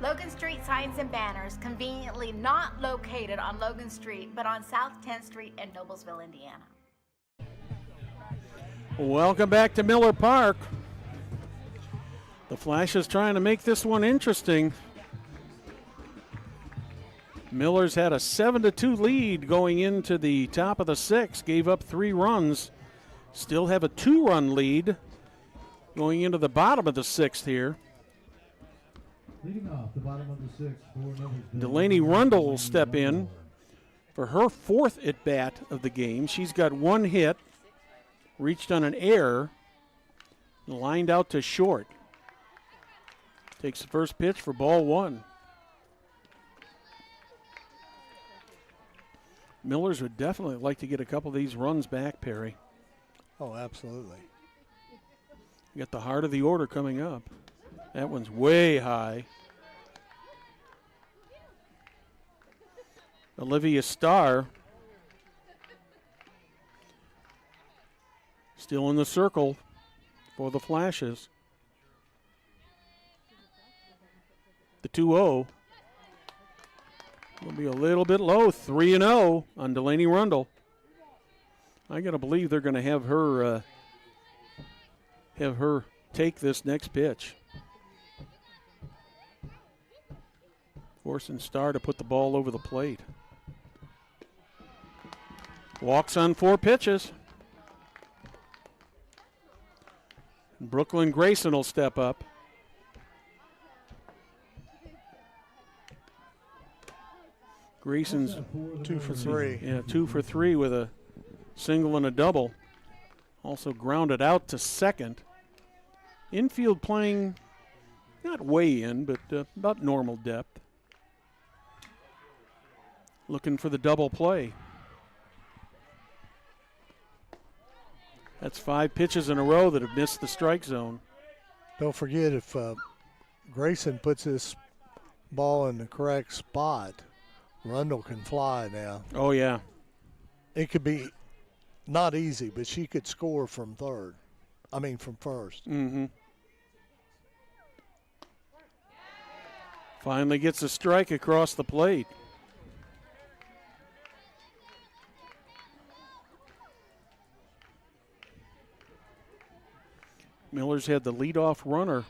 Logan Street signs and banners conveniently not located on Logan Street, but on South 10th Street in Noblesville, Indiana. Welcome back to Miller Park. The Flash is trying to make this one interesting. Miller's had a 7-2 lead going into the top of the sixth, gave up 3 runs. Still have a 2-run lead going into the bottom of the sixth here. Leading off the bottom of the sixth for Noblesville. Delaney Rundle will step in for her 4th at-bat of the game. She's got 1 hit, reached on an error, lined out to short. Takes the first pitch for ball 1. Millers would definitely like to get a couple of these runs back, Perry. Oh, absolutely. You got the heart of the order coming up. That one's way high. Olivia Starr still in the circle for the Flashes. The 2-0 will be a little bit low. 3-0 on Delaney Rundle. I gotta believe they're going to have her take this next pitch. Forcing Starr to put the ball over the plate. Walks on 4 pitches. Brooklyn Grayson will step up. Grayson's 2 for 3. Yeah, 2 for 3 with a single and a double. Also grounded out to second. Infield playing not way in, but about normal depth. Looking for the double play. That's 5 pitches in a row that have missed the strike zone. Don't forget, if Grayson puts this ball in the correct spot, Rundle can fly now. Oh, yeah. It could be not easy, but she could score from from first. Mm-hmm. Finally gets a strike across the plate. Miller's had the leadoff runner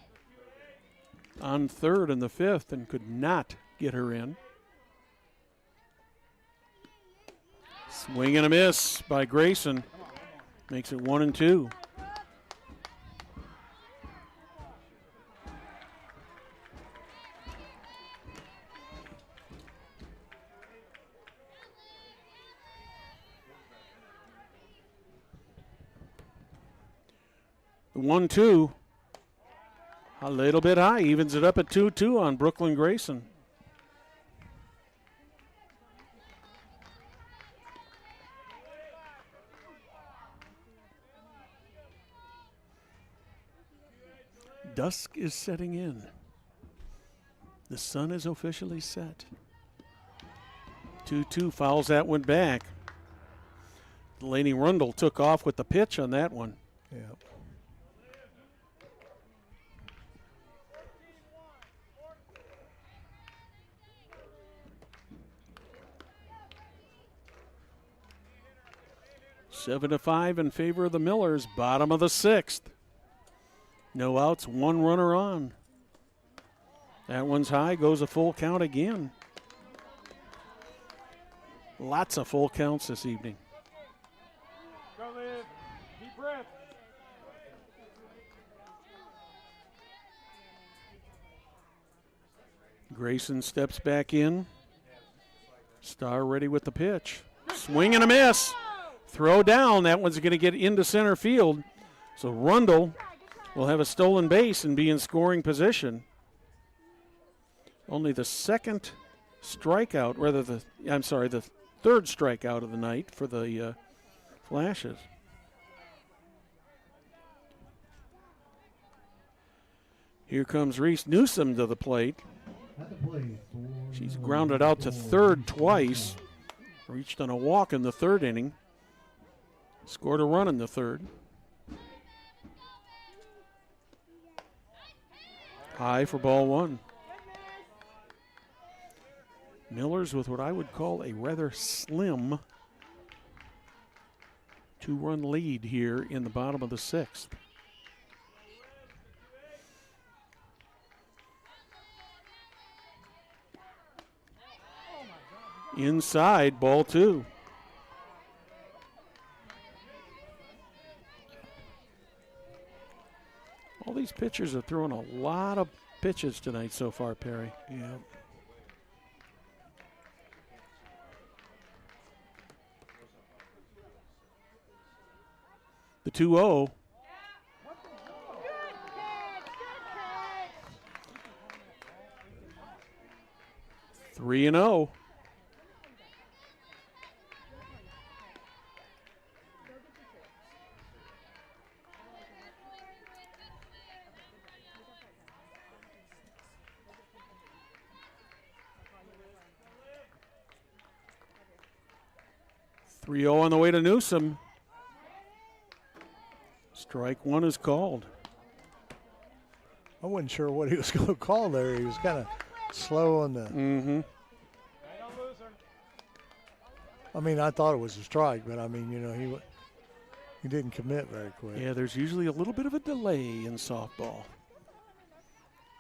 on third in the 5th and could not get her in. Swing and a miss by Grayson. Makes it 1-2. The 1-2, a little bit high, evens it up at 2-2 on Brooklyn Grayson. Dusk is setting in. The sun is officially set. 2-2 fouls that one back. Delaney Rundle took off with the pitch on that one. Yeah. Seven to 5 in favor of the Millers. Bottom of the 6th. No outs, 1 runner on. That one's high, goes a full count again. Lots of full counts this evening. Grayson steps back in. Starr ready with the pitch. Swing and a miss. Throw down. That one's going to get into center field. So Rundle will have a stolen base and be in scoring position. Only the second strikeout, the third strikeout of the night for the Flashes. Here comes Reese Newsom to the plate. She's grounded out to third twice. Reached on a walk in the third inning. Scored a run in the third. High for ball one. Millers with what I would call a rather slim 2-run lead here in the bottom of the sixth. Inside, ball two. All these pitchers have thrown a lot of pitches tonight so far, Perry. Yeah. The 2-0. Three and 0. On the way to Newsom. Strike one is called. I wasn't sure what he was going to call there. He was kind of slow on the. Mm-hmm. I mean, I thought it was a strike, but I mean, you know, he didn't commit very quick. Yeah, there's usually a little bit of a delay in softball.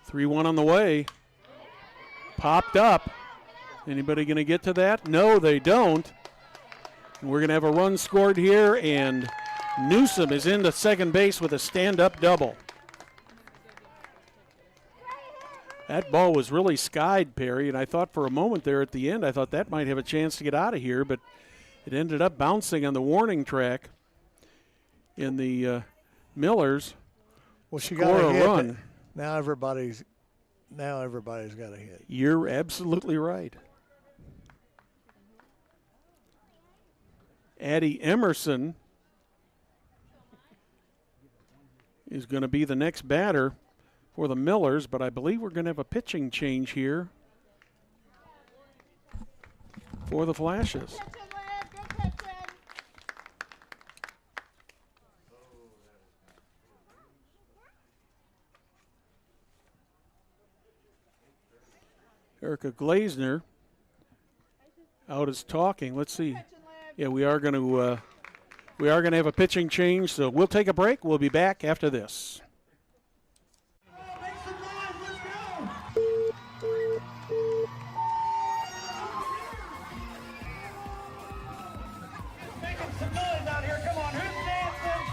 3-1 on the way. Popped up. Anybody going to get to that? No, they don't. We're going to have a run scored here, and Newsom is into second base with a stand-up double. That ball was really skied, Perry, and I thought for a moment there at the end, I thought that might have a chance to get out of here, but it ended up bouncing on the warning track in the Millers. Well, she got a hit. Run. Now everybody's got a hit. You're absolutely right. Addie Emerson is going to be the next batter for the Millers, but I believe we're going to have a pitching change here for the Flashes. Erica Glazner out is talking. Let's see. Yeah, we are going to have a pitching change, so we'll take a break. We'll be back after this. Making some noise out here. Come on, who's dancing?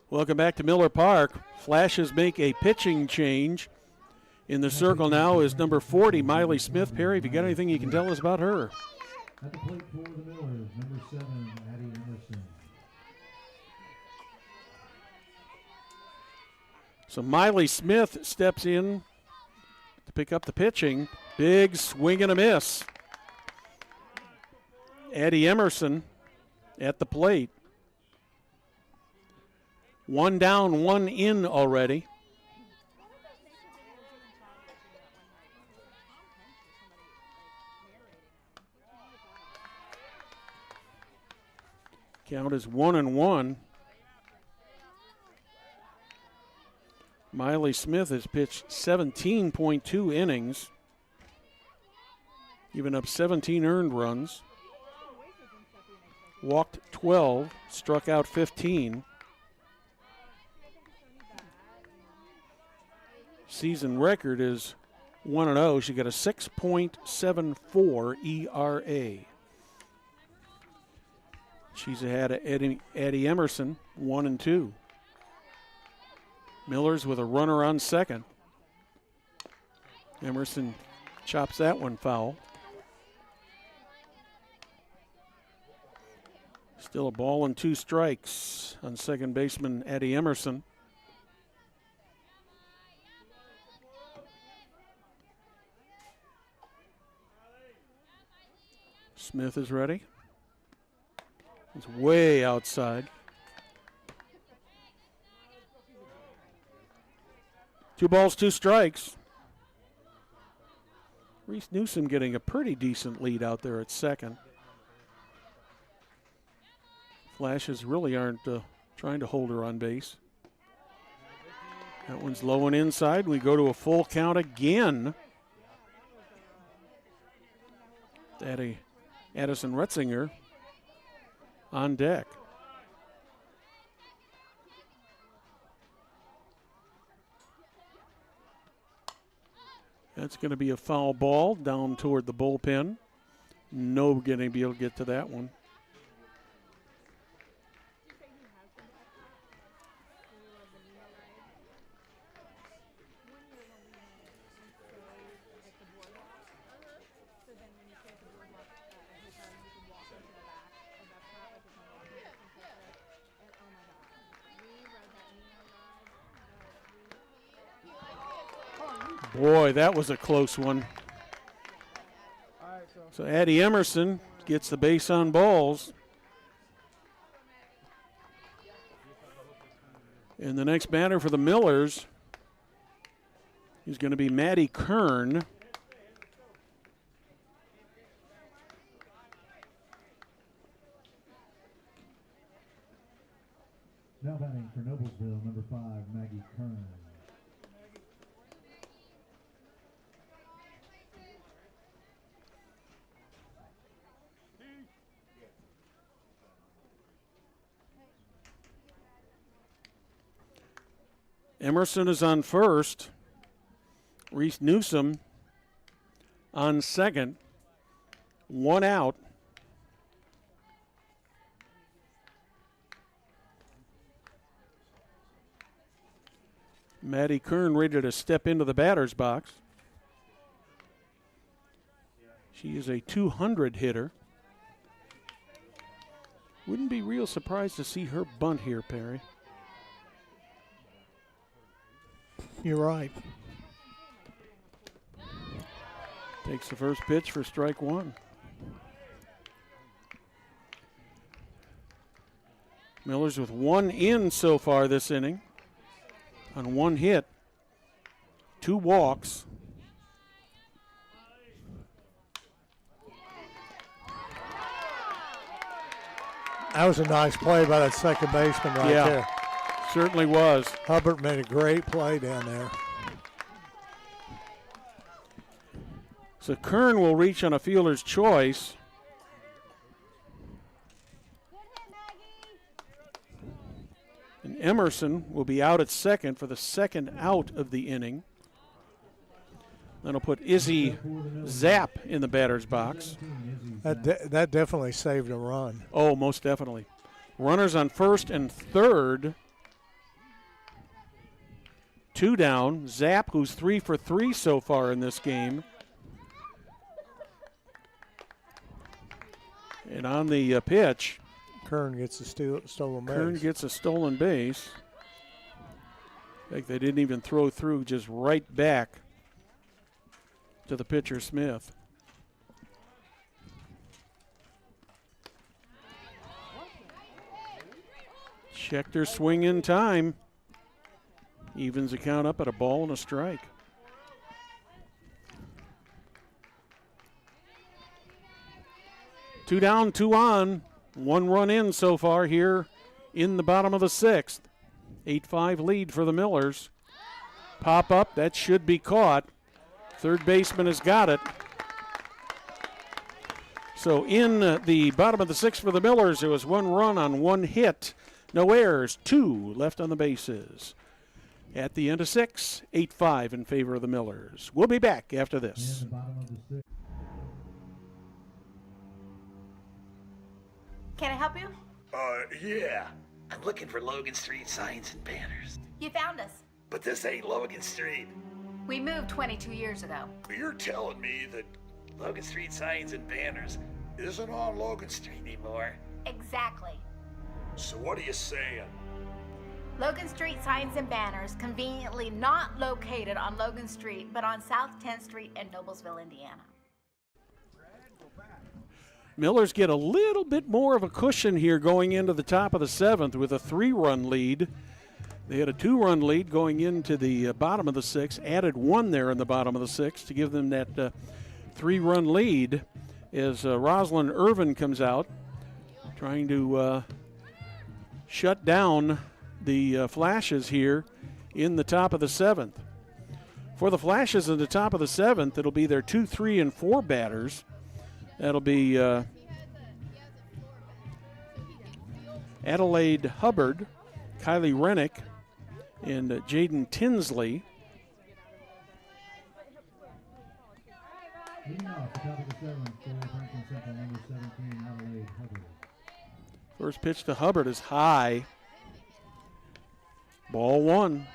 Welcome back to Miller Park. Flashes make a pitching change. In the circle now is number 40, Miley Smith. Perry, have you got anything you can tell us about her? At the plate for the Millers, number 7, Addie Emerson. So Miley Smith steps in to pick up the pitching. Big swing and a miss. Addie Emerson at the plate. 1 down, 1 in already. Count is 1-1. Miley Smith has pitched 17.2 innings, giving up 17 earned runs. walked 12, struck out 15. Season record is 1-0. She got a 6.74 ERA. She's ahead of Addie Emerson, 1-2. Miller's with a runner on second. Emerson chops that one foul. Still a ball and 2 strikes on second baseman Addie Emerson. Smith is ready. He's way outside. 2 balls, 2 strikes. Reese Newsom getting a pretty decent lead out there at second. Flashes really aren't trying to hold her on base. That one's low and inside. We go to a full count again. Addison Retzinger on deck. That's going to be a foul ball down toward the bullpen. No going to be able to get to that one. Boy, that was a close one. So Addie Emerson gets the base on balls. And the next batter for the Millers is going to be Maddie Kern. Now batting for Noblesville, number 5, Maggie Kern. Emerson is on first. Reese Newsom on second. 1 out. Maddie Kern ready to step into the batter's box. She is a 200 hitter. Wouldn't be real surprised to see her bunt here, Perry. You're right. Takes the first pitch for strike 1. Miller's with 1 in so far this inning. On 1 hit, 2 walks. That was a nice play by that second baseman right there. Certainly was. Hubbard made a great play down there. So Kern will reach on a fielder's choice. And Emerson will be out at second for the second out of the inning. That'll put Izzy Zapp in the batter's box. That definitely saved a run. Oh, most definitely. Runners on first and third. 2 down. Zapp, who's 3 for 3 so far in this game. And on the pitch, Kern gets a stolen base. Kern gets a stolen base. I think they didn't even throw through, just right back to the pitcher, Smith. Checked her swing in time. Evens the count up at a ball and a strike. Two down, 2 on. 1 run in so far here in the bottom of the 6th. 8-5 lead for the Millers. Pop up, that should be caught. Third baseman has got it. So in the bottom of the sixth for the Millers, there was 1 run on 1 hit. No errors, 2 left on the bases. At the end of 6, 8-5 in favor of the Millers. We'll be back after this. Can I help you? Yeah. I'm looking for Logan Street signs and banners. You found us. But this ain't Logan Street. We moved 22 years ago. You're telling me that Logan Street signs and banners isn't on Logan Street anymore? Exactly. So what are you saying? Logan Street signs and banners conveniently not located on Logan Street, but on South 10th Street in Noblesville, Indiana. Millers get a little bit more of a cushion here going into the top of the 7th with a 3-run lead. They had a 2-run lead going into the bottom of the 6th, added 1 there in the bottom of the 6th to give them that 3-run lead as Rosalind Irvin comes out trying to shut down the Flashes here in the top of the 7th. For the Flashes in the top of the 7th, it'll be their 2, 3, and 4 batters. That'll be Adelaide Hubbard, Kylie Rennick, and Jaden Tinsley. Leading off the top of the 7th, for Franklin Central, number 17, Adelaide Hubbard. First pitch to Hubbard is high. Ball 1.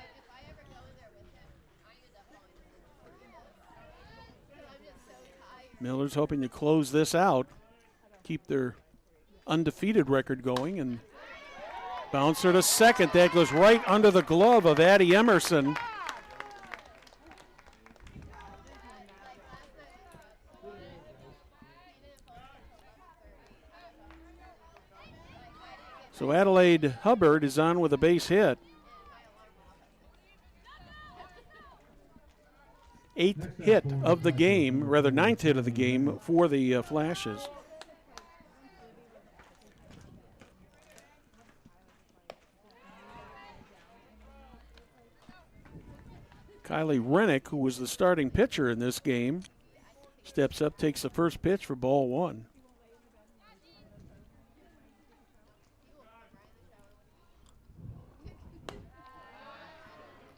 Miller's hoping to close this out, keep their undefeated record going, and bouncer to second. That goes right under the glove of Addie Emerson. So Adelaide Hubbard is on with a base hit. 8th hit of the game, rather 9th hit of the game for the Flashes. Kylie Rennick, who was the starting pitcher in this game, steps up, takes the first pitch for ball 1.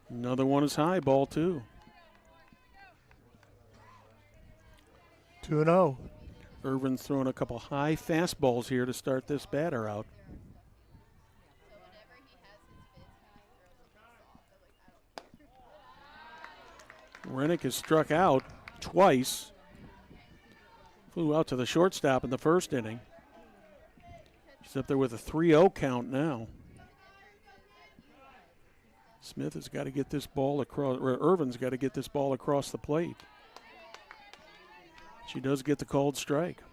Another one is high, ball 2. 2-0. Irvin's throwing a couple high fastballs here to start this batter out. Rennick has struck out twice. Flew out to the shortstop in the first inning. She's up there with a 3-0 count now. Smith has got to get this ball across, or Irvin's got to get this ball across the plate. She does get the called strike.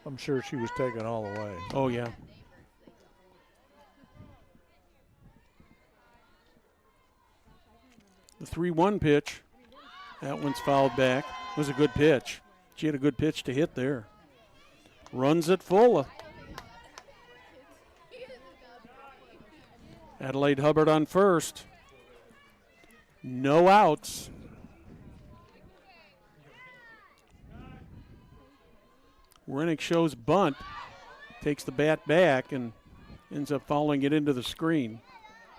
I'm sure she was taken all the way. Oh, yeah. The 3-1 pitch, that one's fouled back. It was a good pitch. She had a good pitch to hit there. Runs it full. Adelaide Hubbard on first. No outs. Rennick shows bunt, takes the bat back, and ends up fouling it into the screen.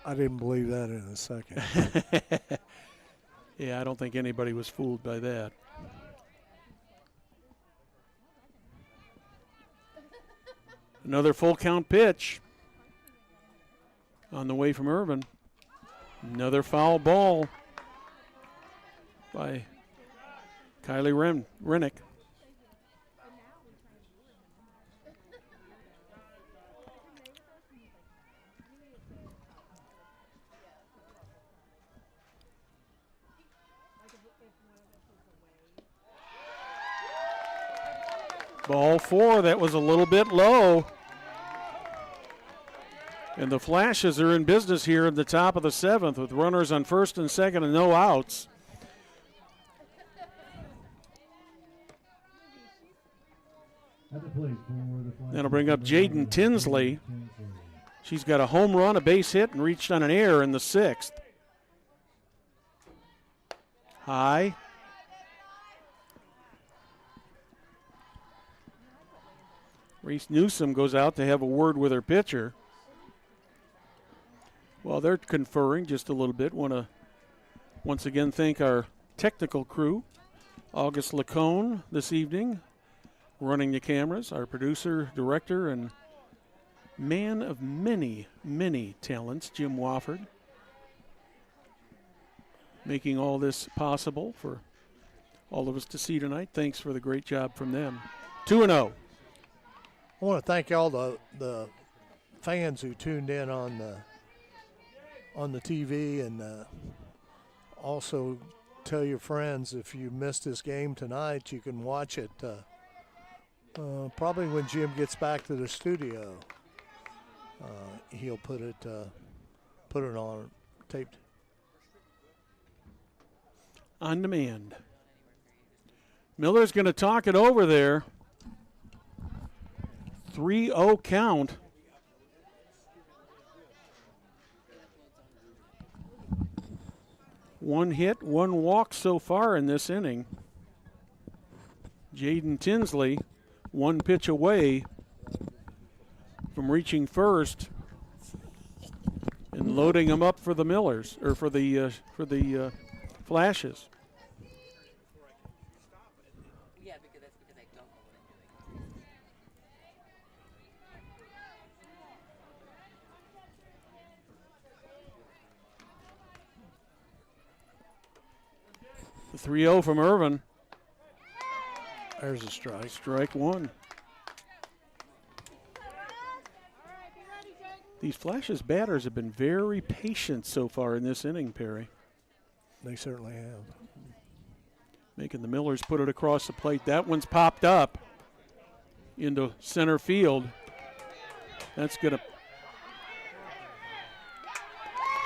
I didn't believe that in a second. Yeah, I don't think anybody was fooled by that. Another full count pitch on the way from Irvin. Another foul ball by Kylie Rennick. Ball 4, that was a little bit low. And the Flashes are in business here in the top of the 7th with runners on first and second and no outs. That'll bring up Jaden Tinsley. She's got a home run, a base hit, and reached on an error in the 6th. High. Reese Newsom goes out to have a word with her pitcher. While they're conferring just a little bit, want to once again thank our technical crew, August Lacone this evening, running the cameras, our producer, director, and man of many, many talents, Jim Wofford, making all this possible for all of us to see tonight. Thanks for the great job from them. 2-0. I want to thank all the fans who tuned in on the TV, and also tell your friends if you missed this game tonight, you can watch it probably when Jim gets back to the studio. He'll put it on taped. On demand. Miller's going to talk it over there. 3-0 count. One hit, one walk so far in this inning. Jaden Tinsley, one pitch away from reaching first and loading him up for the Millers, or for the Flashes. The 3-0 from Irvin. There's a strike. Strike one. These Flashes batters have been very patient so far in this inning, Perry. They certainly have. Making the Millers put it across the plate. That one's popped up into center field. That's going to...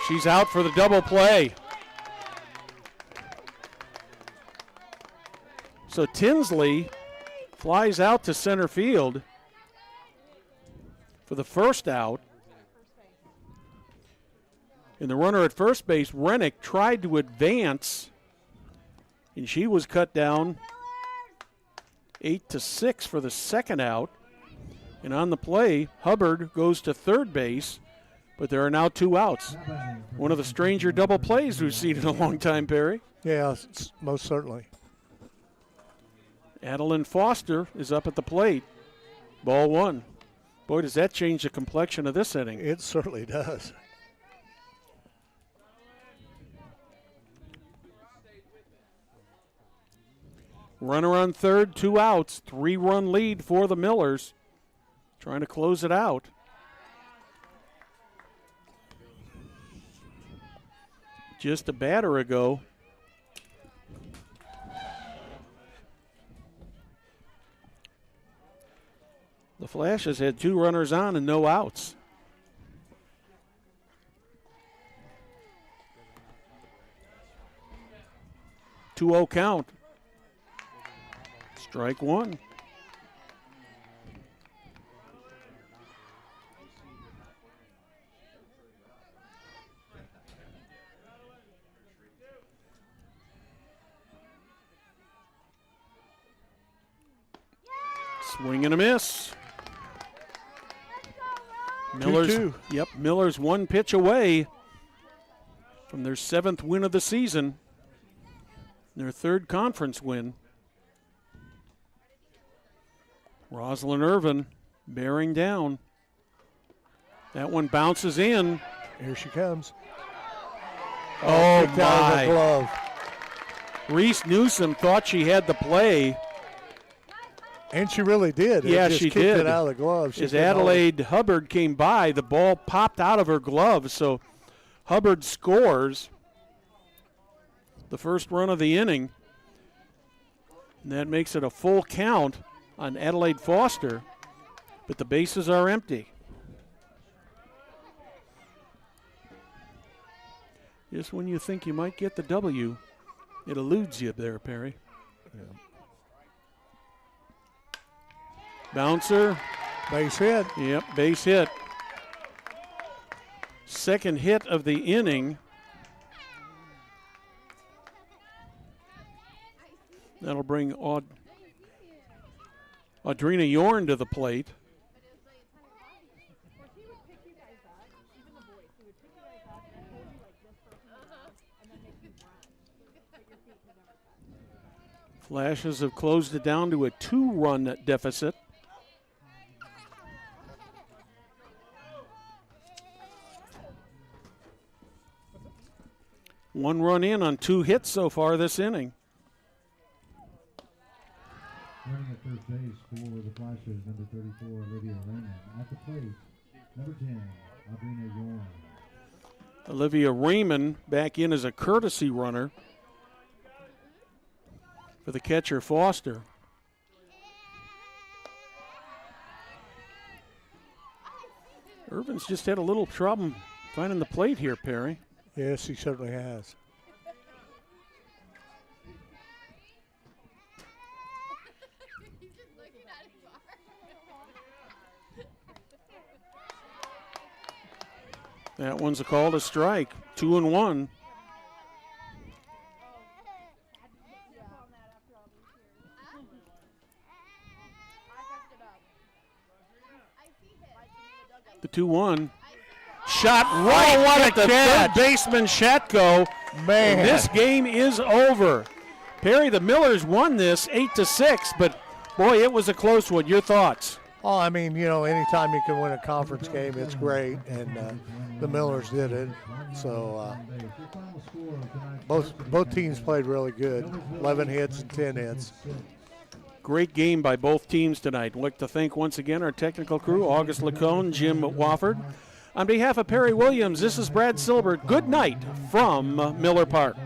She's out for the double play. So Tinsley flies out to center field for the first out. And the runner at first base, Rennick, tried to advance, and she was cut down 8-6 for the second out. And on the play, Hubbard goes to third base, but there are now two outs. One of the stranger double plays we've seen in a long time, Perry. Yeah, most certainly. Adeline Foster is up at the plate. Ball one. Boy, does that change the complexion of this inning. It certainly does. Runner on third, two outs, 3-run lead for the Millers. Trying to close it out. Just a batter ago. The Flashes had two runners on and no outs. Two-0 count. Strike one. Swing and a miss. Miller's, 2-2. Yep, Miller's one pitch away from their 7th win of the season, their 3rd conference win. Rosalind Irvin bearing down. That one bounces in. Here she comes. Oh, kicked out of the glove. Reese Newsom thought she had the play. And she really did. Yeah, she she kicked did. it out of the glove. As Adelaide Hubbard came by, the ball popped out of her glove, so Hubbard scores the first run of the inning. And that makes it a full count on Adelaide Foster, but the bases are empty. Just when you think you might get the W, it eludes you there, Perry. Yeah. Bouncer. Base hit. Yep, base hit. Second hit of the inning. That'll bring Audrina Yorn to the plate. Flashes have closed it down to a 2-run deficit. One run in on 2 hits so far this inning. Running at first base for the Flashes, number 34, Olivia Raymond. At the plate, number 10, Audrina Yorn. Olivia Raymond back in as a courtesy runner for the catcher Foster. Irvin's just had a little trouble finding the plate here, Perry. Yes, he certainly has. That one's a call to strike. 2-1. The 2-1. Shot right at the third baseman Shatko. Man. And this game is over. Perry, the Millers won this 8-6, but boy, it was a close one. Your thoughts? Oh, I mean, you know, anytime you can win a conference game, it's great, and the Millers did it. So both teams played really good. 11 hits and 10 hits. Great game by both teams tonight. I'd like to thank once again our technical crew, August Lacone, Jim Wofford. On behalf of Perry Williams, this is Brad Silbert. Good night from Miller Park.